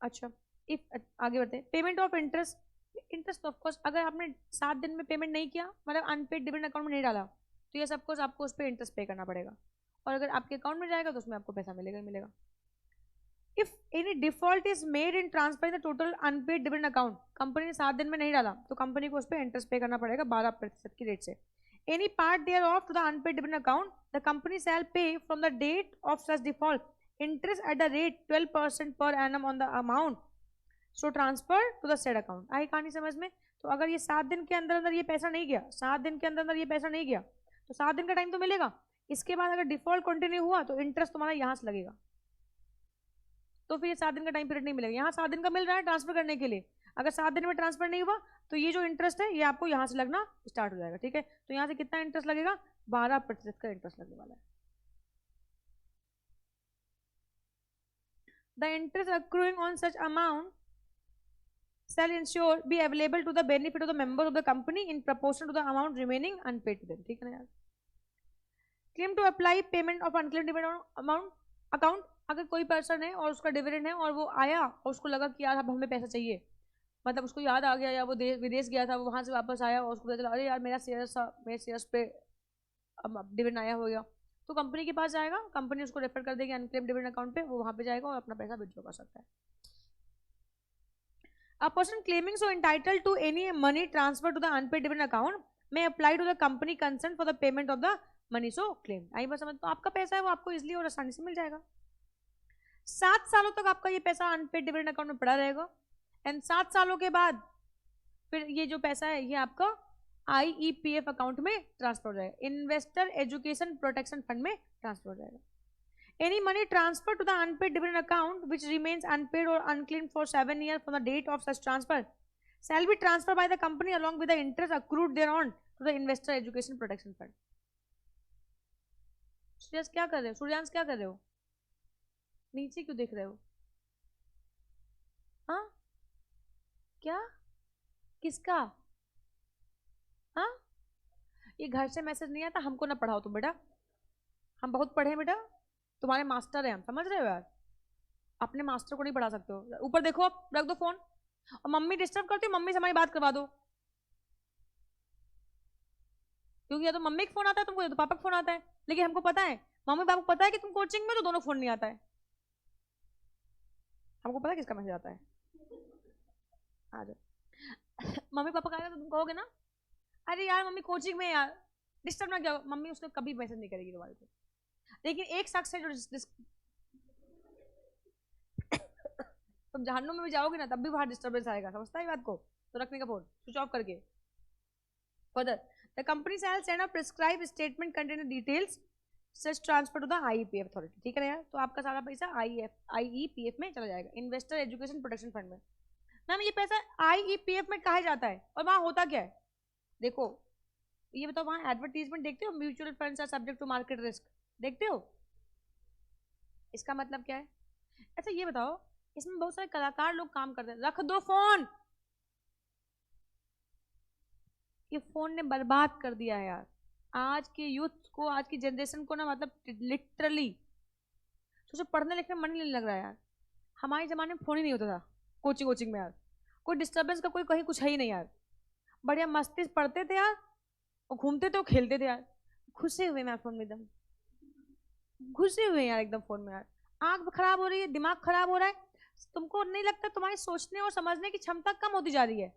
अच्छा, इफ आगे बढ़ते हैं, payment of interest. Interest of course अगर आपने 7 दिन में पेमेंट नहीं किया, मतलब अनपेड डिविडेंड अकाउंट में नहीं डाला, तो ये सब कुछ आपको उस पर इंटरेस्ट पे करना पड़ेगा। और अगर आपके अकाउंट में जाएगा तो उसमें आपको पैसा मिलेगा ही मिलेगा। If any default is made in transfer the total unpaid dividend account, company ने 7 दिन में नहीं डाला तो कंपनी को उस पर इंटरेस्ट पे करना पड़ेगा 12% की रेट से। Any part thereof to the unpaid dividend account, the company shall pay from the date of such default interest at the rate 12% per annum on the amount so transfer to the said account. आई कहानी समझ में। तो अगर ये 7 दिन के अंदर अंदर ये पैसा नहीं गया, 7 दिन के अंदर अंदर ये पैसा नहीं गया, तो 7 दिन का टाइम तो मिलेगा। इसके बाद अगर डिफॉल्ट कंटिन्यू हुआ तो इंटरेस्ट तुम्हारा यहाँ से लगेगा, तो फिर ये 7 दिन का टाइम पीरियड नहीं मिलेगा। यहाँ 7 दिन का मिल रहा है ट्रांसफर करने के लिए, अगर 7 दिन में ट्रांसफर नहीं हुआ तो ये जो इंटरेस्ट है ये आपको यहाँ से लगना स्टार्ट हो जाएगा, ठीक है। तो यहाँ से कितना इंटरेस्ट लगेगा, 12% का इंटरेस्ट लगने वाला है। The interest accruing on such amount shall ensure be available to the benefit of the members of the company in proportion to the amount remaining unpaid to them, ठीक है ना यार। claim to apply payment of unclaimed dividend amount account, अगर कोई पर्सन है और उसका डिविडेंड है और वो आया और उसको लगा कि यार अब हमें पैसा चाहिए, मतलब उसको याद आ गया या वो विदेश गया था, वो वहां से वापस आया और उसको पता चला अरे यार मेरे शेयर्स पे अब डिविडेंड आया हो गया, तो कंपनी के पास जाएगा, कंपनी उसको रेफर कर देगी अनक्लेम्ड डिविडेंड अकाउंट पे, वो वहां पे जाएगा और अपना पैसा विथड्रॉ कर सकता है। A person claiming so entitled to any money transfer to the unpaid dividend account may apply to the company concerned for the payment of the money so claimed। आई बात समझ। तो आपका पैसा है वो आपको इजीली और आसानी से मिल जाएगा। 7 सालों तक आपका ये पैसा अनपेड डिविडेंड अकाउंट में पड़ा रहेगा, एंड 7 सालों के बाद फिर ये जो पैसा है ये आपका IEPF अकाउंट में ट्रांसफर हो जाएगा, इन्वेस्टर एजुकेशन प्रोटेक्शन फंड में ट्रांसफर हो जाएगा। Any money transferred to the unpaid dividend account which remains unpaid or unclaimed for 7 years from the date of such transfer shall be transferred by the company along with the interest accrued thereon to the investor education protection fund। Suryansh क्या कर रहे हो, सूर्यांश क्या कर रहे हो, नीचे क्यों देख रहे हो, हाँ क्या, किसका, हाँ ये घर से मैसेज नहीं आता, हमको ना पढ़ाओ तुम बेटा, हम बहुत पढ़े बेटा, तुम्हारे मास्टर हैं हम, समझ रहे हो यार, अपने मास्टर को नहीं पढ़ा सकते हो। ऊपर देखो, आप रख दो फोन, और मम्मी डिस्टर्ब करती है, मम्मी से हमारी बात करवा दो, क्योंकि या तो मम्मी का फोन आता है तुमको या तो पापा का फोन आता है, लेकिन हमको पता है मम्मी पापा को पता है कि तुम कोचिंग में, तो दोनों फोन नहीं आता है। हमको पता है किसका मैसेज आता है। आ जाओ। मम्मी पापा कहेगा तो तुम कहोगे ना, अरे यार मम्मी कोचिंग में यार, डिस्टर्ब ना किया। मम्मी उसने कभी मैसेज नहीं करेगी तुम्हारे को। लेकिन एक शख्स है जो तुम जहन्नुम में भी जाओगे ना तब भी वहां डिस्टर्बेंस आएगा, समझता है बात को? तो रखने का फोन स्विच ऑफ करके। Further the company shall send a prescribe statement containing details such transfer to the IEPF authority. ठीक है ना यार? तो आपका सारा पैसा आईईपीएफ में चला जाएगा, इन्वेस्टर एजुकेशन प्रोटेक्शन फंड में। मैम ये पैसा आईईपीएफ में कहा जाता है और वहां होता क्या है? देखो ये बताओ, वहां एडवर्टीजमेंट देखते हो, mutual funds are subject to market risk, देखते हो? इसका मतलब क्या है? अच्छा ये बताओ, इसमें बहुत सारे कलाकार लोग काम करते हैं। रख दो फोन, ये फोन ने बर्बाद कर दिया है यार आज के यूथ को, आज की जनरेशन को ना, मतलब लिटरली सोचो पढ़ने लिखने में मन नहीं लग रहा है यार। हमारे जमाने में फोन ही नहीं होता था कोचिंग में यार, कोई डिस्टर्बेंस का कोई कहीं कुछ है ही नहीं यार, बढ़िया मस्ती से पढ़ते थे यार, और घूमते थे और खेलते थे यार। घुसे हुए मैं फोन में, एकदम घुसे हुए यार एकदम फोन में यार। आंख खराब हो रही है, दिमाग खराब हो रहा है। तुमको नहीं लगता तुम्हारी सोचने और समझने की क्षमता कम होती जा रही है?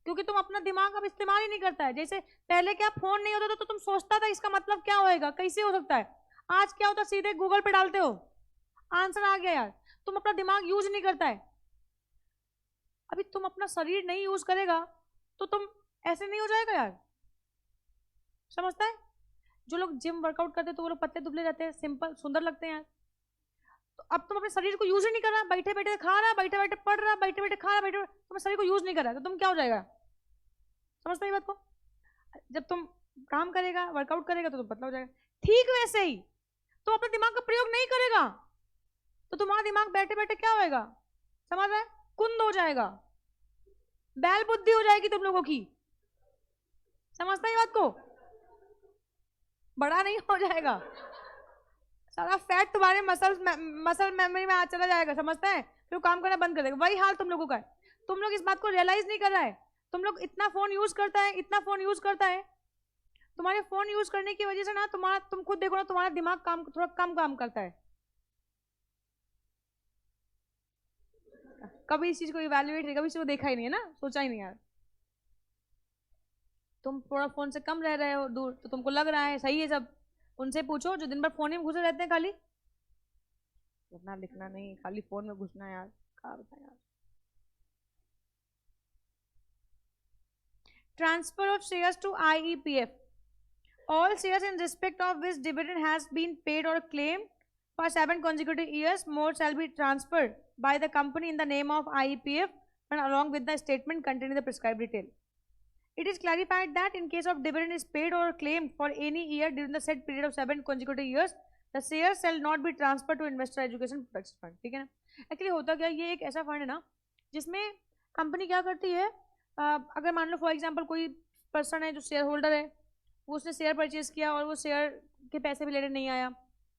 क्योंकि तुम अपना दिमाग अब इस्तेमाल ही नहीं करता है। जैसे पहले क्या फोन नहीं होता था तो तुम सोचता था इसका मतलब क्या होएगा, कैसे हो सकता है। आज क्या होता, सीधे गूगल पे डालते हो, आंसर आ गया यार। तुम अपना दिमाग यूज नहीं करता है। अभी तुम अपना शरीर नहीं यूज करेगा तो तुम ऐसे नहीं हो जाएगा यार, समझता है? जो लोग जिम वर्कआउट करते हैं तो वो लोग पतले दुबले रहते हैं, सिंपल सुंदर लगते हैं यार। तो अब तुम अपने शरीर को यूज ही नहीं कर रहा, बैठे बैठे खा रहा, बैठे बैठे पढ़ रहा, बैठे बैठे खा रहा, बैठे तुम शरीर को यूज नहीं कर रहा, तो तुम क्या हो जाएगा? समझते हैं बात को? जब तुम काम करेगा, वर्कआउट करेगा तो तुम पतला हो जाएगा। ठीक वैसे ही तुम अपने दिमाग का प्रयोग नहीं करेगा तो तुम्हारा दिमाग बैठे बैठे क्या होएगा, समझ रहे? कुंद हो जाएगा, बैल बुद्धि हो जाएगी तुम लोगों की। समझता है बात को? बड़ा नहीं हो जाएगा, सारा फैट तुम्हारे मसल मेमोरी में आ चला जाएगा, समझता है? फिर काम करना बंद कर देगा। वही हाल तुम लोगों का है। तुम लोग इस बात को रियलाइज नहीं कर रहा है। तुम लोग इतना फोन यूज करता है, इतना फोन यूज करता है, तुम्हारे फोन यूज करने की वजह से ना तुम खुद देखो ना, तुम्हारा दिमाग काम थोड़ा कम काम करता है। कभी इस चीज को इवैल्यूएट नहीं, कभी इस चीज को देखा ही नहीं है ना, सोचा ही नहीं यार। तुम थोड़ा फोन से कम रह रहे हो दूर तो तुमको लग रहा है सही है सब। उनसे पूछो जो दिन भर फोन में घुसे रहते हैं, खाली पढ़ना लिखना नहीं, खाली फोन में घुसना यार, क्या बताएं यार। Transfer of shares to IEPF, all shares in respect of which dividend has been paid or claimed for 7 consecutive years more shall be transferred by the company in the name of IEPF and along with the statement containing the prescribed detail. It is clarified that in case of dividend is paid or claimed for any year during the said period of 7 consecutive years, the shares shall not be transferred to investor education protection fund. ठीक है ना? एक्चुअली होता क्या, ये एक ऐसा फंड है ना जिसमें कंपनी क्या करती है, अगर मान लो फॉर एग्जाम्पल कोई पर्सन है जो शेयर होल्डर है, वो उसने शेयर परचेज किया और वो शेयर के पैसे भी लेने नहीं आया,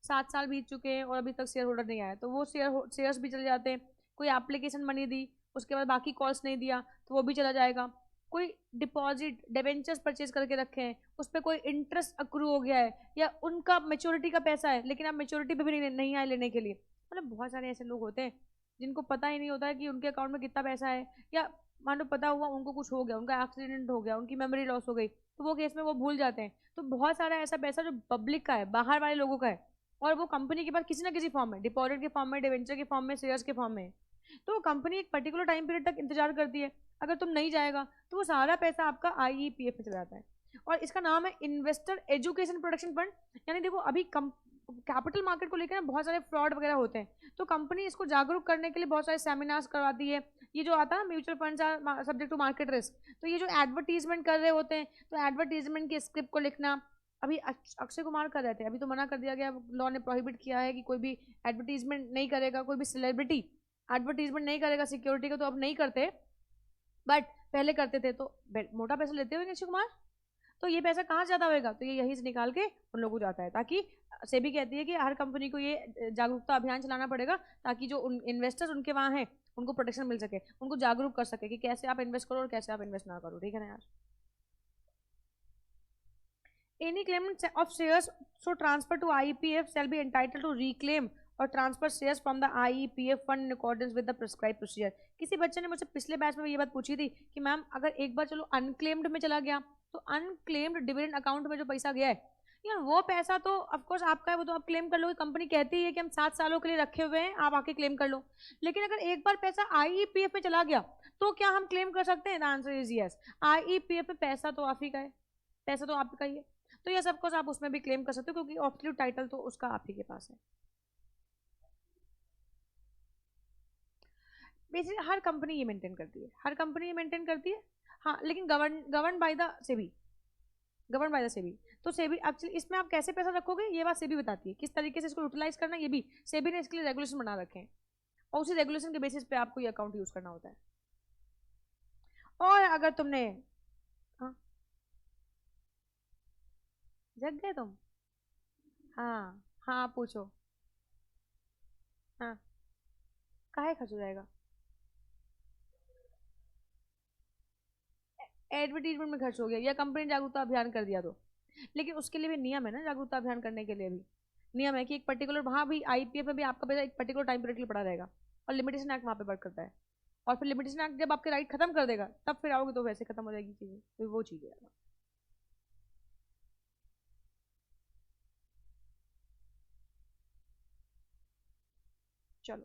7 साल बीत चुके हैं और अभी तक शेयर होल्डर नहीं आया, तो वो शेयर्स भी चले जाते हैं। कोई एप्लीकेशन बनी दी, उसके बाद बाकी कॉल्स नहीं दिया तो वो भी चला जाएगा। कोई डिपॉजिट डिबेंचर्स परचेज करके रखे हैं, उस पर कोई इंटरेस्ट अक्रू हो गया है, या उनका मेच्योरिटी का पैसा है लेकिन अब मेच्योरिटी पे भी नहीं आए लेने के लिए। मतलब बहुत सारे ऐसे लोग होते हैं जिनको पता ही नहीं होता है कि उनके अकाउंट में कितना पैसा है, या मान लो पता हुआ उनको कुछ हो गया, उनका एक्सीडेंट हो गया, उनकी मेमोरी लॉस हो गई, तो वो केस में वो भूल जाते हैं। तो बहुत सारा ऐसा पैसा जो पब्लिक का है, बाहर वाले लोगों का है, और वो कंपनी के पास किसी ना किसी फॉर्म में, डिपॉजिट के फॉर्म में, डिवेंचर के फॉर्म में, शेयर्स के फॉर्म में, तो वो कंपनी एक पर्टिकुलर टाइम पीरियड तक इंतजार करती है। अगर तुम नहीं जाएगा तो वो सारा पैसा आपका आईईपीएफ में चला जाता है, और इसका नाम है इन्वेस्टर एजुकेशन प्रोटेक्शन फंड। यानी देखो अभी कैपिटल मार्केट को लेकर बहुत सारे फ्रॉड वगैरह होते हैं, तो कंपनी इसको जागरूक करने के लिए बहुत सारे सेमिनार्स करवाती है। ये जो आता है mutual funds are subject to market risk, तो ये जो एडवर्टीजमेंट कर रहे होते हैं, तो एडवर्टीजमेंट की स्क्रिप्ट को लिखना, अभी अक्षय कुमार कर रहे थे, अभी तो मना कर दिया गया, लॉ ने प्रोहिबिट किया है कि कोई भी एडवर्टीजमेंट नहीं करेगा, कोई भी सेलिब्रिटी एडवर्टीजमेंट नहीं करेगा सिक्योरिटी का, तो अब नहीं करते, बट पहले करते थे। तो मोटा पैसा लेते हुए अक्षय कुमार, तो ये पैसा कहाँ ज़्यादा होएगा, तो ये यहीं से निकाल के उन लोगों को जाता है, ताकि सेबी कहती है कि हर कंपनी को ये जागरूकता अभियान चलाना पड़ेगा ताकि जो इन्वेस्टर्स उनके वहाँ हैं उनको प्रोटेक्शन मिल सके, उनको जागरूक कर सके कि कैसे आप इन्वेस्ट करो और कैसे आप इन्वेस्ट ना करो। ठीक है ना यार? Any claimant of shares so transfer to IEPF shall be entitled to reclaim और transfer shares from the IEPF fund in accordance with the prescribe procedure. किसी बच्चे ने मुझसे पिछले बैच में ये बात पूछी थी कि मैम अगर एक बार चलो अनक्लेम्ड में चला गया तो अनक्लेम्ड डिविडेंड अकाउंट में जो पैसा गया है यार वो पैसा तो ऑफकोर्स आपका है, वो तो आप क्लेम कर लोगे। कंपनी कहती है कि हम 7 सालों के लिए रखे हुए हैं, आप आके क्लेम कर लो। लेकिन अगर एक बार पैसा IEPF में चला गया तो क्या हम क्लेम कर सकते हैं? The answer is yes. IEPF में पैसा तो आप ही का है, पैसा तो आपका ही है, तो ये सब कुछ आप उसमें भी क्लेम कर सकते हो क्योंकि ऑब्सोल्यूट टाइटल तो उसका आप ही के पास है। बेसिकली हर कंपनी ये मेंटेन करती है, हर कंपनी ये मेंटेन करती है। हाँ लेकिन govern by the SEBI, govern by the SEBI. तो सेबी एक्चुअली इसमें आप कैसे पैसा रखोगे ये बात सेबी बताती है, किस तरीके से इसको यूटिलाइज करना ये भी सेबी ने इसके लिए रेगुलेशन बना रखे हैं और उसी रेगुलेशन के बेसिस पे आपको ये अकाउंट यूज करना होता है। और अगर तुमने हाँ जग गए तुम, हाँ हाँ पूछो, हाँ काहे खर्च हो जाएगा? एडवर्टीजमेंट में खर्च हो गया या कंपनी ने जागरूकता अभियान कर दिया तो, लेकिन उसके लिए भी नियम है ना, जागरूकता अभियान करने के लिए भी नियम है कि एक पर्टिकुलर वहाँ भी IPF में भी आपका पैसा एक पर्टिकुलर टाइम पीरियड के लिए पड़ा रहेगा और लिमिटेशन एक्ट वहाँ पे वर्क करता है। और फिर लिमिटेशन एक्ट जब आपके राइट खत्म कर देगा तब फिर आओगे तो वैसे खत्म हो जाएगी चीजें, तो वो चीज है। चलो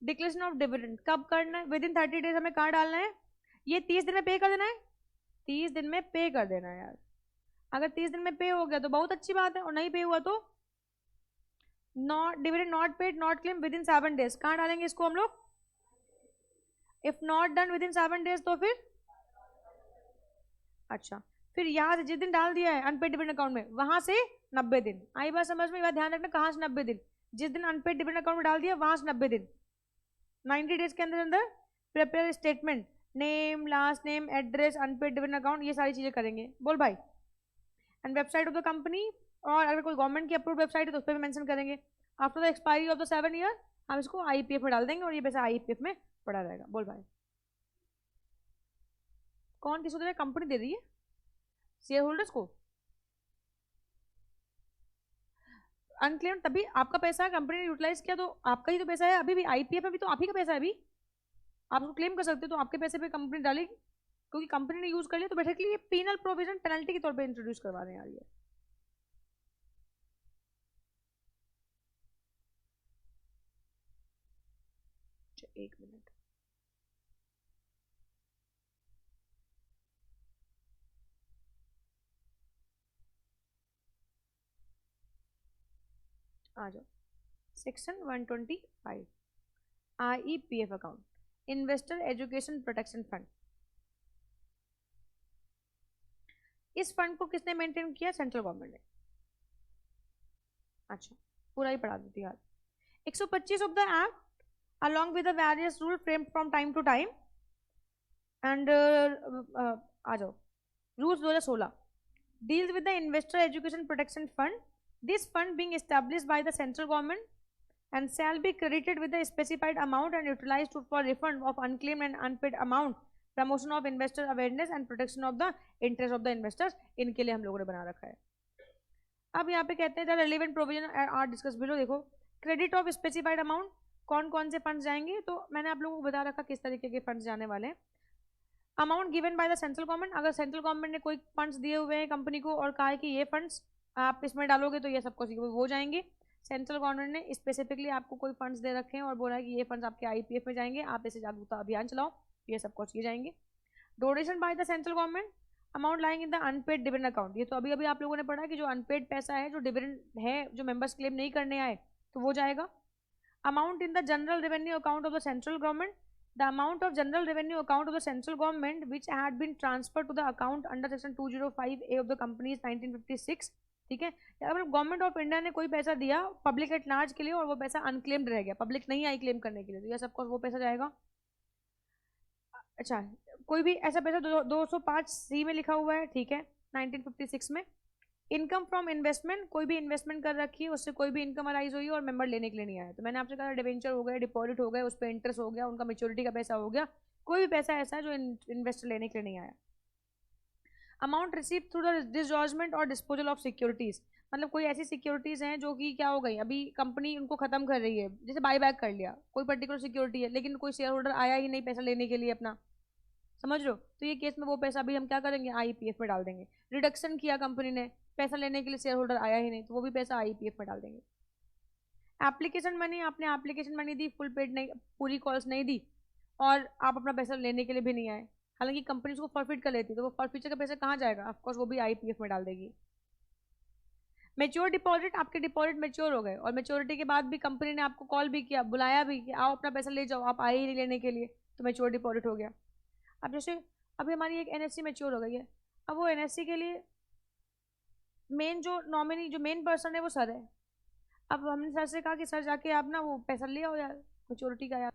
डिक्लेरेशन ऑफ डिविडेंड कब करना है? विद इन 30 डेज हमें कहाँ डालना है? ये 30 दिन में पे कर देना है, 30 दिन में पे कर देना है यार। अगर 30 दिन में पे हो गया तो बहुत अच्छी बात है, और नहीं पे हुआ तो not dividend not paid not claim with in 7 days. कहाँ डालेंगे इसको हम लोग? If not done with in 7 days तो फिर अच्छा, फिर यहाँ से जिस दिन डाल दिया है अनपेड डिविडेंड अकाउंट में वहां से 90 दिन। आई बात समझ में? बात ध्यान रखना, कहाँ से 90 दिन? जिस दिन अनपेड डिविडेंड अकाउंट में डाल दिया वहां से 90 दिन, 90 डेज के अंदर अंदर prepare statement, name last name address unpaid dividend account, ये सारी चीजें करेंगे। बोल भाई। And website of the company, और अगर कोई गवर्नमेंट की अप्रूव्ड वेबसाइट है तो उस पर भी मेंशन करेंगे। After the expiry of the 7 year हम इसको IPF में डाल देंगे और ये पैसा IPF में पड़ा रहेगा। बोल भाई। कौन किसको दे रहा है? कंपनी दे रही है शेयर होल्डर्स को। अनक्लेम तभी आपका पैसा है, कंपनी ने यूटिलाइज किया तो आपका ही तो पैसा है। अभी भी IPF में भी तो आप ही का पैसा है, अभी आप उसको क्लेम कर सकते हो, तो आपके पैसे पे कंपनी डालेगी क्योंकि कंपनी ने यूज कर लिया। तो बेसिकली ये पीनल प्रोविजन पेनल्टी के तौर पे इंट्रोड्यूस करवा रहे हैं यार ये। एक मिनट, आ जाओ। Section 125 IEPF account, investor education protection fund. इस फंड को किसने मेंटेन किया? सेंट्रल गवर्नमेंट ने। अच्छा पूरा ही पढ़ा देती यार। 125 of the act along with the various rule framed from time to time and आ जाओ rules 2016 deals with the investor education protection fund. This fund being established by the central government and shall be credited with the specified amount and utilized for refund of unclaimed and unpaid amount, promotion of investor awareness and protection of the interest of the investors. इनके लिए हम लोगों ने बना रखा है। अब यहाँ पे कहते हैं relevant provision are discuss below. देखो क्रेडिट ऑफ स्पेसिफाइड अमाउंट, कौन कौन से फंड्स जाएंगे, तो मैंने आप लोगों को बता रखा किस तरीके के फंड्स जाने वाले हैं। Amount given by the central government, अगर सेंट्रल गवर्नमेंट ने कोई फंड्स दिए हुए हैं कंपनी को और कहा है कि ये फंड्स आप इसमें डालोगे तो ये सब कुछ वो जाएंगे। सेंट्रल गवर्नमेंट ने स्पेसिफिकली आपको कोई फंड्स दे रखे हैं और बोला है कि ये फंड्स आपके IPF में जाएंगे, आप ऐसे जागरूकता अभियान चलाओ, ये सब कुछ ये जाएंगे। Donation by the central government, amount lying in the unpaid dividend account, ये तो अभी अभी आप लोगों ने पढ़ा कि जो अनपेड पैसा है, जो डिविडेंड है, जो मेंबर्स क्लेम नहीं करने आए तो वो जाएगा। Amount in the general revenue account of the central government, the amount of general revenue account of the central government which had been transferred to the account under section 205A of the companies 1956। ठीक है, अगर गवर्नमेंट ऑफ इंडिया ने कोई पैसा दिया पब्लिक एट लार्ज के लिए और वो पैसा अनक्लेम्ड रह गया, पब्लिक नहीं आई क्लेम करने के लिए, तो यह सबको वो पैसा जाएगा। अच्छा कोई भी ऐसा पैसा 205C में लिखा हुआ है, ठीक है, 1956 में। इनकम फ्रॉम इन्वेस्टमेंट, कोई भी इन्वेस्टमेंट कर रखी है उससे कोई भी इनकम अराइज हुई है और मेंबर लेने के लिए नहीं आया, तो मैंने आपसे कहा डिवेंचर हो गए, डिपॉजिट हो गए, उस पर इंटरेस्ट हो गया, उनका मेच्योरिटी का पैसा हो गया, कोई भी पैसा ऐसा है जो इन्वेस्टर लेने के लिए नहीं आया। अमाउंट रिसीव थ्रू द डिसजॉर्जमेंट और डिस्पोजल ऑफ सिक्योरिटीज, मतलब कोई ऐसी सिक्योरिटीज हैं जो कि क्या हो गई, अभी कंपनी उनको खत्म कर रही है, जैसे बाय बैक कर लिया, कोई पर्टिकुलर सिक्योरिटी है लेकिन कोई शेयर होल्डर आया ही नहीं पैसा लेने के लिए अपना, समझ लो, तो ये केस में वो पैसा भी हम क्या करेंगे, आईपीएफ में डाल देंगे। रिडक्शन किया कंपनी ने, पैसा लेने के लिए शेयर होल्डर आया ही नहीं, तो वो भी पैसा आईपीएफ में डाल देंगे। एप्लीकेशन मनी, आपने एप्लीकेशन मनी दी, फुल पेड नहीं, पूरी कॉल्स नहीं दी, और आप अपना पैसा लेने के लिए भी नहीं आए, हालांकि कंपनी उसको फॉरफिट कर लेती है, तो वो फॉरफिचर का पैसा कहाँ जाएगा, ऑफकोर्स वो भी आईपीएफ में डाल देगी। मेच्योर डिपॉजिट, आपके डिपॉजिट मेच्योर हो गए और मेच्योरिटी के बाद भी कंपनी ने आपको कॉल भी किया, बुलाया भी कि आओ अपना पैसा ले जाओ, आप आए ही नहीं लेने के लिए, तो मेच्योर डिपॉजिट हो गया। अब जैसे अभी हमारी एक एनएससी मेच्योर हो गई है, अब वो एनएससी के लिए मेन जो नॉमिनी, जो मेन पर्सन है वो सर है। अब हमने सर से कहा कि सर जाके आप ना वो पैसा ले आओ यार मेच्योरिटी का यार,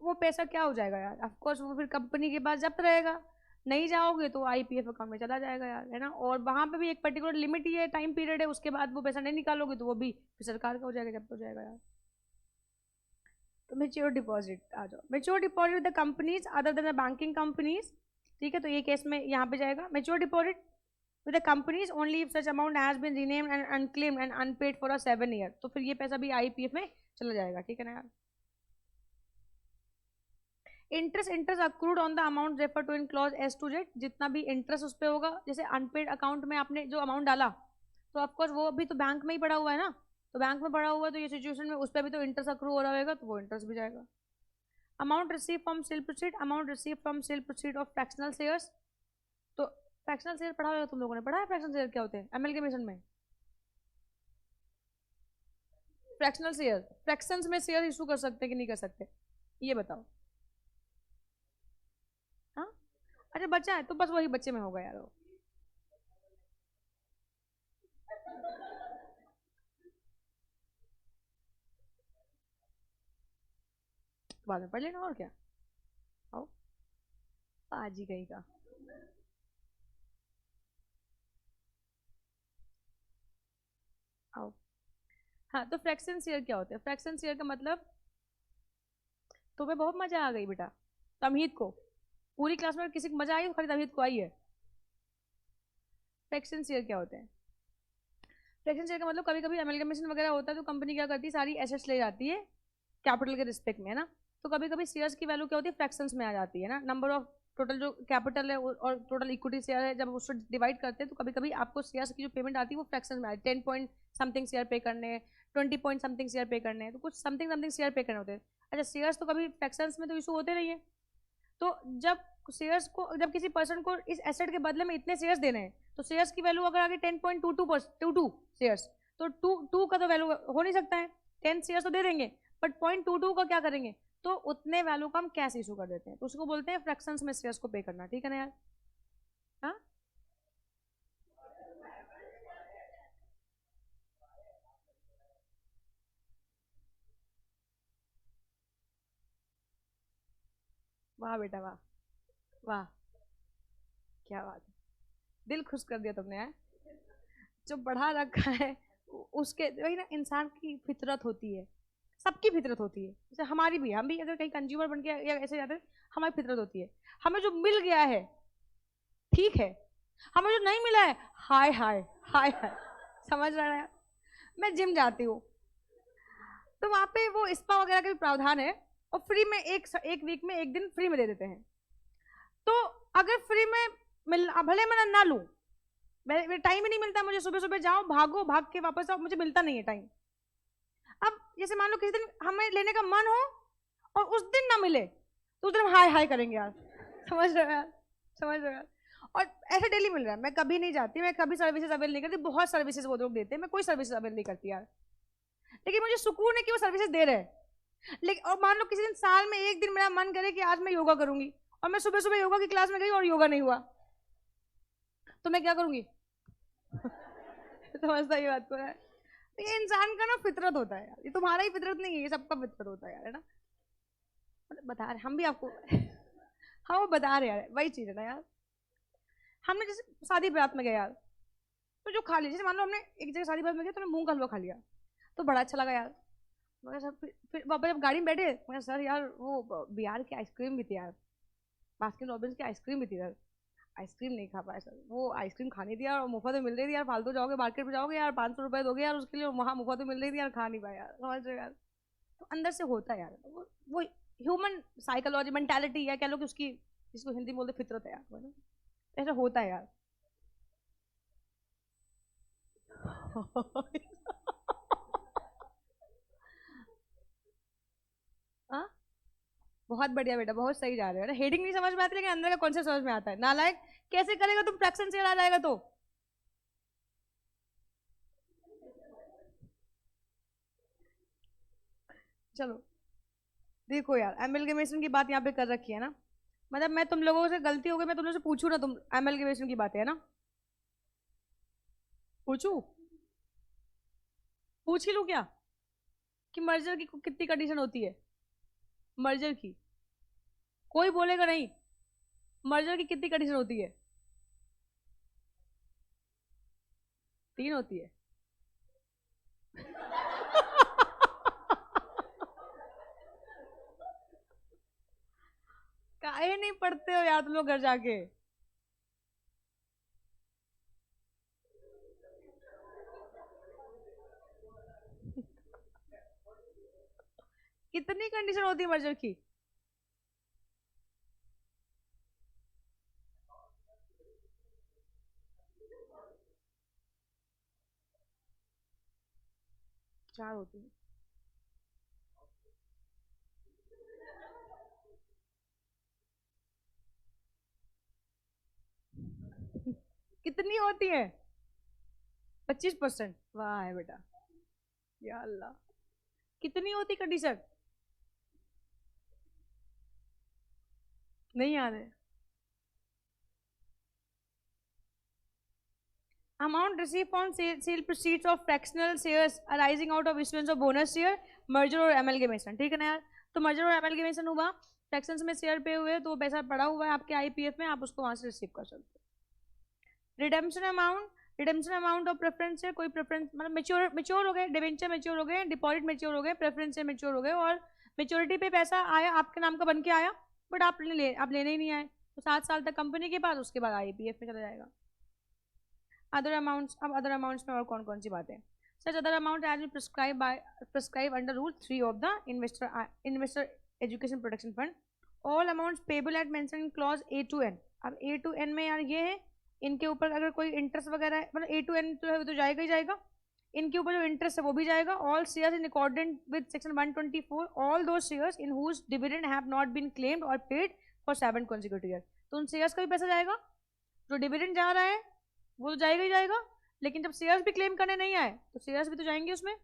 वो पैसा क्या हो जाएगा यार, ऑफ कोर्स वो फिर कंपनी के पास जब्त रहेगा, नहीं जाओगे तो आईपीएफ अकाउंट में चला जाएगा यार, है ना, और वहां पे भी एक पर्टिकुलर लिमिट ही है, टाइम पीरियड है, उसके बाद वो पैसा नहीं निकालोगे तो वो भी फिर सरकार का हो जाएगा, जब्त हो जाएगा यार। तो मेच्योर डिपॉजिट आ जाओ, mature deposit with the companies other than the banking companies, ठीक है, तो ये केस में यहाँ पे जाएगा mature deposit with the companies only if such amount has been remained and unclaimed and unpaid for a 7 year, तो फिर ये पैसा भी आईपीएफ में चला जाएगा, ठीक है ना यार। Interest accrued on the amount refer to in clause S to Z, जितना भी इंटरेस्ट उस पर होगा, जैसे अनपेड अकाउंट में आपने जो अमाउंट डाला, तो ऑफकोर्स वो अभी तो बैंक में ही पड़ा हुआ है ना, तो बैंक में पड़ा हुआ है, तो ये सिचुएशन में उस पर भी तो इंटरेस्ट अक्रू हो रहा होगा, तो वो इंटरेस्ट भी जाएगा। Amount receive from cell proceed, amount receive from cell proceed of fractional shares, तो फ्रैक्शनल शेयर पढ़ा होगा तुम लोगों ने, पढ़ा है फ्रैक्शनल शेयर क्या होते हैं एमएल के मिशन में। फ्रैक्शनल शेयर, फ्रैक्शंस में शेयर इशू कर सकते हैं कि नहीं कर सकते, ये बताओ। हाँ, अच्छा बच्चा है तो बस वही बच्चे में होगा यार वो। बाद में पढ़ लेना और क्या, आओ पाजी गई का। आओ, हाँ, तो फ्रैक्शन शेयर क्या होता है, फ्रैक्शन शेयर का मतलब, तुम्हें बहुत मजा आ गई बेटा, तमहीद को, पूरी क्लास में किसी को मजा आई, खाली तमहीद को आई है। फ्रैक्शन शेयर क्या होते हैं, फ्रैक्शन शेयर का मतलब कभी कभी अमेलगमेशन वगैरह होता है, तो कंपनी क्या करती है, सारी एसेट्स ले जाती है कैपिटल के रिस्पेक्ट में, है ना, तो कभी कभी शेयर्स की वैल्यू क्या होती है, फ्रैक्शंस में आ जाती है ना, नंबर ऑफ टोटल जो कैपिटल है और टोटल इक्विटी शेयर है, जब उसको डिवाइड करते हैं तो कभी कभी आपको शेयर्स की जो पेमेंट आती है वो फ्रैक्शन में आती है, 10 पॉइंट समथिंग शेयर पे करने, 20 पॉइंट समथिंग शेयर पे करने, तो कुछ समथिंग समथिंग शेयर पे करने होते हैं। अच्छा, शेयर्स तो कभी फ्रैक्शंस में तो इशू होते नहीं है, तो जब शेयर्स को, जब किसी पर्सन को इस एसेट के बदले में इतने शेयर्स देने हैं, तो शेयर्स की वैल्यू अगर आगे 10.22 शेयर्स, तो टू का तो वैल्यू हो नहीं सकता है, 10 शेयर्स तो दे देंगे, बट 0.22 का क्या करेंगे, तो उतने वैल्यू का हम कैश इशू कर देते हैं, तो उसको बोलते हैं फ्रैक्शंस में शेयर्स को पे करना, ठीक है ना यार। हाँ, वाह बेटा वाह, वाह, क्या बात है, दिल खुश कर दिया तुमने यार, जो बढ़ा रखा है उसके, वही ना, इंसान की फितरत होती है, सबकी फितरत होती है, जैसे हमारी भी, हम भी अगर कहीं कंज्यूमर बन के या ऐसे जाते हैं, हमारी फितरत होती है, हमें जो मिल गया है ठीक है, हमें जो नहीं मिला है, हाय हाय हाय हाय, समझ रहा है। मैं जिम जाती हूँ, तो वहां पे वो स्पा वगैरह का भी प्रावधान है, और फ्री में एक वीक में एक दिन फ्री में दे देते हैं, तो अगर फ्री में मिल, भले मैं ना लूं, टाइम ही नहीं मिलता मुझे, सुबह सुबह जाओ भागो, भाग के वापस आओ, मुझे मिलता नहीं है टाइम। अब जैसे मान लो किसी दिन हमें लेने का मन हो और उस दिन ना मिले, तो उस दिन हम हाय हाय करेंगे यार, समझ रहे हो यार, समझ रहे हो यार। और ऐसा डेली मिल रहा है, मैं कभी नहीं जाती, मैं कभी सर्विसेज अवेल नहीं करती, बहुत सर्विसेज वो लोग देते हैं, मैं कोई सर्विसेज अवेल नहीं करती यार, लेकिन मुझे सुकून है कि वो सर्विसेज दे रहे हैं। लेकिन और मान लो किसी दिन साल में एक दिन मेरा मन करे कि आज मैं योगा करूंगी, और मैं सुबह सुबह योगा की क्लास में गई और योगा नहीं हुआ, तो मैं क्या करूंगी? समझता ही बात को है। तो ये इंसान का ना फितरत होता है यार, ये तुम्हारा ही फितरत नहीं है, ये सबका फितरत होता है यार, है ना। मतलब बता रहे हम भी आपको हाँ वो बता रहे यार, वही चीज है ना यार। हमने जैसे शादी ब्याह में गए यार, तो जो खा लिया, जैसे मान लो हमने एक जगह शादी ब्याह में गए तो मूंग का हलवा खा लिया, तो बड़ा अच्छा लगा यार। मगर सर फिर वापस जब गाड़ी में बैठे, मगर सर यार वो बिहार की आइसक्रीम भी थी यार, बास्किन रॉबिन्स की आइसक्रीम भी थी सर, आइसक्रीम नहीं खा पाया सर, वो आइसक्रीम खानी थी यार, और मुफ्त में मिल रही थी यार, फालतू जाओगे मार्केट में जाओगे यार, 500 रुपए दोगे यार उसके लिए, वहाँ मुफ्त में मिल रही थी यार, खा नहीं पाया यार, समझ रहे हो यार। तो अंदर से होता है यार वो ह्यूमन साइकोलॉजी मेंटालिटी है, कह लो कि उसकी, जिसको हिंदी में बोलते फितरत है यार, मतलब ऐसा होता है यार। हाँ बहुत बढ़िया बेटा, बहुत सही जा रहे हो ना, हेडिंग नहीं समझ में आती लेकिन अंदर का कॉन्सेप्ट समझ में आता है। नालायक कैसे करेगा तुम, फ्रैक्शन से आ जाएगा तो। चलो देखो यार, एमएलगेमेशन की बात यहाँ पे कर रखी है ना, मतलब मैं तुम लोगों से गलती हो गई, मैं तुम लोगों से पूछू ना, तुम एमएलगेमेशन की बात है ना, पूछू, पूछ ही लूँ क्या, कि मर्जर की कितनी कंडीशन होती है, मर्जर की, कोई बोलेगा नहीं, मर्जर की कितनी कंडीशन होती है? 3 होती है। काहे नहीं पढ़ते हो यार तुम लोग घर जाके? कितनी कंडीशन होती है मर्जर की? 4 होती है। कितनी होती है? 25%। वाह है बेटा, या अल्लाह, कितनी होती कंडीशन? नहीं याद है। Amount received on sale proceeds of fractional shares arising out of issuance of bonus share, merger और amalgamation, ठीक है ना यार। तो merger और amalgamation हुआ, फ्रैक्शंस में शेयर पे हुए, तो वो पैसा पड़ा हुआ है आपके आईपीएफ में, आप उसको वहां से रिसीव कर सकते हो। रिडेम्पशन अमाउंट ऑफ प्रेफरेंस है, कोई प्रेफरेंस मतलब मेच्योर हो गए, डिवेंचर मेच्योर हो गए, डिपॉजिट मेच्योर हो गए, प्रेफरेंस से मेच्योर हो गए, और मेच्योरिटी पे पैसा आया आपके नाम का बन के आया, बट आप लेने ही नहीं आए, तो 7 साल तक कंपनी के पास, उसके बाद आईपीएफ में चला जाएगा। अदर अमाउंट्स, अब अदर अमाउंट्स में और कौन कौन सी बातें? Such other amount as prescribe under rule 3 of the investor education protection fund, all amounts payable at mention in clause A to N. अब ए टू एन में यार ये है, इनके ऊपर अगर कोई इंटरेस्ट वगैरह है, मतलब ए टू एन तो है, वो तो जाएगा ही जाएगा, इनके ऊपर जो इंटरेस्ट है वो भी जाएगा। All shares in accordance with section 124, all those shares in whose dividend have not been claimed or paid for 7 consecutive year. तो उन शेयर्स का भी पैसा जाएगा, जो डिविडेंड जा रहा है वो तो जाएगा ही जाएगा, लेकिन जब शेयर्स भी क्लेम करने नहीं आए तो शेयर्स भी तो जाएंगे उसमें।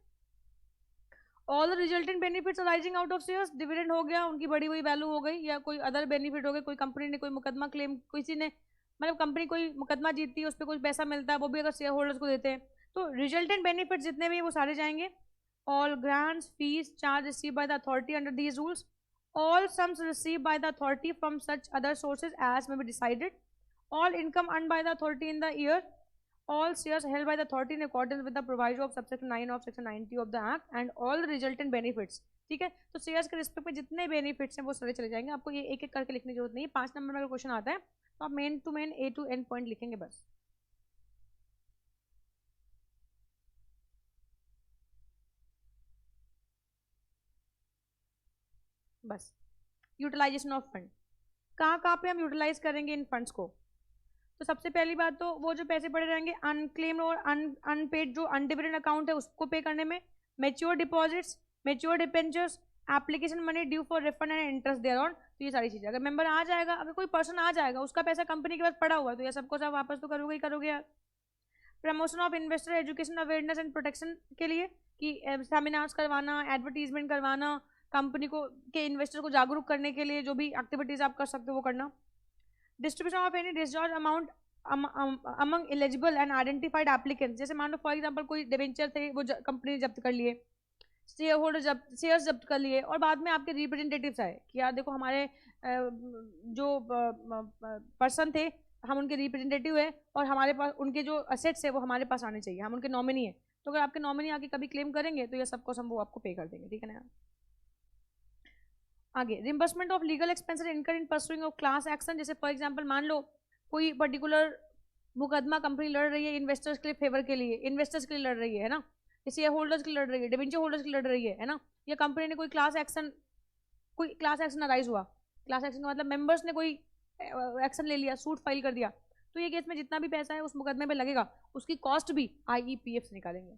All the resultant benefits arising out of shares, dividend हो गया, उनकी बढ़ी हुई वैल्यू हो गई, या कोई अदर बेनिफिट हो गए, कोई कंपनी ने कोई मुकदमा क्लेम, किसी ने मतलब कंपनी कोई मुकदमा जीतती है, उस पर कुछ पैसा मिलता है, वो भी अगर शेयर होल्डर्स को देते हैं, तो रिजल्टेंट बेनिफिट जितने भी वो सारे जाएंगे। All grants fees charge receive by the authority under these rules, all sums received by the authority from such other sources as may be decided, all income earned by the authority in the year, all shares held by the authority in accordance with the proviso of subsection 9 of section 90 of the act, and all resultant benefits। ठीक है, तो शेयर्स के रिस्पेक्ट में जितने बेनिफिट्स हैं वो सारे चले जाएंगे, आपको ये एक एक करके लिखने की जरूरत नहीं है। 5 नंबर में अगर क्वेश्चन आता है तो आप main to main A to N point लिखेंगे बस। बस यूटिलाइजेशन ऑफ फंड, कहाँ कहाँ पे हम यूटिलाइज करेंगे इन फंड्स को? तो सबसे पहली बात तो वो जो पैसे पड़े रहेंगे अनक्लेम्ड और अनपेड जो अनडिविडेंड अकाउंट है उसको पे करने में, mature deposits, mature debentures, application money due for refund and interest thereon, तो ये सारी चीजें, अगर मेंबर आ जाएगा, अगर कोई पर्सन आ जाएगा उसका पैसा कंपनी के पास पड़ा हुआ है तो ये सबको सब वापस तो करोगे ही करोगे यार। Promotion of investor education awareness and protection के लिए कि सेमिनार्स करवाना, एडवर्टीजमेंट करवाना, कंपनी को के इन्वेस्टर को जागरूक करने के लिए जो भी एक्टिविटीज आप कर सकते हो वो करना। Distribution of any discharge amount among eligible and identified applicants, जैसे मान लो फॉर एग्जांपल कोई डिवेंचर थे वो कंपनी ने जब्त कर लिए, शेयर होल्डर शेयर्स जब्त कर लिए, और बाद में आपके रिप्रेजेंटेटिव्स आए कि यार देखो हमारे जो पर्सन थे हम उनके रिप्रेजेंटेटिव है और हमारे पास उनके जो असेट्स है वो हमारे पास आने चाहिए, हम उनके नॉमिनी है, तो अगर आपके नॉमिनी आके कभी क्लेम करेंगे तो ये सबको हम वो आपको पे कर देंगे, ठीक है ना। आगे रिम्बर्समेंट ऑफ लीगल एक्सपेंसेस इनकर इन परसुइंग ऑफ क्लास एक्शन, जैसे फॉर एग्जांपल मान लो कोई पर्टिकुलर मुकदमा कंपनी लड़ रही है इन्वेस्टर्स के लिए, फेवर के लिए, इन्वेस्टर्स के लिए लड़ रही है ना, शेयर होल्डर्स के लिए लड़ रही है, डिवेंचर होल्डर्स के लिए लड़ रही है ना, या कंपनी ने कोई क्लास एक्शन अराइज हुआ, क्लास एक्शन का मतलब मेंबर्स ने कोई एक्शन ले लिया, सूट फाइल कर दिया, तो ये केस में जितना भी पैसा है उस मुकदमे में लगेगा उसकी कॉस्ट भी IEPF से निकालेंगे।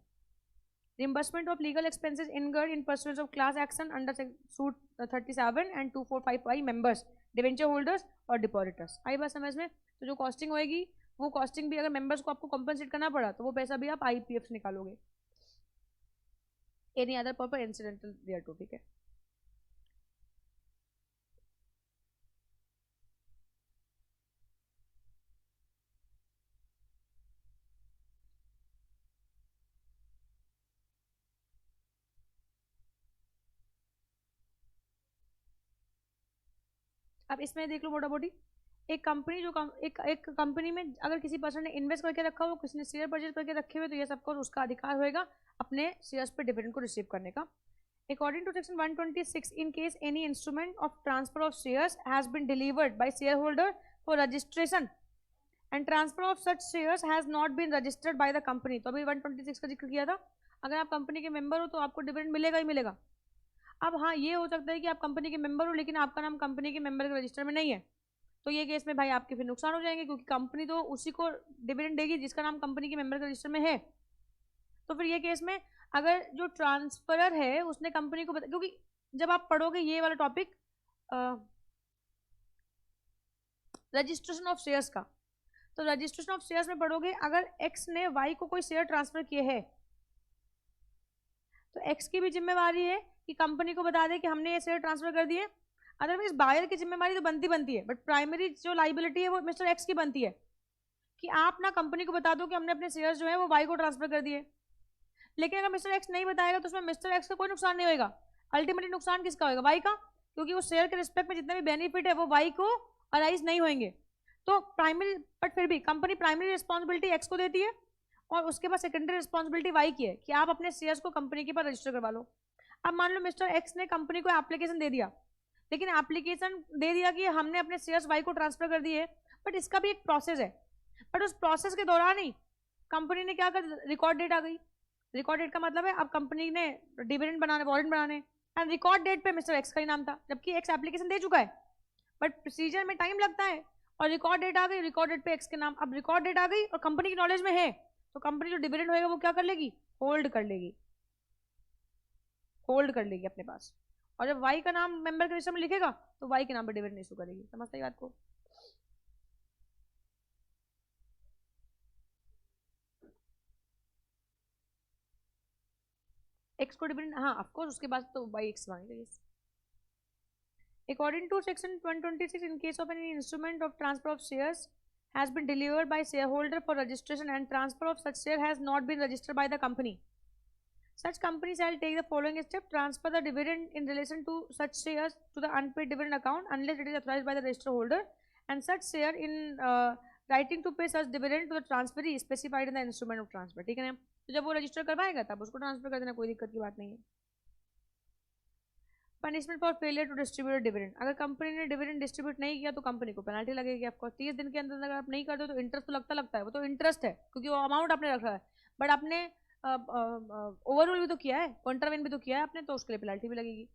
Reimbursement of legal expenses incurred in परस्यूएंस of class action under suit 37 and 2455 members, debenture holders और डिपॉजिटर्स। आई बात समझ में? तो जो कॉस्टिंग होएगी वो कॉस्टिंग भी अगर मेंबर्स को आपको कॉम्पनसेट करना पड़ा तो वो पैसा भी आप IEPF से निकालोगे। Any other purpose incidental thereto, ठीक है। अब इसमें देख लो मोटा मोटी, एक कंपनी जो एक कंपनी में अगर किसी पर्सन ने इन्वेस्ट करके रखा हो, किसी ने शेयर परचेज करके रखे हुए, तो ये सबको उसका अधिकार होएगा अपने शेयर्स पे डिविडेंड को रिसीव करने का। According to section 126, in case any instrument of transfer of shares has been delivered by share holder for registration and transfer of such shares has not been registered by the company, तो अभी 126 का जिक्र किया था, अगर आप कंपनी के मेंबर हो तो आपको डिविडेंड मिलेगा ही मिलेगा। अब हाँ ये हो सकता है कि आप कंपनी के मेंबर हो लेकिन आपका नाम कंपनी के मेंबर के रजिस्टर में नहीं है, तो ये केस में भाई आपके फिर नुकसान हो जाएंगे, क्योंकि कंपनी तो उसी को डिविडेंड देगी जिसका नाम कंपनी के मेंबर के रजिस्टर में है। तो फिर ये केस में अगर जो ट्रांसफरर है उसने कंपनी को क्योंकि जब आप पढ़ोगे ये वाला टॉपिक रजिस्ट्रेशन ऑफ शेयर्स का, तो रजिस्ट्रेशन ऑफ शेयर्स में पढ़ोगे अगर एक्स ने वाई को कोई शेयर ट्रांसफर किए है तो एक्स की भी जिम्मेवारी है कि कंपनी को बता दे कि हमने ये शेयर ट्रांसफर कर दिए, अदरवाइज बायर की जिम्मेवारी तो बनती है, बट प्राइमरी जो लाइबिलिटी है वो मिस्टर एक्स की बनती है कि आप ना कंपनी को बता दो कि हमने अपने शेयर्स जो है वो वाई को ट्रांसफर कर दिए। लेकिन अगर मिस्टर एक्स नहीं बताएगा तो उसमें मिस्टर एक्स का कोई नुकसान नहीं होगा, अल्टीमेटली नुकसान किसका होगा? वाई का, क्योंकि उस शेयर के रिस्पेक्ट में जितने भी बेनिफिट है वो वाई को अराइज नहीं होंगे। तो प्राइमरी, बट फिर भी कंपनी प्राइमरी रिस्पॉन्सिबिलिटी एक्स को देती है और उसके बाद सेकेंडरी रिस्पॉन्सिबिलिटी वाई की है कि आप अपने शेयर्स को कंपनी के पास रजिस्टर करवा लो। अब मान लो मिस्टर एक्स ने कंपनी को एप्लीकेशन दे दिया, लेकिन एप्लीकेशन दे दिया कि हमने अपने शेयर्स वाई को ट्रांसफर कर दिए, बट इसका भी एक प्रोसेस है, बट उस प्रोसेस के दौरान ही कंपनी ने क्या कर, रिकॉर्ड डेट आ गई। रिकॉर्ड डेट का मतलब है अब कंपनी ने डिविडेंड बनाने, वारंट बनाने, एंड रिकॉर्ड डेट पे मिस्टर एक्स का ही नाम था, जबकि एक्स एप्लीकेशन दे चुका है, बट प्रोसीजर में टाइम लगता है, और रिकॉर्ड डेट आ गई, रिकॉर्ड डेट पे एक्स के नाम, अब रिकॉर्ड डेट आ गई और कंपनी की नॉलेज में है, तो कंपनी जो डिविडेंड होगा वो क्या कर लेगी? होल्ड कर लेगी, होल्ड कर लेगी अपने पास, और जब वाई का नाम मेंबर के रजिस्टर में लिखेगा तो वाई के नाम पर डिविडेंड इशू करेगी। समझते हैं बात को? एक्स को डिविडेंड, हाँ ऑफ कोर्स, उसके बाद तो वाई एक्स मांगेगा। Yes, according to section 126, in case of any instrument of transfer of shares has been delivered by shareholder for registration and transfer of such share has not been registered by the company, such company shall take the following step: transfer the dividend in relation to such shares to the unpaid dividend account unless it is authorized by the register holder, and such share in writing to pay such dividend to the transferee specified in the instrument of transfer। ठीक है ना, तो जब वो रजिस्टर करवाएगा तब उसको ट्रांसफर कर देना, कोई दिक्कत की बात नहीं है। Punishment for failure to distribute dividend, अगर कंपनी ने डिविडेंड डिस्ट्रीब्यूट नहीं किया तो कंपनी को पेनल्टी लगेगी आपको 30 दिन के अंदर, अगर आप नहीं करते हो तो इंटरेस्ट तो लगता है, वो तो इंटरेस्ट है क्योंकि वो अमाउंट आपने रखा है, बट आपने ओवरऑल भी तो किया है, कॉन्ट्रावेंट भी तो किया है आपने, तो उसके लिए पेनल्टी भी लगेगी।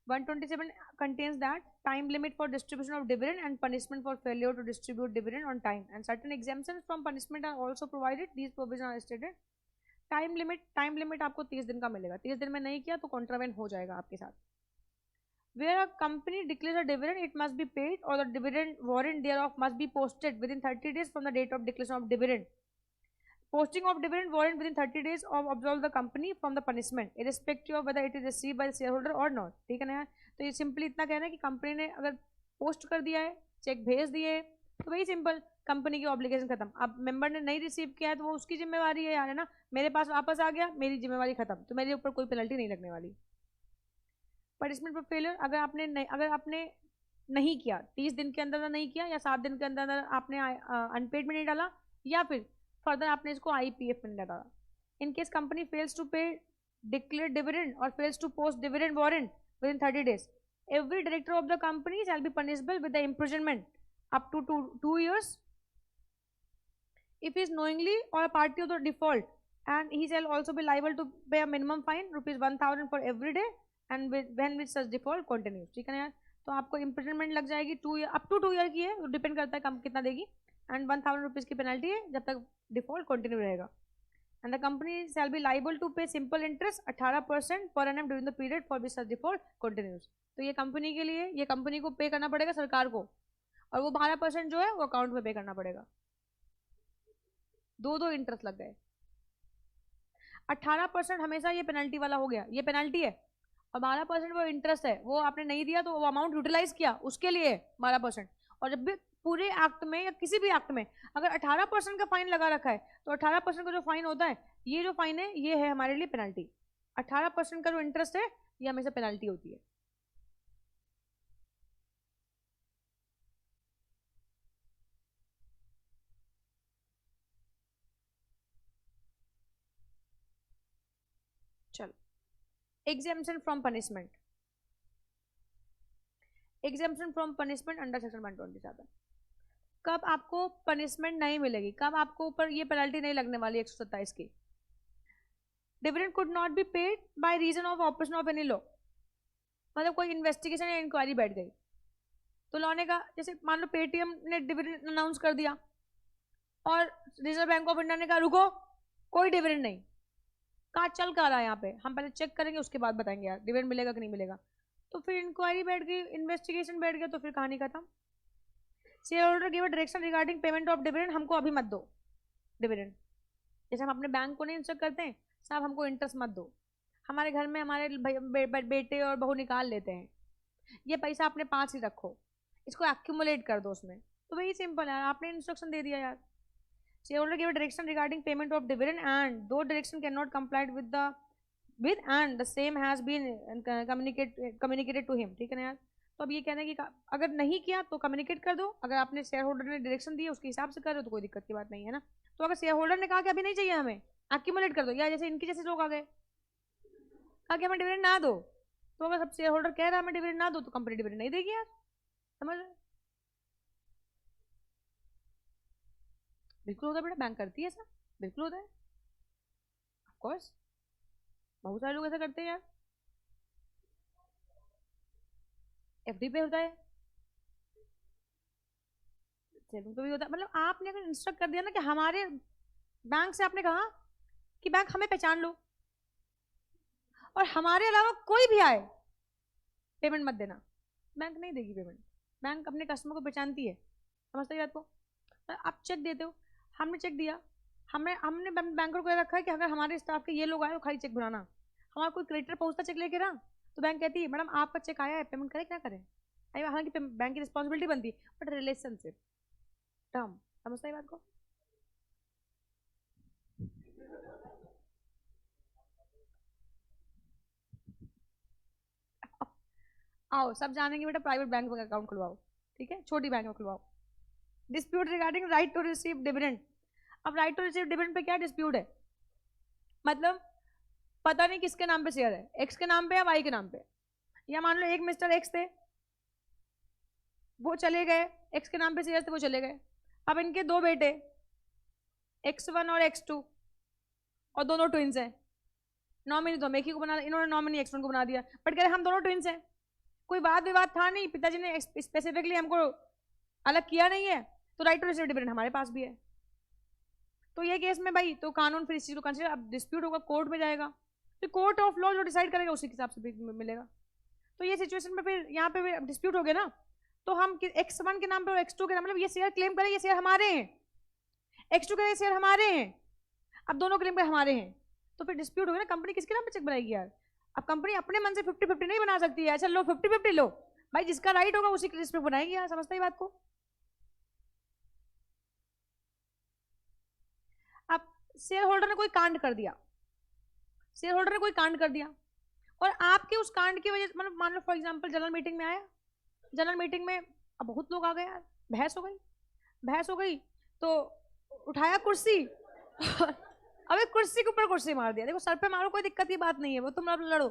127 contains that time limit for distribution of dividend and punishment for failure to distribute dividend on time, and certain exemptions from punishment are also provided. These provisions are stated. Time limit आपको 30 दिन का मिलेगा, 30 दिन में नहीं किया तो कॉन्ट्रावेंट हो जाएगा आपके साथ। Where a company declares a dividend, it must be paid, or the dividend warrant thereof must be posted within 30 days from the date of declaration of dividend. Posting of dividend warrant within 30 days of absolve the company from the punishment, irrespective of whether it is received by the shareholder or not. ठीक है ना यार? तो ये सिंपली इतना कहना है कि कंपनी ने अगर पोस्ट कर दिया है, चेक भेज दिए, तो वही सिंपल, कंपनी की ऑब्लिगेशन खत्म. अब मेंबर ने नहीं रिसीव किया है तो वो उसकी जिम्मेवारी है यार, है ना. मेरे पास वापस आ गया, मेरी जिम्मेवारी खत्म, तो मेरे ऊपर कोई पेनल्टी नहीं लगने वाली. पनिशमेंट फॉर फेलियर, अगर आपने नहीं किया, 30 दिन के अंदर नहीं किया, या 7 दिन के अंदर आपने अनपेड में नहीं डाला, या फिर फर्दर आपने इसको IPF में नहीं डाला. In case company fails to pay declare dividend और fails to post dividend warrant within 30 days, every director of the company shall be punishable with the imprisonment up to 2 years if he is knowingly or a party of the default, and he shall also be liable to pay a minimum fine ₹1,000 for every day and when with such default continues. ठीक है ना यार. तो आपको imprisonment लग जाएगी 2 year, अप टू 2 year की है, तो डिपेंड करता है कम कितना देगी, एंड ₹1,000 की पेनल्टी है जब तक डिफॉल्ट कंटिन्यू रहेगा. And the company shall be liable to pay simple interest 18% per annum during the period for which such default continues. तो ये कंपनी के लिए, ये कंपनी को पे करना पड़ेगा सरकार को, और वो 12% जो है वो अकाउंट में पे करना पड़ेगा. दो इंटरेस्ट लग गए. 18% हमेशा ये पेनल्टी वाला हो गया, ये पेनल्टी है, और 12% वो इंटरेस्ट है. वो आपने नहीं दिया तो वो अमाउंट यूटिलाइज किया, उसके लिए 12%. और जब भी पूरे एक्ट में या किसी भी एक्ट में अगर 18% का फाइन लगा रखा है, तो 18% का जो फाइन होता है, ये जो फाइन है ये है हमारे लिए पेनल्टी. 18% का जो इंटरेस्ट है ये हमेशा पेनल्टी होती है. चलो, exemption from punishment. Exemption from punishment under section 127. कब आपको पनिशमेंट नहीं मिलेगी, कब आपको ऊपर ये पेनल्टी नहीं लगने वाली 127 की. Dividend could not be paid by reason of operation of any law. मतलब कोई इन्वेस्टिगेशन या इंक्वायरी बैठ गई, तो लॉ ने कहा, जैसे मान लो पेटीएम ने डिविडेंड अनाउंस कर दिया और रिजर्व बैंक ऑफ इंडिया ने कहा रुको, कोई डिविडेंड नहीं. कहा चल कर रहा है यहाँ पे, हम पहले चेक करेंगे उसके बाद बताएंगे यार डिविडेंड मिलेगा कि नहीं मिलेगा. तो फिर इंक्वायरी बैठ गई, इन्वेस्टिगेशन बैठ गया, तो फिर कहानी खत्म. Share holder give a direction regarding payment of dividend, हमको अभी मत दो डिविडेंड. जैसे हम अपने बैंक को नहीं इंस्ट्रक्ट करते हैं, साहब हमको इंटरेस्ट मत दो. हमारे घर में हमारे बेटे और बहू निकाल लेते हैं, ये पैसा अपने पास ही रखो, इसको एक्यूमुलेट कर दो उसमें. तो वही सिंपल है, आपने इंस्ट्रक्शन दे दिया यार. Shareholder give direction regarding payment of dividend and those direction can not complied with and the same has been communicated to him. ठीक है ना यार. तो अब ये कहना है कि अगर नहीं किया तो कम्युनिकेट कर दो, अगर आपने शेयर होल्डर ने डायरेक्शन दी उसके हिसाब से कर रहे हो तो कोई दिक्कत की बात नहीं है ना. तो अगर शेयर होल्डर ने कहा कि अभी नहीं चाहिए हमें, एक्यूमुलेट कर दो, या जैसे इनके जैसे लोग आ गए कहा कि हमें डिविडेंड ना दो, तो अगर सब शेयर होल्डर कह रहा है हमें डिविडेंड ना दो, तो कंपनी डिविडेंड नहीं देगी यार. समझ रहे? बिल्कुल होता है बेटा, बैंक करती है ऐसा, बिल्कुल होता है, ऑफकोर्स बहुत सारे लोग ऐसा करते हैं यार. FD पे होता है, सेविंग पे भी होता है. मतलब आपने अगर इंस्ट्रक्ट कर दिया ना कि हमारे बैंक से, आपने कहा कि बैंक हमें पहचान लो और हमारे अलावा कोई भी आए पेमेंट मत देना, बैंक नहीं देगी पेमेंट. बैंक अपने कस्टमर को पहचानती है. समझते ही बात को. आप चेक देते हो, हमने चेक दिया, हमने बैंकर को रखा है कि अगर हमारे स्टाफ के ये लोग आए तो खाली चेक बनाना. हमारा कोई क्रेडिटर पहुंचता चेक लेके ना, तो बैंक कहती है मैडम आपका चेक आया है, पेमेंट करें क्या करें. हालांकि बैंक की रिस्पॉन्सिबिलिटी बनती है, बट रिलेशनशिप टर्म. समझते ही बात को. आओ सब जानेंगे बेटा, प्राइवेट बैंक में अकाउंट खुलवाओ. ठीक है, छोटी बैंक में खुलवाओ. Dispute regarding right to receive dividend. अब राइट टू रिसीव डिविडेंड पे क्या डिस्प्यूट है, मतलब पता नहीं किसके नाम पे शेयर है, एक्स के नाम पे या वाई के नाम पे. या मान लो एक मिस्टर एक्स थे, वो चले गए, एक्स के नाम पे शेयर थे वो चले गए. अब इनके दो बेटे X1 और X2, और दोनों ट्विंस हैं. नॉमिनी तो एक ही को बना, इन्होंने नॉमिनी X1 को बना दिया, बट कह रहे हम दोनों ट्विंस हैं, कोई वाद विवाद था नहीं, पिताजी ने स्पेसिफिकली हमको अलग किया नहीं है, तो राइट टू रिसीव डिविडेंड हमारे पास भी है. तो ये केस में भाई तो कानून फिर इस चीज को कंसीडर, अब डिस्प्यूट होगा कोर्ट में जाएगा, तो कोर्ट ऑफ लॉ जो डिसाइड करेगा उसी के हिसाब से मिलेगा. तो ये सिचुएशन में फिर यहाँ पे डिस्प्यूट हो गया ना, तो हम x1 के नाम पे और x2 के नाम, मतलब ये शेयर क्लेम करें, ये शेयर हमारे हैं, x2 के शेयर हमारे हैं, अब दोनों क्लेम पे हमारे हैं, तो फिर डिस्प्यूट हो गया ना, कंपनी किसके नाम पे चेक बनाएगी यार? अब कंपनी अपने मन से 50-50 नहीं बना सकती है, अच्छा लो 50-50 लो भाई, जिसका राइट होगा उसी रिस्क पे बनाएगी यार, समझते ही बात को। अब शेयर होल्डर ने कोई कांड कर दिया, शेयर होल्डर ने कोई कांड कर दिया, और आपके उस कांड की वजह, मतलब मान लो फॉर एग्जांपल जनरल मीटिंग में आया, जनरल मीटिंग में अब बहुत लोग आ गए यार, बहस हो गई, बहस हो गई, तो उठाया कुर्सी अबे कुर्सी के ऊपर कुर्सी मार दिया, देखो सर पे मारो कोई दिक्कत की बात नहीं है, वो तुम लड़ो,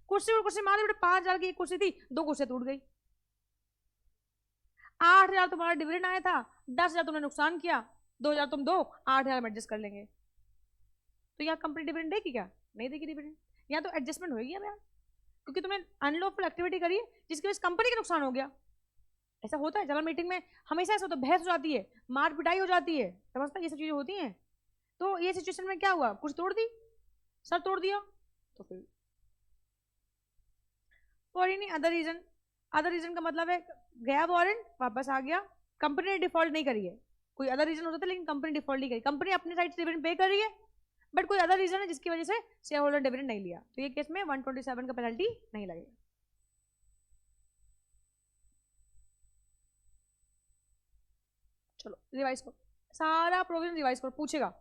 कुर्सी पर कुर्सी मार दी, 5,000 की एक कुर्सी थी, 2 कुर्सी टूट गई, 8,000 तुम्हारा डिविडेंड आया था, 10,000 तुमने नुकसान किया, 2,000 तुम दो, 8,000 में एडजस्ट कर लेंगे, तो यहाँ कंपनी डिविडेंड देगी क्या? नहीं देगी डिविडेंड, यहाँ तो एडजस्टमेंट होगी अब यार, क्योंकि तुमने अनलॉफुल एक्टिविटी करी है जिसकी वजह से कंपनी का नुकसान हो गया। ऐसा होता है जनरल मीटिंग में, हमेशा ऐसा होता है, बहस हो जाती है, मार पिटाई हो जाती है, समझता है, ये सब चीजें होती हैं। तो ये सिचुएशन में क्या हुआ, कुछ तोड़ दी, सर तोड़ दिया, तो फिर for any other reason, other reason का मतलब है गया वारंट वापस आ गया, कंपनी ने डिफॉल्ट नहीं करी है, कोई अदर रीजन होता है लेकिन कंपनी डिफॉल्ट नहीं करी, कंपनी अपनी साइड से डिविडेंड पे कर रही है, बट कोई अदर रीजन है जिसकी वजह से शेयर होल्डर डिविडेंड नहीं लिया, तो ये केस में 127 का पेनल्टी नहीं लगेगा। चलो रिवाइज करो, सारा प्रोविजन रिवाइज करो, पूछेगा